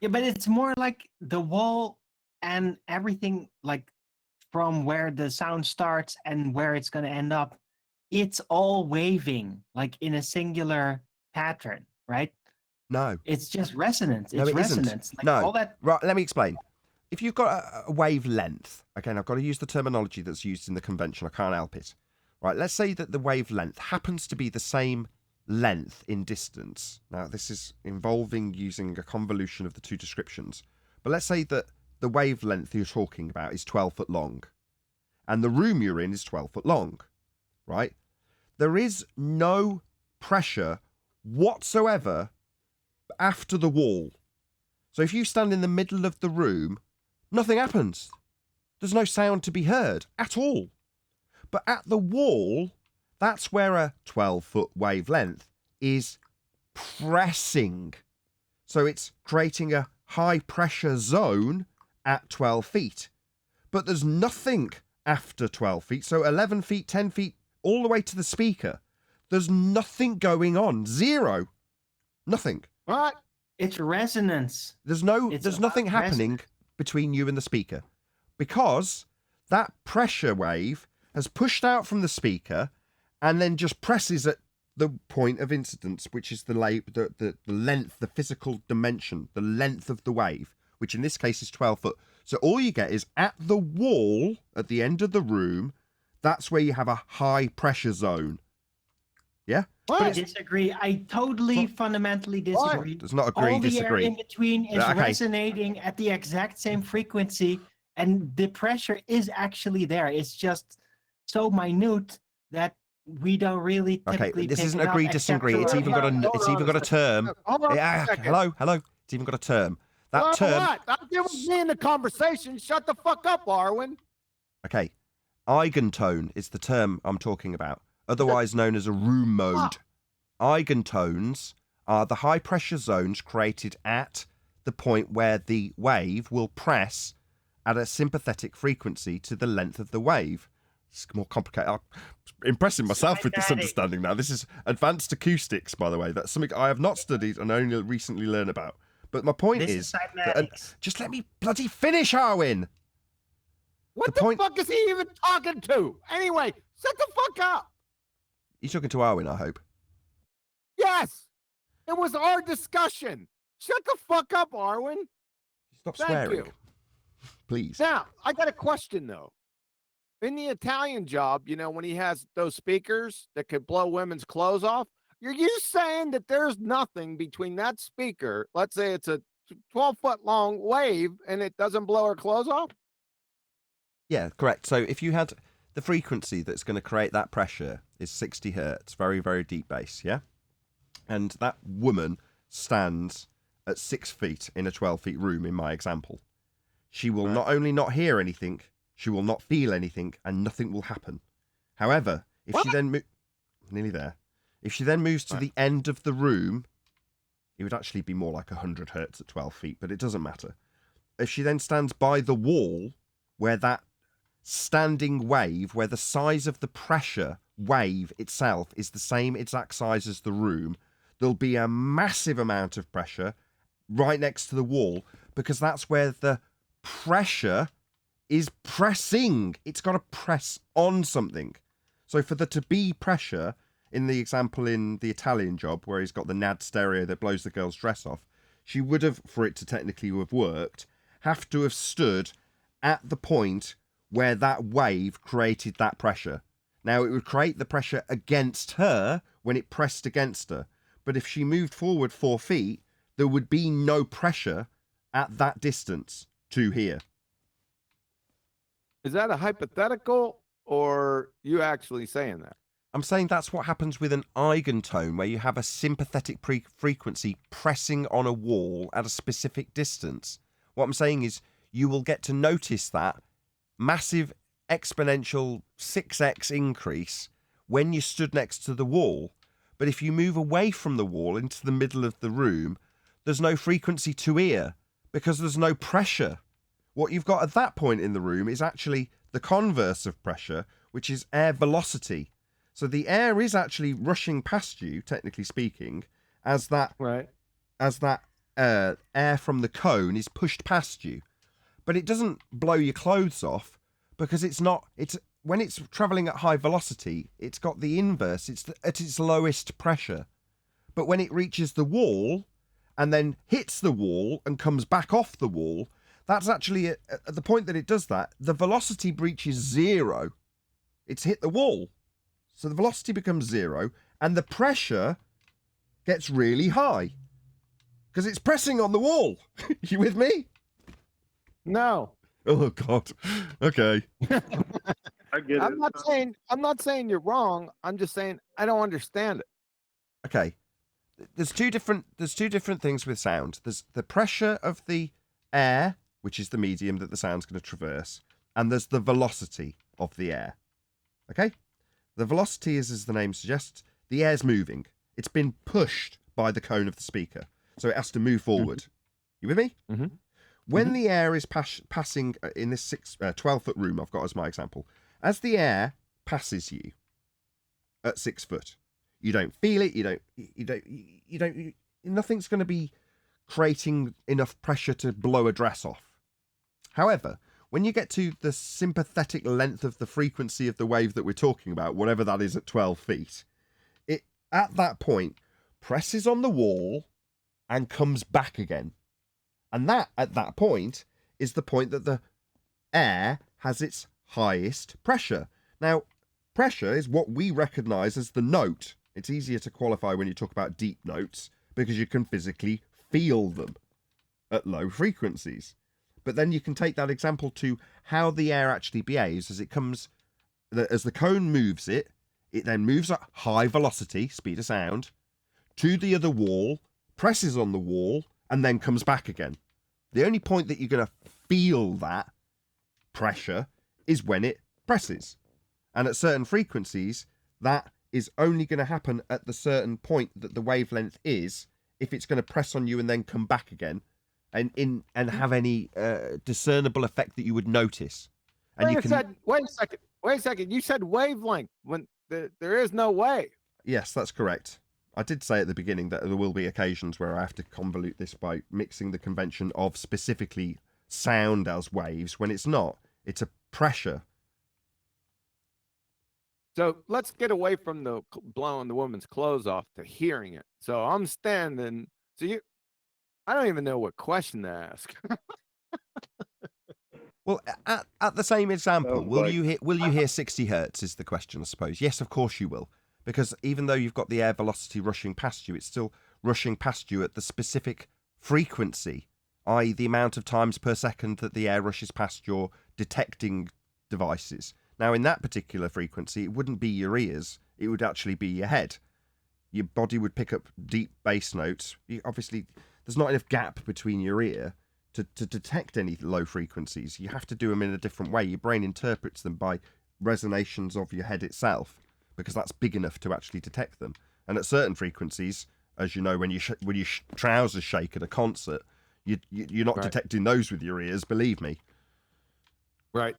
Yeah, but it's more like the wall and everything, like from where the sound starts and where it's going to end up, it's all waving, like in a singular pattern, right? No. It's just resonance. It's no, it resonance. Isn't. Like no. all that... Right, let me explain. If you've got a wavelength, again, I've got to use the terminology that's used in the convention. I can't help it. Right, let's say that the wavelength happens to be the same length in distance. Now, this is involving using a convolution of the two descriptions. But let's say that the wavelength you're talking about is 12 foot long. And the room you're in is 12 foot long. Right? There is no pressure whatsoever after the wall. So if you stand in the middle of the room, nothing happens. There's no sound to be heard at all. But at the wall, that's where a 12-foot wavelength is pressing. So it's creating a high-pressure zone at 12 feet. But there's nothing after 12 feet. So 11 feet, 10 feet, all the way to the speaker. There's nothing going on. Zero. Nothing. What? It's resonance. There's nothing happening between you and the speaker. Because that pressure wave has pushed out from the speaker and then just presses at the point of incidence, which is the length, the physical dimension, the length of the wave, which in this case is 12 foot. So all you get is at the wall, at the end of the room, that's where you have a high pressure zone. Yeah? I disagree. I totally fundamentally disagree. Does not agree, all the disagree. Air in between is resonating at the exact same frequency, and the pressure is actually there. It's just so minute that we don't really typically this pick isn't it up agree, except disagree. It's for- even got a term. Hello. It's even got a term. That term. What? I'm giving me in the conversation. Shut the fuck up, Arwen. Okay. Eigentone is the term I'm talking about, otherwise known as a room mode. Eigentones are the high pressure zones created at the point where the wave will press at a sympathetic frequency to the length of the wave. It's more complicated. I'm impressing myself with this understanding now. This is advanced acoustics, by the way. That's something I have not studied and only recently learned about. But my point is that, just let me bloody finish, Arwin. What the fuck is he even talking to? Anyway, shut the fuck up. You're talking to Arwin, I hope. Yes, it was our discussion. Shut the fuck up, Arwin. Stop Thank swearing. you. Please. Now, I got a question, though. In the Italian job, you know, when he has those speakers that could blow women's clothes off, are you saying that there's nothing between that speaker, let's say it's a 12-foot long wave, and it doesn't blow her clothes off? Yeah, correct. So if you had the frequency that's going to create that pressure is 60 hertz, very, very deep bass, yeah? And that woman stands at 6 feet in a 12-feet room in my example. She will not only not hear anything, she will not feel anything, and nothing will happen. However, if she then nearly there. If she then moves to the end of the room, it would actually be more like 100 hertz at 12 feet, but it doesn't matter. If she then stands by the wall, where that standing wave, where the size of the pressure wave itself is the same exact size as the room, there'll be a massive amount of pressure right next to the wall, because that's where the pressure is pressing. It's got to press on something. So for there to be pressure, in the example in the Italian job where he's got the NAD stereo that blows the girl's dress off, she would have, for it to technically have worked, have to have stood at the point where that wave created that pressure. Now, it would create the pressure against her when it pressed against her. But if she moved forward 4 feet, there would be no pressure at that distance to here. Is that a hypothetical, or you actually saying that? I'm saying that's what happens with an eigentone, where you have a sympathetic frequency pressing on a wall at a specific distance. What I'm saying is you will get to notice that massive exponential 6x increase when you stood next to the wall. But if you move away from the wall into the middle of the room, there's no frequency to ear because there's no pressure. What you've got at that point in the room is actually the converse of pressure, which is air velocity. So the air is actually rushing past you, technically speaking, as that air from the cone is pushed past you. But it doesn't blow your clothes off because when it's traveling at high velocity, it's got the inverse. It's at its lowest pressure. But when it reaches the wall and then hits the wall and comes back off the wall, that's actually at the point that it does that, the velocity reaches zero. It's hit the wall. So the velocity becomes zero and the pressure gets really high because it's pressing on the wall. You with me? No. Oh God. Okay. I get it. I'm not saying you're wrong. I'm just saying I don't understand it. Okay. There's two different things with sound. There's the pressure of the air, which is the medium that the sound's going to traverse, and there's the velocity of the air. Okay? The velocity is, as the name suggests, the air's moving. It's been pushed by the cone of the speaker, so it has to move forward. Mm-hmm. You with me? Mm-hmm. When the air is passing in this 12-foot room I've got as my example, as the air passes you at 6 foot, you don't feel it. Nothing's going to be creating enough pressure to blow a dress off. However, when you get to the sympathetic length of the frequency of the wave that we're talking about, whatever that is at 12 feet, it at that point presses on the wall and comes back again. And that, at that point, is the point that the air has its highest pressure. Now, pressure is what we recognise as the note. It's easier to qualify when you talk about deep notes because you can physically feel them at low frequencies. But then you can take that example to how the air actually behaves as it comes, as the cone moves it then moves at high velocity, speed of sound, to the other wall, presses on the wall, and then comes back again. The only point that you're going to feel that pressure is when it presses. And at certain frequencies, that is only going to happen at the certain point that the wavelength is, if it's going to press on you and then come back again. and have any discernible effect that you would notice. And Wait a second. You said wavelength when there is no wave. Yes, that's correct. I did say at the beginning that there will be occasions where I have to convolute this by mixing the convention of specifically sound as waves when it's not. It's a pressure. So let's get away from the blowing the woman's clothes off to hearing it. So I'm standing. So I don't even know what question to ask. Well, at the same example, Sounds will like- you hear 60 hertz is the question, I suppose. Yes, of course you will. Because even though you've got the air velocity rushing past you, it's still rushing past you at the specific frequency, i.e. the amount of times per second that the air rushes past your detecting devices. Now, in that particular frequency, it wouldn't be your ears. It would actually be your head. Your body would pick up deep bass notes. Obviously, there's not enough gap between your ear to detect any low frequencies. You have to do them in a different way. Your brain interprets them by resonations of your head itself, because that's big enough to actually detect them. And at certain frequencies, as you know, when your trousers shake at a concert, you're not detecting those with your ears. Believe me. Right.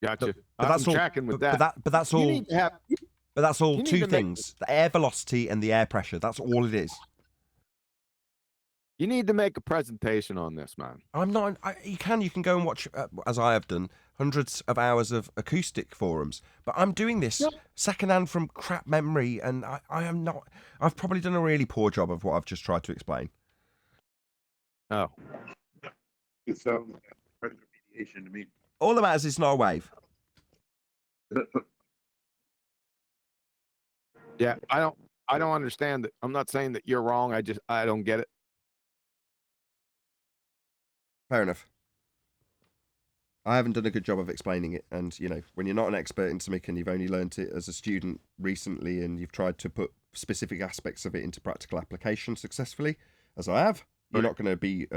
Gotcha. But that's I'm all. tracking with But that. that's You all. need to have- But that's all you need two to make- things: the air velocity and the air pressure. That's all it is. You need to make a presentation on this, man. I'm not. You can go and watch, as I have done, hundreds of hours of acoustic forums. But I'm doing this secondhand from crap memory, and I am not. I've probably done a really poor job of what I've just tried to explain. Oh. It sounds like pressure mediation to me. All that matters is not a wave. Yeah, I don't understand it. I'm not saying that you're wrong. I don't get it. Fair enough. I haven't done a good job of explaining it, and when you're not an expert in something and you've only learnt it as a student recently, and you've tried to put specific aspects of it into practical application successfully, as I have, you're not going to be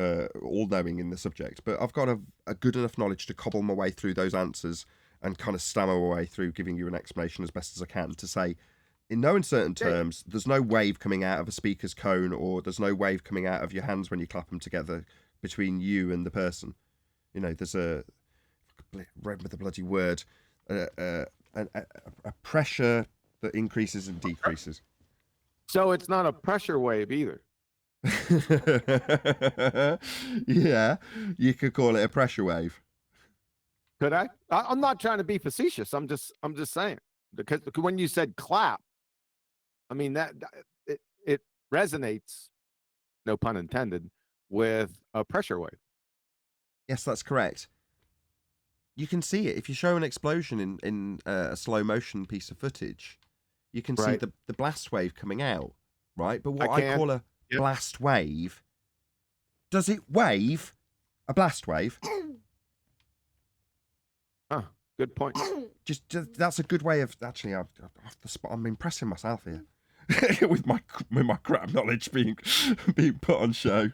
all-knowing in the subject. But I've got a good enough knowledge to cobble my way through those answers and kind of stammer my way through giving you an explanation as best as I can to say, in no uncertain terms, there's no wave coming out of a speaker's cone, or there's no wave coming out of your hands when you clap them together between you and the person. There's a remember the bloody word, a pressure that increases and decreases. So it's not a pressure wave either. Yeah, you could call it a pressure wave. Could I? I'm not trying to be facetious. I'm just saying, because when you said clap, I mean that it resonates, no pun intended, with a pressure wave. Yes, that's correct. You can see it if you show an explosion in a slow motion piece of footage. You can see the blast wave coming out, right? But what I call a blast wave, does it wave a blast wave? Oh, good point. Just that's a good way of actually. Off the spot, I'm impressing myself here with my crap knowledge being put on show.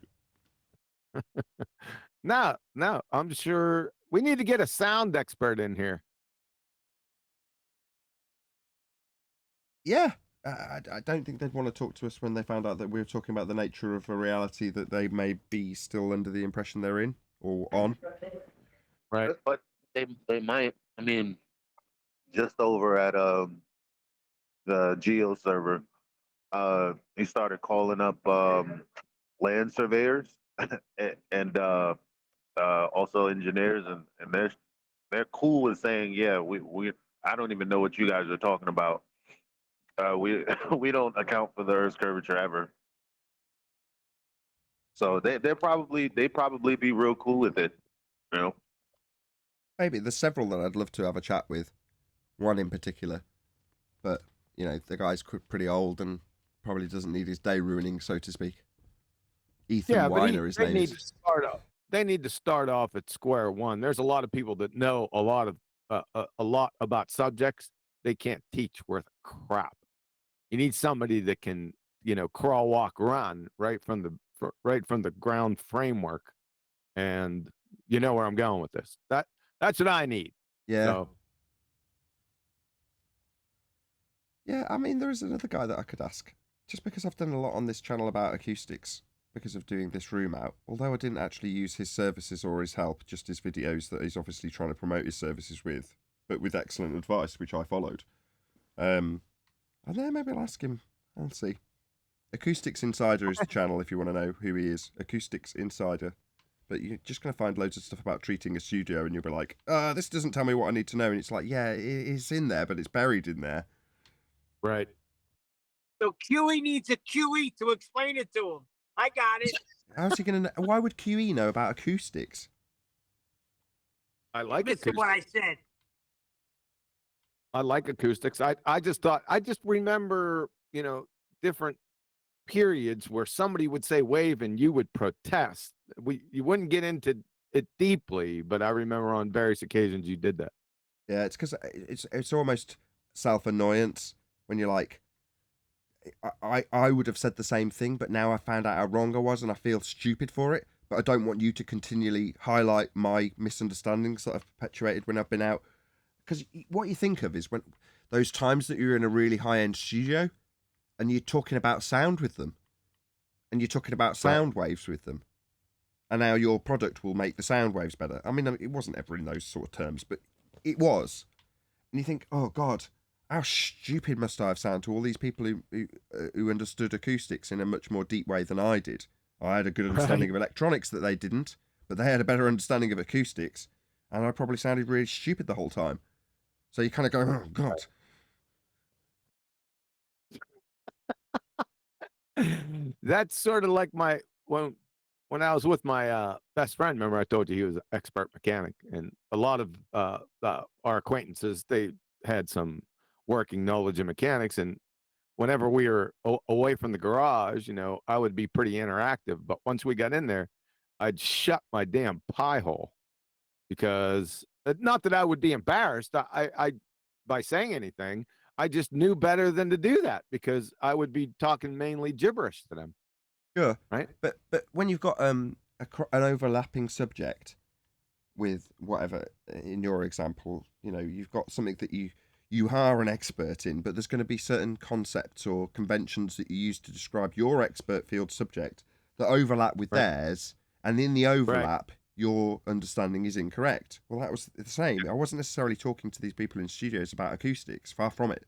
No, I'm sure we need to get a sound expert in here. Yeah, I don't think they'd want to talk to us when they found out that we were talking about the nature of a reality that they may be still under the impression they're in or on. Right. But they might. I mean, just over at the Geo server, he started calling up land surveyors and also engineers, and they're cool with saying, yeah, we I don't even know what you guys are talking about. We don't account for the Earth's curvature ever. So they probably be real cool with it, Maybe there's several that I'd love to have a chat with. One in particular, but the guy's pretty old and probably doesn't need his day ruining, so to speak. Ethan Weiner, his name is. They need to start off at square one. There's a lot of people that know a lot about subjects they can't teach worth crap. You need somebody that can, crawl, walk, run right from the ground framework, and you know where I'm going with this. That's what I need. Yeah. So, yeah, I mean, there is another guy that I could ask, just because I've done a lot on this channel about acoustics. because of doing this room out, although I didn't actually use his services or his help, just his videos that he's obviously trying to promote his services with, but with excellent advice, which I followed. And then maybe I'll ask him. I'll see. Acoustics Insider is the channel if you want to know who he is. Acoustics Insider. But you're just going to find loads of stuff about treating a studio, and you'll be like, this doesn't tell me what I need to know. And it's like, yeah, it's in there, but it's buried in there. Right. So QE needs a QE to explain it to him. I got it. How's he going to know? Why would QE know about acoustics? I like Listen acoustics. what I said. I like acoustics. I just remember, different periods where somebody would say wave and you would protest. You wouldn't get into it deeply, but I remember on various occasions you did that. Yeah, it's because it's almost self-annoyance when you're like, I would have said the same thing, but now I found out how wrong I was and I feel stupid for it, but I don't want you to continually highlight my misunderstandings that I've perpetuated when I've been out. Because what you think of is when those times that you're in a really high-end studio and you're talking about sound with them, and you're talking about sound waves with them, and now your product will make the sound waves better. I mean, it wasn't ever in those sort of terms, but it was. And you think, oh God, how stupid must I have sounded to all these people who understood acoustics in a much more deep way than I did. I had a good understanding of electronics that they didn't, but they had a better understanding of acoustics, and I probably sounded really stupid the whole time. So you kind of go, oh God. That's sort of like when I was with my best friend. Remember, I told you he was an expert mechanic, and a lot of our acquaintances, they had some working knowledge in mechanics. And whenever we were away from the garage, I would be pretty interactive. But once we got in there, I'd shut my damn pie hole, because not that I would be embarrassed. I by saying anything. I just knew better than to do that, because I would be talking mainly gibberish to them. Sure. Right. But when you've got an overlapping subject with whatever, in your example, you've got something that you are an expert in, but there's going to be certain concepts or conventions that you use to describe your expert field subject that overlap with theirs, and in the overlap, your understanding is incorrect. Well, that was the same. I wasn't necessarily talking to these people in studios about acoustics, far from it.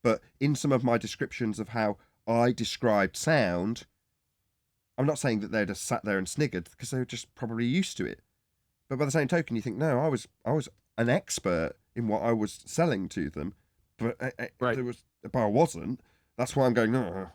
But in some of my descriptions of how I described sound, I'm not saying that they just sat there and sniggered, because they were just probably used to it. But by the same token, you think, no, I was an expert in what I was selling to them, but but I wasn't. That's why I'm going, no,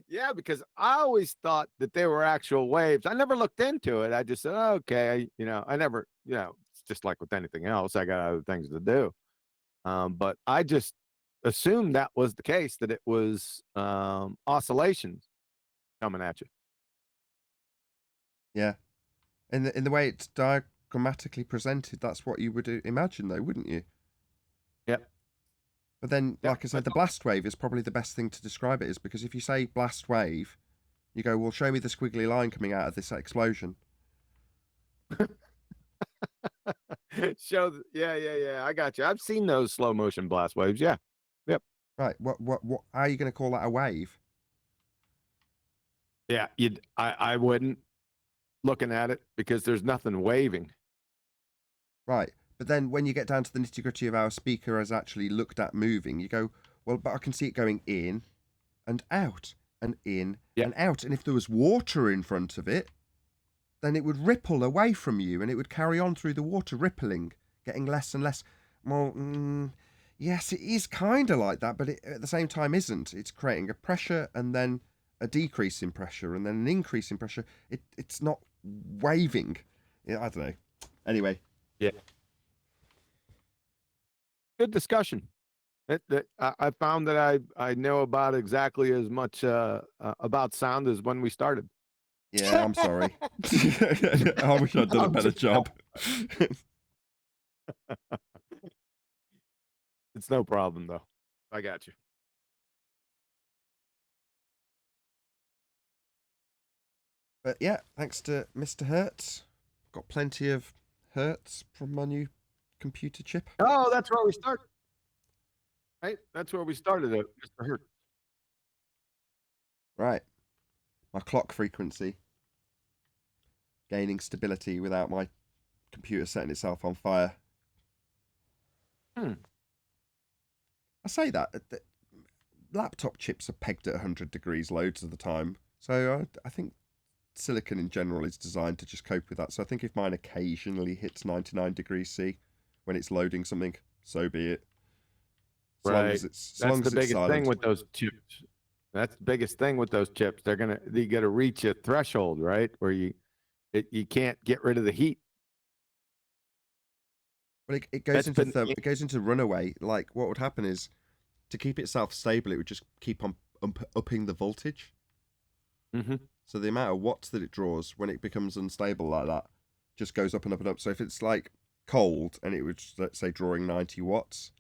Yeah, because I always thought that they were actual waves. I never looked into it. I just said, oh, okay, I never, it's just like with anything else. I got other things to do. But I just assumed that was the case, that it was oscillations coming at you. Yeah. In the way it's diagrammatically presented, that's what you would imagine, though, wouldn't you? Yep. But then, like I said, the blast wave is probably the best thing to describe it, is because if you say blast wave, you go, well, show me the squiggly line coming out of this explosion. Yeah. I got you. I've seen those slow motion blast waves. Yeah. Yep. Right. What? How are you going to call that a wave? Yeah. I wouldn't, looking at it, because there's nothing waving. Right. But then when you get down to the nitty-gritty of how a speaker has actually looked at moving, you go, well, but I can see it going in and out and in and out. And if there was water in front of it, then it would ripple away from you, and it would carry on through the water, rippling, getting less and less. Well, yes, it is kind of like that, but it at the same time isn't. It's creating a pressure and then a decrease in pressure and then an increase in pressure. It's not waving. I don't know. Anyway. Yeah. Good discussion. I found that I know about exactly as much about sound as when we started. Yeah, I'm sorry. I wish I'd done a better job. It's no problem, though. I got you. But yeah, thanks to Mr. Hertz. Got plenty of Hertz from my new computer chip. Oh, that's where we started. Right? That's where we started, Mr. Hertz. Right. My clock frequency gaining stability without my computer setting itself on fire. Hmm. I say that laptop chips are pegged at 100 degrees loads of the time. So I think silicon in general is designed to just cope with that. So I think if mine occasionally hits 99 degrees C when it's loading something, so be it. As long as it's, That's the biggest silent. thing with those chips. That's the biggest thing with those chips. You got to reach a threshold, right, where you can't get rid of the heat. But it goes it goes into runaway. Like what would happen is, to keep itself stable, it would just keep on upping the voltage. Mm-hmm. So the amount of watts that it draws when it becomes unstable like that just goes up and up and up. So if it's like cold and it would, let's say, drawing 90 watts,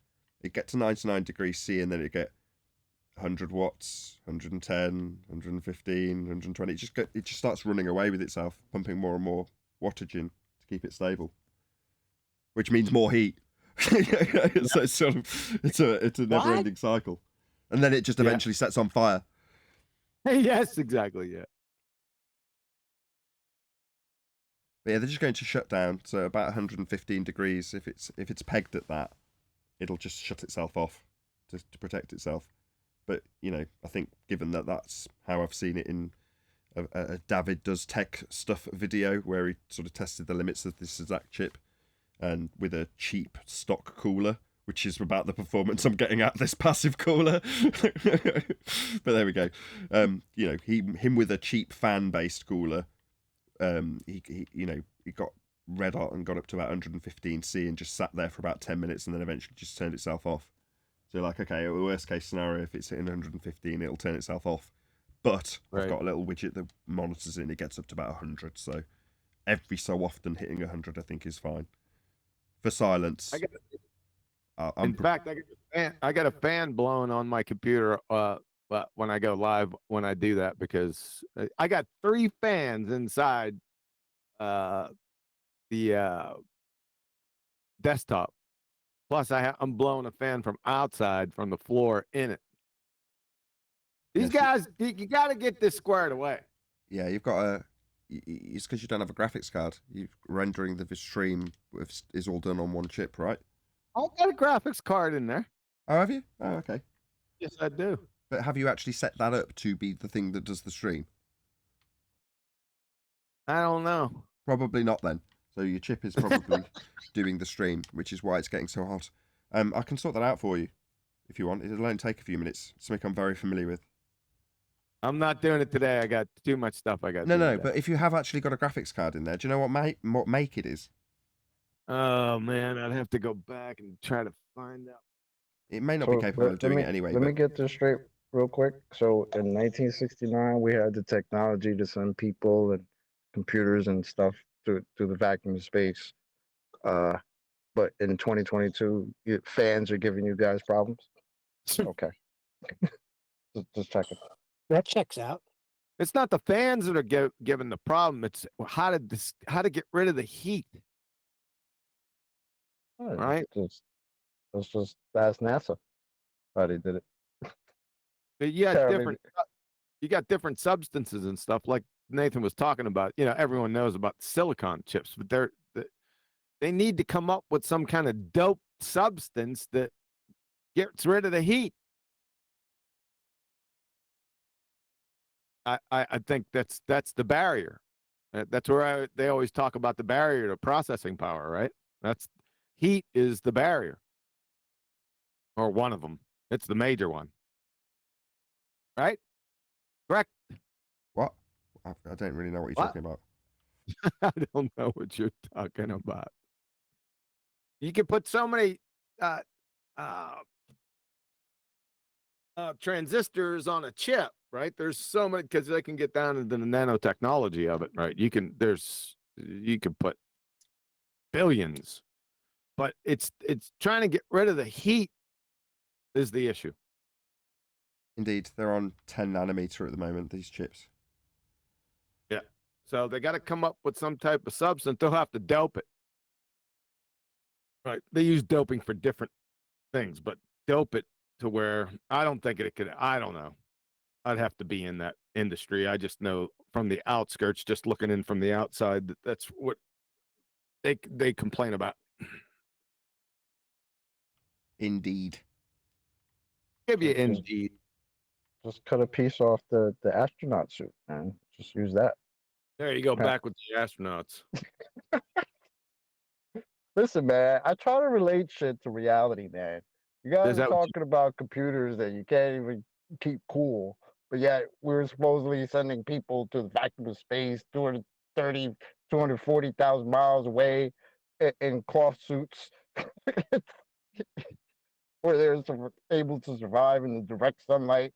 it get to 99 degrees C and then it get 100 watts, 110, 115, 120. It just starts running away with itself, pumping more and more wattage in to keep it stable, which means more heat. So it's sort of it's a never-ending cycle, and then it just eventually sets on fire. Yes, exactly. Yeah. But yeah, they're just going to shut down. So about 115 degrees. If it's pegged at that, it'll just shut itself off to protect itself. But I think given that that's how I've seen it in a David Does Tech Stuff video where he sort of tested the limits of this exact chip, and with a cheap stock cooler, which is about the performance I'm getting out of this passive cooler. But there we go. Him with a cheap fan-based cooler, he got red hot and got up to about 115 C and just sat there for about 10 minutes and then eventually just turned itself off. So like, okay, worst case scenario, if it's hitting 115, it'll turn itself off. But I've got a little widget that monitors it and it gets up to about 100. So every so often hitting 100, I think, is fine. For silence. In fact, I got a fan blowing on my computer when I go live when I do that, because I got 3 fans inside the desktop. Plus, I'm blowing a fan from outside from the floor in it. These guys, you got to get this squared away. Yeah, you've got it's because you don't have a graphics card. Rendering the stream is all done on one chip, right? I've got a graphics card in there. Oh, have you? Oh, okay. Yes, I do. But have you actually set that up to be the thing that does the stream? I don't know. Probably not then. So your chip is probably doing the stream, which is why it's getting so hot. I can sort that out for you if you want. It'll only take a few minutes. It's something I'm very familiar with. I'm not doing it today. I got too much stuff I got. No, but if you have actually got a graphics card in there, do you know what make it is? Oh man, I'd have to go back and try to find out. It may not be capable of doing it anyway. Let me get this straight real quick. So in 1969, we had the technology to send people and computers and stuff through the vacuum of space. But in 2022, fans are giving you guys problems. Okay. just checking. That checks out. It's not the fans that are giving the problem. It's how to get rid of the heat. Right? Let's just ask NASA how they did it. But you got different substances and stuff like Nathan was talking about. Everyone knows about silicon chips, but they need to come up with some kind of dope substance that gets rid of the heat. I think that's the barrier. That's where they always talk about the barrier to processing power, right? Heat is the barrier, or one of them. It's the major one, right? Correct. What? I don't really know what you're talking about. I don't know what you're talking about. You can put so many transistors on a chip, right? There's so many, because they can get down into the nanotechnology of it, right? You can put billions, but it's trying to get rid of the heat is the issue. Indeed, they're on 10 nanometer at the moment, these chips. Yeah. So they got to come up with some type of substance. They'll have to dope it. Right. They use doping for different things, but dope it to where I don't think it could. I don't know. I'd have to be in that industry. I just know from the outskirts, just looking in from the outside, that's what they complain about. Indeed. Give you Just- indeed. Just cut a piece off the astronaut suit, man. Just use that. There you go, Yeah. back with the astronauts. Listen, man, I try to relate shit to reality, man. You guys Is are that what talking about computers that you can't even keep cool, but yet we're supposedly sending people to the vacuum of space 230, 240,000 miles away in cloth suits where they're able to survive in the direct sunlight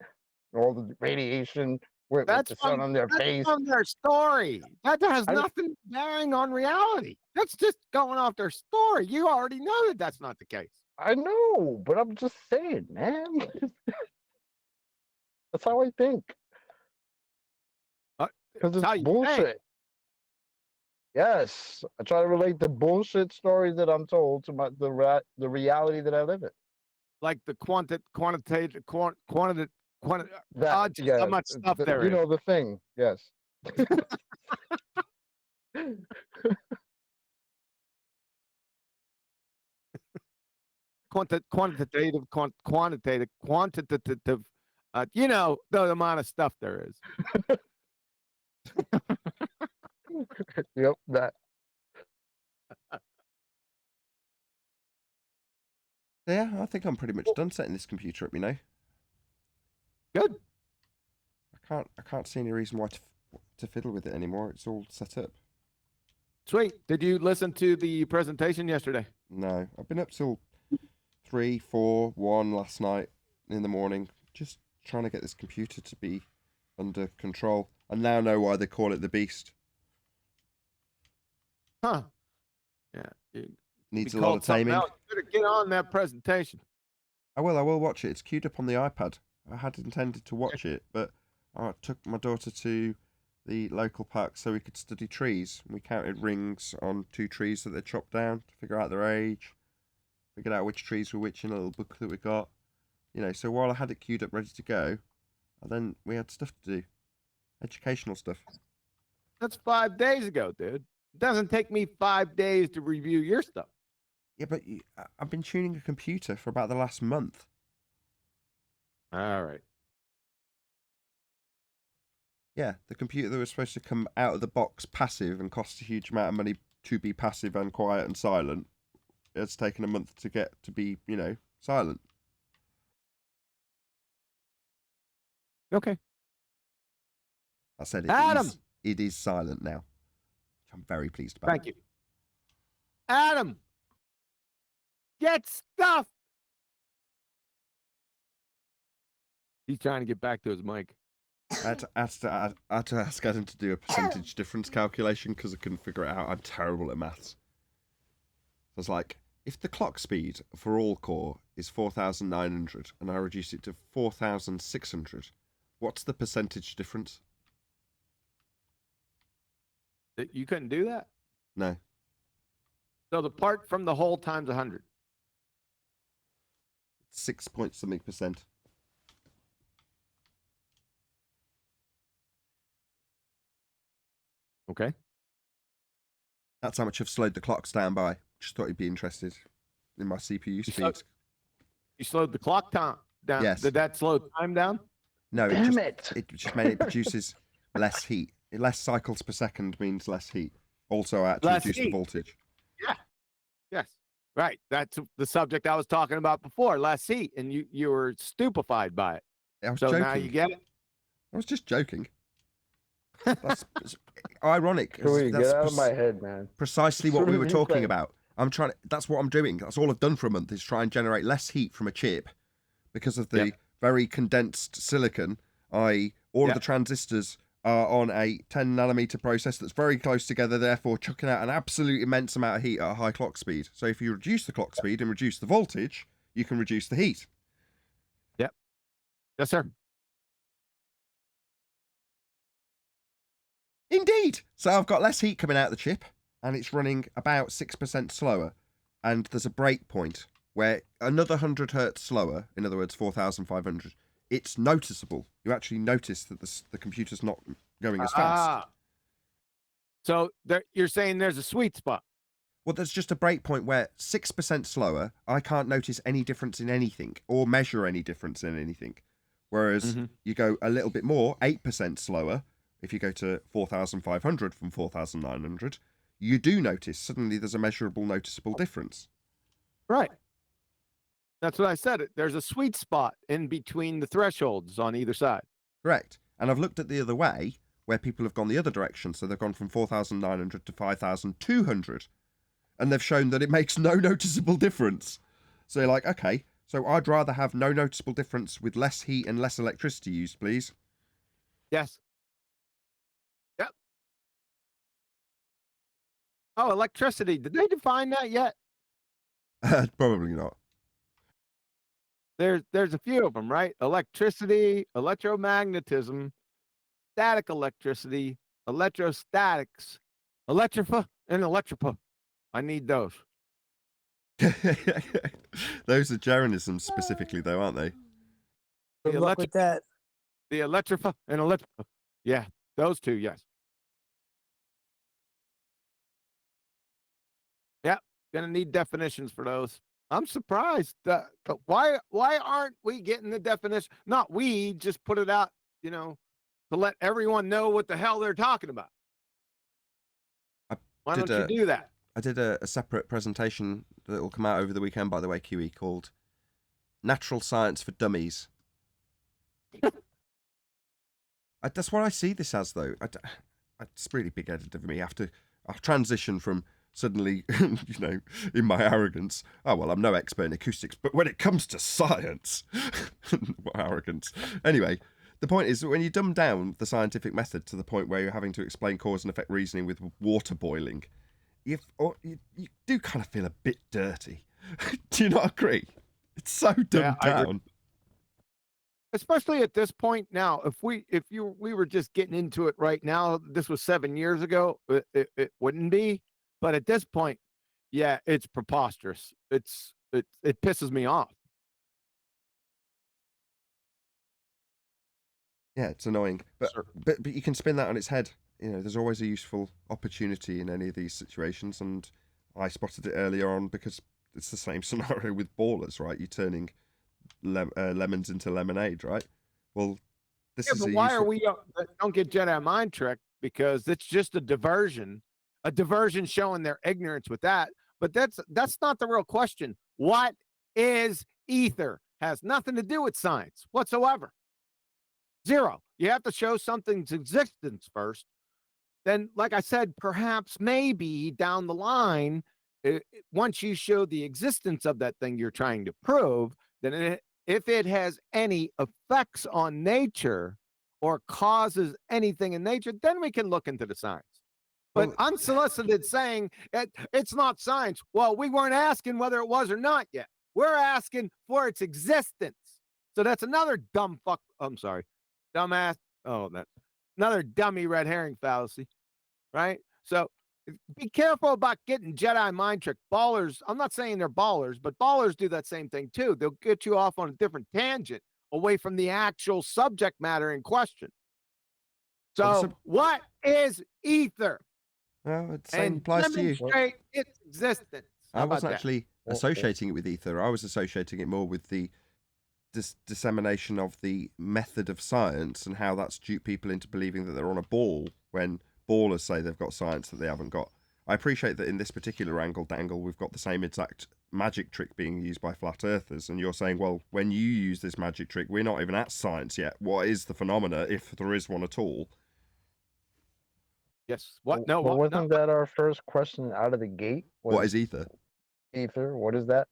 and all the radiation with the sun on their face. From their story. That has I don't- nothing bearing on reality. That's just going off their story. You already know that that's not the case. I know, but I'm just saying, man. That's how I think. Because how it's you bullshit. think. Yes, I try to relate the bullshit stories that I'm told to the reality that I live in. Like the quantitative. That, Just how much stuff there you is. know the thing. Yes. Quantitative. You know the amount of stuff there is. Yep, that. Yeah, I think I'm pretty much done setting this computer up, you know. Good. I can't see any reason why to fiddle with it anymore. It's all set up. Sweet. Did you listen to the presentation yesterday? No, I've been up till 3, 4, 1 last night in the morning, just trying to get this computer to be under control. I now know why they call it the Beast. Huh. Yeah. Needs a lot of taming. Better get on that presentation. I will watch it. It's queued up on the iPad. I had intended to watch it, but I took my daughter to the local park so we could study trees. We counted rings on 2 trees that they chopped down to figure out their age, figured out which trees were which in a little book that we got. You know, so while I had it queued up ready to go, then we had stuff to do. Educational stuff. That's 5 days ago, dude. It doesn't take me 5 days to review your stuff. Yeah, but I've been tuning a computer for about the last month. All right. Yeah, the computer that was supposed to come out of the box passive and cost a huge amount of money to be passive and quiet and silent, it's taken a month to get to be, you know, silent. Okay. I said Adam! it is silent now. Which I'm very pleased about. Thank you. Adam! Get stuff! He's trying to get back to his mic. I had to ask Adam to do a percentage difference calculation because I couldn't figure it out. I'm terrible at maths. I was like, if the clock speed for all core is 4,900 and I reduce it to 4,600, what's the percentage difference? You couldn't do that? No. So the part from the whole times 100. 6 point something percent. Okay. That's how much I've slowed the clocks down by. Just thought you'd be interested in my CPU speeds. You slowed the clock down. Yes. Did that slow time down? No, it just made it produces less heat. Less cycles per second means less heat. Also, I had to reduce the voltage. Yeah. Yes. Right. That's the subject I was talking about before. Less heat, and you were stupefied by it. I was so joking. now you get it. I was just joking. That's ironic. Joey, That's get out of my head, man. Precisely As what soon we as were you talking say- about. That's what I'm doing. That's all I've done for a month is try and generate less heat from a chip because of the very condensed silicon. All of the transistors are on a 10 nanometer process that's very close together, therefore chucking out an absolute immense amount of heat at a high clock speed. So if you reduce the clock speed and reduce the voltage, you can reduce the heat. Yep. Yes, sir. Indeed. So I've got less heat coming out of the chip, and it's running about 6% slower. And there's a break point where another 100 hertz slower, in other words, 4,500, it's noticeable. You actually notice that the computer's not going as fast. So you're saying there's a sweet spot. Well, there's just a break point where 6% slower, I can't notice any difference in anything or measure any difference in anything. Whereas you go a little bit more, 8% slower, if you go to 4,500 from 4,900, you do notice suddenly there's a measurable, noticeable difference. Right. That's what I said. There's a sweet spot in between the thresholds on either side. Correct. And I've looked at the other way where people have gone the other direction. So they've gone from 4,900 to 5,200. And they've shown that it makes no noticeable difference. So you're like, okay, so I'd rather have no noticeable difference with less heat and less electricity used, please. Yes. Yep. Oh, electricity. Did they define that yet? Probably not. There's a few of them, right? Electricity, electromagnetism, static electricity, electrostatics, electrifa, and electripa. I need those. Those are Jeranisms specifically, though, aren't they? Good luck with that. The electrifa and electripa. Yeah, those two, yes. Yep, gonna need definitions for those. I'm surprised. But why aren't we getting the definition? Not we, just put it out, to let everyone know what the hell they're talking about. Why don't you do that? I did a separate presentation that will come out over the weekend, by the way, QE, called Natural Science for Dummies. That's what I see this as, though. It's really big-headed of me. I've transitioned from suddenly, in my arrogance, oh, well, I'm no expert in acoustics, but when it comes to science, what arrogance. Anyway, the point is, when you dumb down the scientific method to the point where you're having to explain cause and effect reasoning with water boiling, you do kind of feel a bit dirty. Do you not agree? It's so dumbed down. Especially at this point now, if we were just getting into it right now, this was 7 years ago, it wouldn't be. But at this point, yeah, it's preposterous. It pisses me off. Yeah, it's annoying, but you can spin that on its head. There's always a useful opportunity in any of these situations, and I spotted it earlier on because it's the same scenario with ballers, right? You're turning lemons into lemonade, right? Well, this is but why are we don't get Jedi mind trick, because it's just a diversion showing their ignorance with that. But that's not the real question. What is ether? Has nothing to do with science whatsoever. Zero. You have to show something's existence first. Then, like I said, perhaps maybe down the line, once you show the existence of that thing you're trying to prove, then if it has any effects on nature or causes anything in nature, then we can look into the science. But unsolicited saying it's not science. Well, we weren't asking whether it was or not yet. We're asking for its existence. So that's another dumbass. Oh, that's another dummy red herring fallacy, right? So be careful about getting Jedi mind trick. Ballers, I'm not saying they're ballers, but ballers do that same thing too. They'll get you off on a different tangent away from the actual subject matter in question. So what is ether? Well, it same applies to you. Demonstrate its existence. I wasn't actually associating it with ether. I was associating it more with the dissemination of the method of science and how that's duped people into believing that they're on a ball when ballers say they've got science that they haven't got. I appreciate that in this particular dangle, we've got the same exact magic trick being used by flat earthers, and you're saying, well, when you use this magic trick, we're not even at science yet. What is the phenomena, if there is one at all? Yes. What? No. But wasn't that our first question out of the gate? What is ether? Ether. What is that?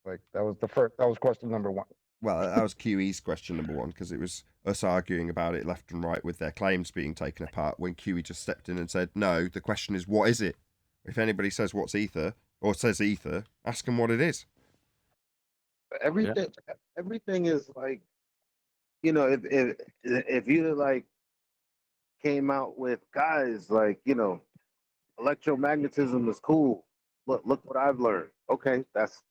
Like that was question number one. Well, that was QE's question number one, because it was us arguing about it left and right with their claims being taken apart, when QE just stepped in and said, no, the question is, what is it? If anybody says what's ether, or says ether, ask them what it is. Everything is like, if you like came out with guys like, electromagnetism is cool. Look what I've learned. Okay, that's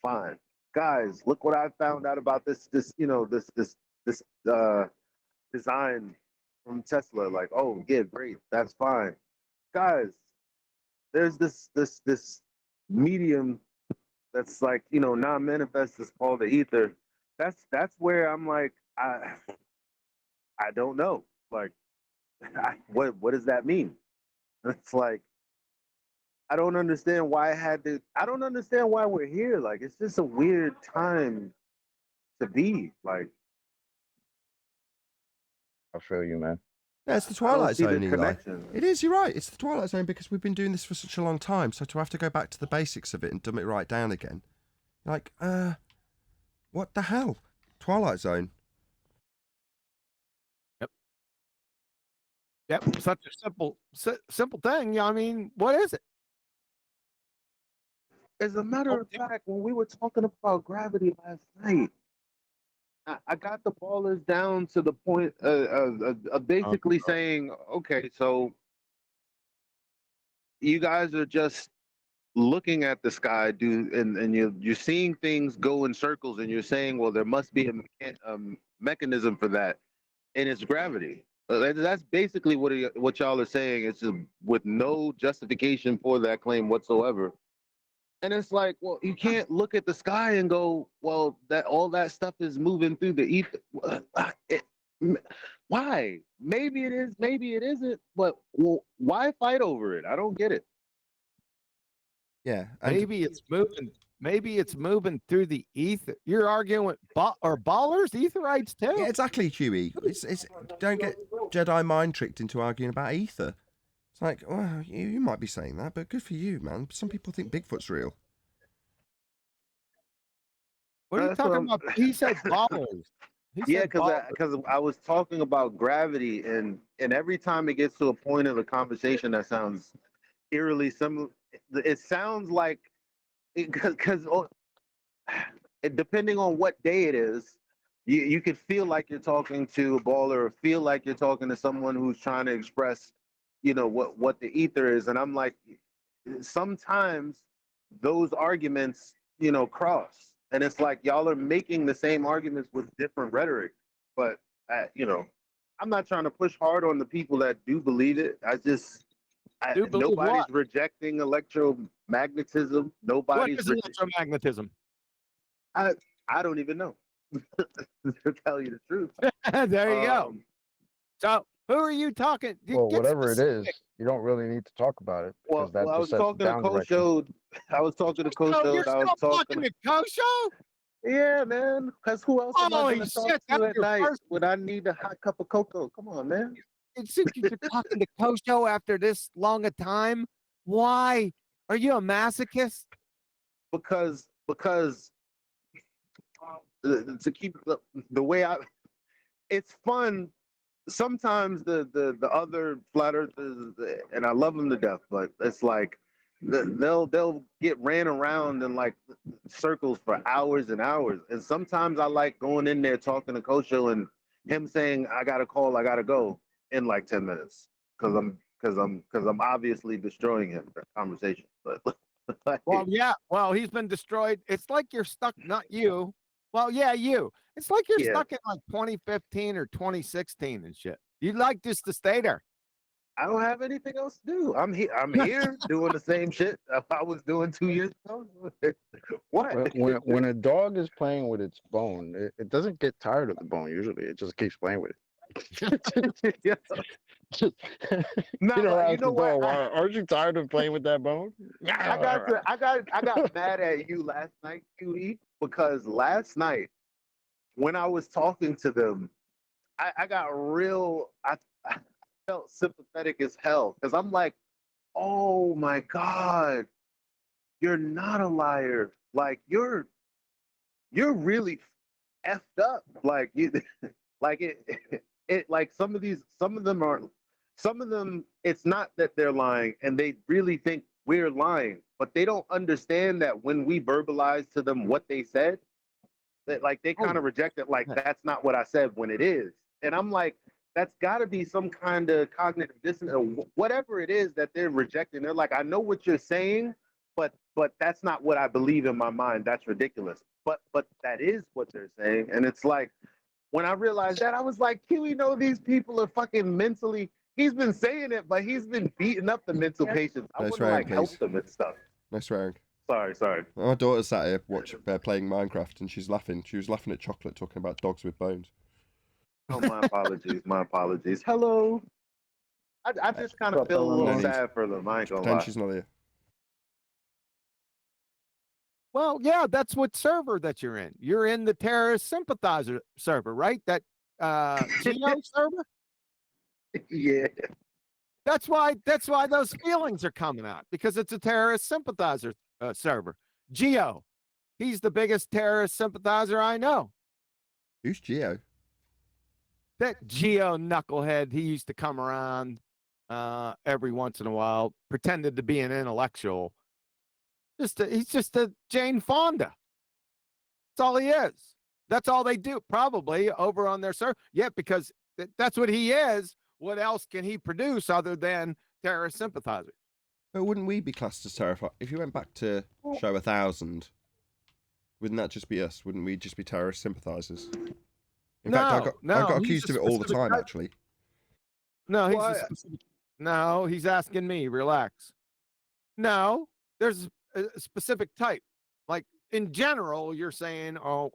fine. guys, look what I found out about this design from Tesla. Like, oh yeah, great, that's fine. Guys, there's this medium that's like, non-manifest is called the ether. That's where I'm like, I don't know. Like, what does that mean? It's like, I don't understand why I don't understand why we're here. Like, it's just a weird time to be. Like, I feel you, man. Yeah, it's the I don't Twilight see the Zone, Eli. connection. It is, you're right. It's the Twilight Zone because we've been doing this for such a long time. So to have to go back to the basics of it and dumb it right down again, like, what the hell? Twilight Zone. Yep, such a simple thing. I mean, what is it? As a matter of fact, when we were talking about gravity last night, I got the ballers down to the point of basically saying, okay, so you guys are just looking at the sky, and you're seeing things go in circles, and you're saying, well, there must be a mechanism for that, and it's gravity. That's basically what y'all are saying. It's just with no justification for that claim whatsoever. And it's like, well, you can't look at the sky and go, well, that all that stuff is moving through the ether. Why? Maybe it is, maybe it isn't. But why fight over it? I don't get it. Yeah, maybe it's moving. Maybe it's moving through the ether. You're arguing with ballers, etherites too. Yeah, exactly, Huey. It's don't get Jedi mind tricked into arguing about ether. It's like, well, you might be saying that, but good for you, man. Some people think Bigfoot's real. What are you talking about? He said ballers. Yeah, because I was talking about gravity, and every time it gets to a point of the conversation that sounds eerily similar, it sounds like because depending on what day it is, you could feel like you're talking to a baller, or feel like you're talking to someone who's trying to express, what the ether is, and I'm like, sometimes those arguments, cross. And it's like y'all are making the same arguments with different rhetoric. But, I'm not trying to push hard on the people that do believe it. Nobody's rejecting electromagnetism. Nobody's What is electromagnetism? I don't even know, to tell you the truth. There you go. So who are you talking? Well, whatever it is, you don't really need to talk about it. Well, I was talking to Kosho. I was talking to Kosho. You're still talking to Kosho? Yeah, man. Because who else am I going to talk to at night when I need a hot cup of cocoa? Come on, man. You're talking to Kosho after this long a time. Why? Are you a masochist? Because to keep the way it's fun. Sometimes the other flat earthers, and I love them to death, but it's like they'll get ran around in like circles for hours and hours. And sometimes I like going in there talking to Kosho and him saying, I got a call, I gotta go in like 10 minutes because I'm obviously destroying him for conversation. But well, he's been destroyed. It's like you're stuck, not you. Well, yeah, you. It's like you're stuck in like 2015 or 2016 and shit. You'd like just to stay there. I don't have anything else to do. I'm here doing the same shit I was doing 2 years ago. What? When a dog is playing with its bone, it doesn't get tired of the bone usually. It just keeps playing with it. Aren't you tired of playing with that bone? I got mad at you last night, QE, because last night when I was talking to them, I got real. I felt sympathetic as hell because I'm like, oh my God, you're not a liar. Like you're really effed up. Like you, like it like some of them, it's not that they're lying and they really think we're lying, but they don't understand that when we verbalize to them what they said, that like they kind of reject it, like that's not what I said when it is. And I'm like, that's got to be some kind of cognitive dissonance, or whatever it is that they're rejecting. They're like, I know what you're saying, but that's not what I believe in my mind. That's ridiculous. but that is what they're saying, and it's like when I realized that, I was like, Kiwi, know these people are fucking mentally. He's been saying it, but he's been beating up the mental patients. I No want to swearing, like help please. them and stuff. No swearing. Sorry. My daughter sat here playing Minecraft, and she's laughing. She was laughing at Chocolate talking about dogs with bones. Oh, my apologies. My apologies. Hello. I just kind of feel a little sad for them. I ain't gonna Pretend lie. she's not here. Well, yeah, that's what server that you're in. You're in the terrorist sympathizer server, right? That Geo server? Yeah. That's why those feelings are coming out, because it's a terrorist sympathizer server. Geo, he's the biggest terrorist sympathizer I know. Who's Geo? That Geo knucklehead, he used to come around every once in a while, pretended to be an intellectual. He's just a Jane Fonda. That's all he is. That's all they do, probably, over on their server. Yeah, because that's what he is. What else can he produce other than terrorist sympathizers? But wouldn't we be classed as terrified? If you went back to show 1000, wouldn't that just be us? Wouldn't we just be terrorist sympathizers? In fact, I got accused of it all the time, actually. No, he's asking me. Relax. No, there's a specific type. Like in general, you're saying, oh,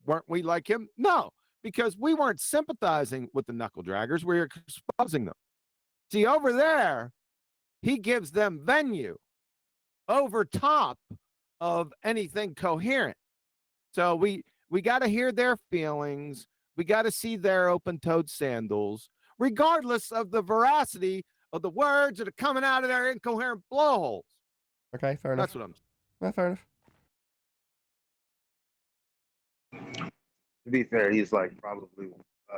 weren't we like him? No, because we weren't sympathizing with the knuckle draggers. We were exposing them. See, over there, he gives them venue over top of anything coherent. So we got to hear their feelings. We got to see their open-toed sandals, regardless of the veracity of the words that are coming out of their incoherent blowholes. Okay, fair enough. That's what I'm saying. Yeah, fair enough. To be fair, he's like probably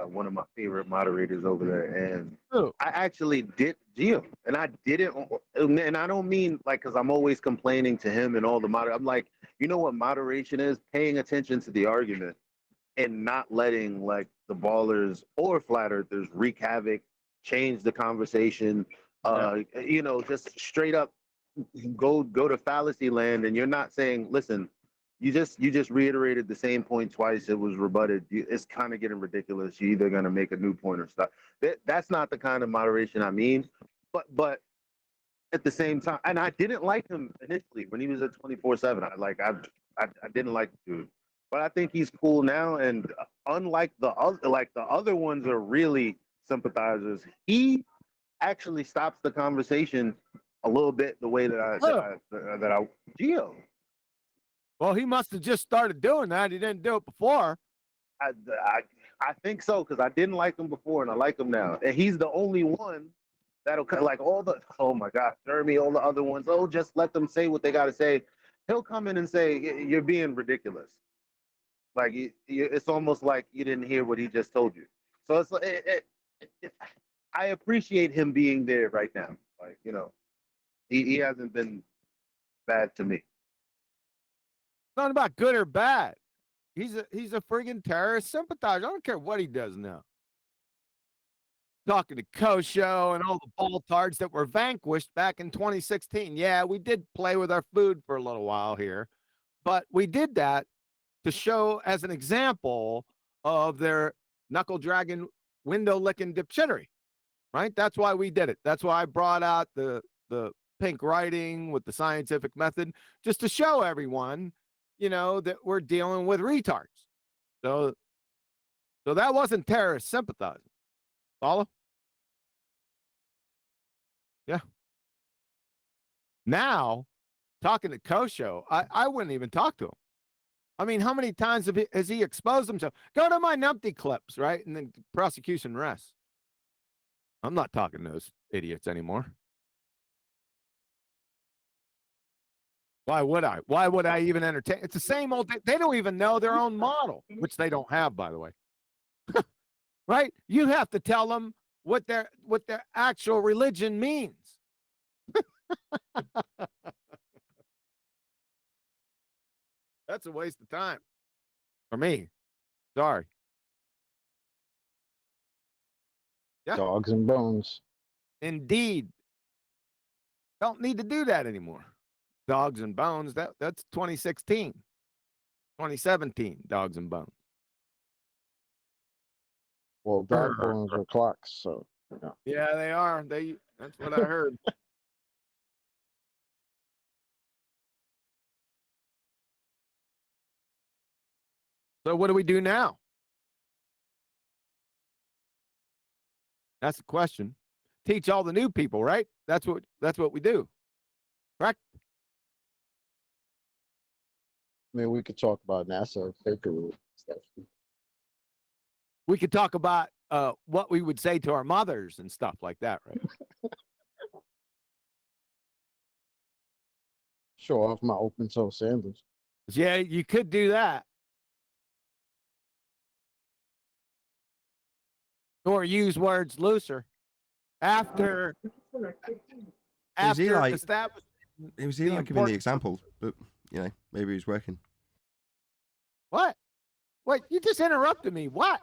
one of my favorite moderators over there, and I actually did Geo, and I didn't, and I don't mean like because I'm always complaining to him and all the I'm like, you know what moderation is? Paying attention to the argument and not letting like the ballers or flat earthers wreak havoc, change the conversation. You know, just straight up go to fallacy land, and you're not saying, listen. You just reiterated the same point twice. It was rebutted. It's kind of getting ridiculous. You're either gonna make a new point or stop. That's not the kind of moderation I mean. But at the same time, and I didn't like him initially when he was at 24/7. I didn't like the dude, but I think he's cool now. And unlike the other ones are really sympathizers. He actually stops the conversation a little bit the way that I Geo. Well, he must have just started doing that. He didn't do it before. I think so, because I didn't like him before and I like him now. And he's the only one that'll like all the, oh my gosh, Jeremy, all the other ones, oh, just let them say what they got to say. He'll come in and say, you're being ridiculous. Like, it's almost like you didn't hear what he just told you. So I appreciate him being there right now. Like, you know, he hasn't been bad to me. Not about good or bad. He's a friggin' terrorist sympathizer. I don't care what he does now. Talking to Kosho and all the baltards that were vanquished back in 2016. Yeah, we did play with our food for a little while here, but we did that to show as an example of their knuckle dragging, window licking dipshittery, right? That's why we did it. That's why I brought out the pink writing with the scientific method, just to show everyone, you know, that we're dealing with retards. So that wasn't terrorist sympathizing. Follow? Yeah. Now, talking to Kosho, I wouldn't even talk to him. I mean, how many times has he exposed himself? Go to my numpty clips, right? And then prosecution rests. I'm not talking to those idiots anymore. Why would I? Why would I even entertain? It's the same old thing. They don't even know their own model, which they don't have, by the way. Right? You have to tell them what their actual religion means. That's a waste of time for me. Sorry. Yeah. Dogs and bones. Indeed. Don't need to do that anymore. Dogs and bones. That's 2016. 2017, Dogs and Bones. Well, dog bones are clocks, so you know. Yeah, they are. That's what I heard. So what do we do now? That's the question. Teach all the new people, right? That's what we do. Correct? I mean, we could talk about NASA faker stuff. We could talk about what we would say to our mothers and stuff like that, right? Show off my open toe sandals. Yeah, you could do that. Or use words looser. After It was Eli establishing giving the example, but maybe he's working. What? Wait, you just interrupted me. What?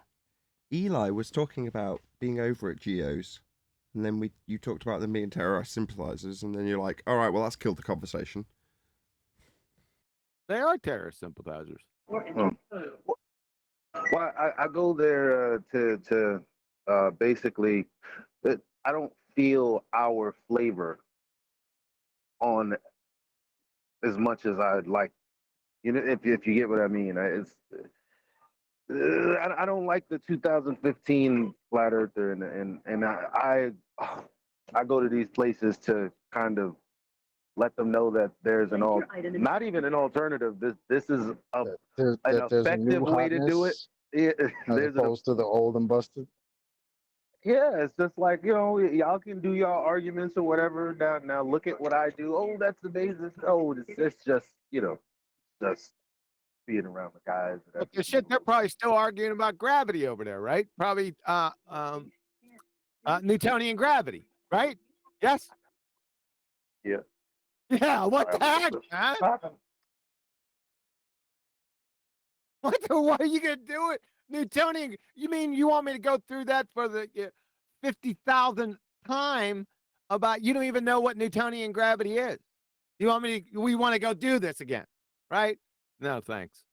Eli was talking about being over at Geos, and then you talked about them being terrorist sympathizers, and then you're like, all right, well, that's killed the conversation. They are terrorist sympathizers. Well, I go there to basically, I don't feel our flavor on as much as I'd like. If you get what I mean, I don't like the 2015 flat earther, and I go to these places to kind of let them know that there's not even an alternative. This is an effective way to do it. Yeah, as opposed to the old and busted. Yeah, it's just like, y'all can do y'all arguments or whatever. Now look at what I do. Oh, that's amazing. Oh, it's just, just being around the guys. But the shit, they're probably still arguing about gravity over there, right? Probably Newtonian gravity, right? Yes? Yeah. Yeah, what the heck, man? Why are you going to do it? Newtonian, you mean you want me to go through that for the 50,000th time about you don't even know what Newtonian gravity is? You want me to, we want to go do this again, right? No, thanks.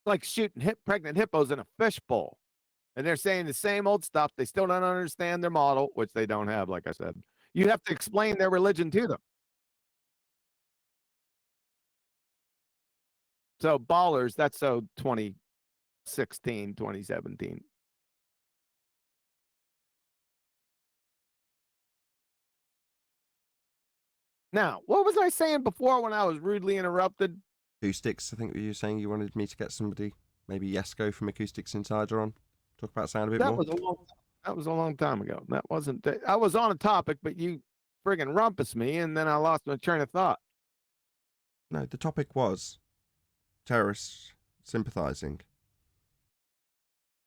Like shooting pregnant hippos in a fishbowl. And they're saying the same old stuff. They still don't understand their model, which they don't have, like I said. You have to explain their religion to them. So ballers, that's so 2016, 2017. Now, what was I saying before when I was rudely interrupted? Acoustics, I think you were saying you wanted me to get somebody, maybe Yesko from Acoustics Insider on. Talk about sound a bit more. That was a long time ago. That wasn't. I was on a topic, but you friggin' rumpus me, and then I lost my train of thought. No, the topic was terrorists sympathizing.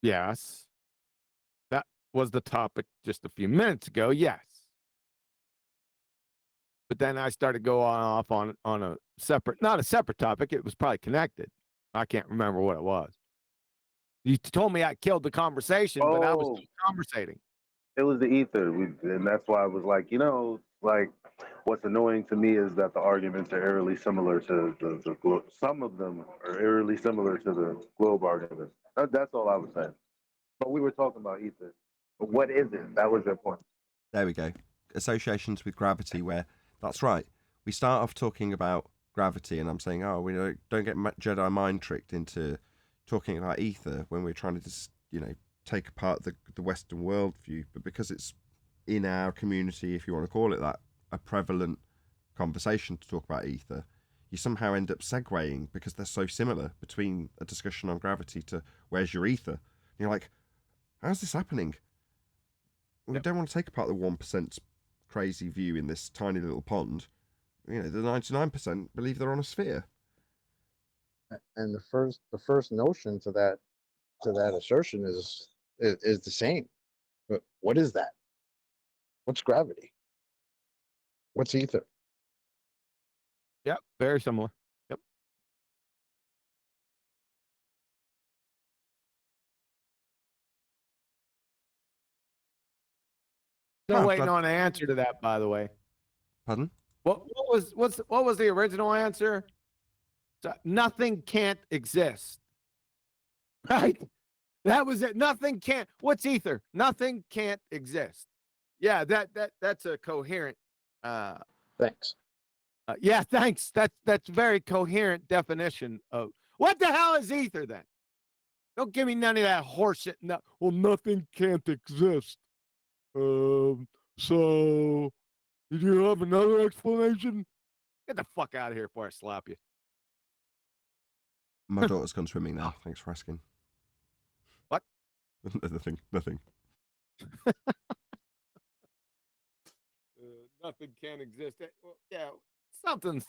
Yes, that was the topic just a few minutes ago. Yes, but then I started going off on a separate, not a separate topic. It was probably connected. I can't remember what it was. You told me I killed the conversation, but I was still conversating. It was the ether, and that's why I was like, what's annoying to me is that the arguments are eerily similar to the globe. Some of them are eerily similar to the globe arguments. That's all I was saying. But we were talking about ether. But what is it? That was your point. There we go. Associations with gravity, where that's right. We start off talking about gravity, and I'm saying, we don't get Jedi mind tricked into talking about ether when we're trying to just, take apart the Western worldview. But because it's in our community, if you want to call it that, a prevalent conversation to talk about ether, you somehow end up segueing because they're so similar between a discussion on gravity to where's your ether. And you're like, how's this happening? We don't want to take apart the 1% crazy view in this tiny little pond. The 99% believe they're on a sphere. And the first notion to that assertion is the same. But what is that? What's gravity? What's ether? Yep, very similar. Yep. Still waiting on an answer to that, by the way. Pardon? What was the original answer? Nothing can't exist. Right? That was it. Nothing can't. What's ether? Nothing can't exist. Yeah, that's a coherent. Thanks. Yeah, thanks. That's very coherent definition of what the hell is ether then? Don't give me none of that horseshit. No, well, nothing can't exist. So did you have another explanation? Get the fuck out of here before I slap you. My daughter's gone swimming now. Thanks for asking. What? Nothing. Nothing can exist. Well, yeah, something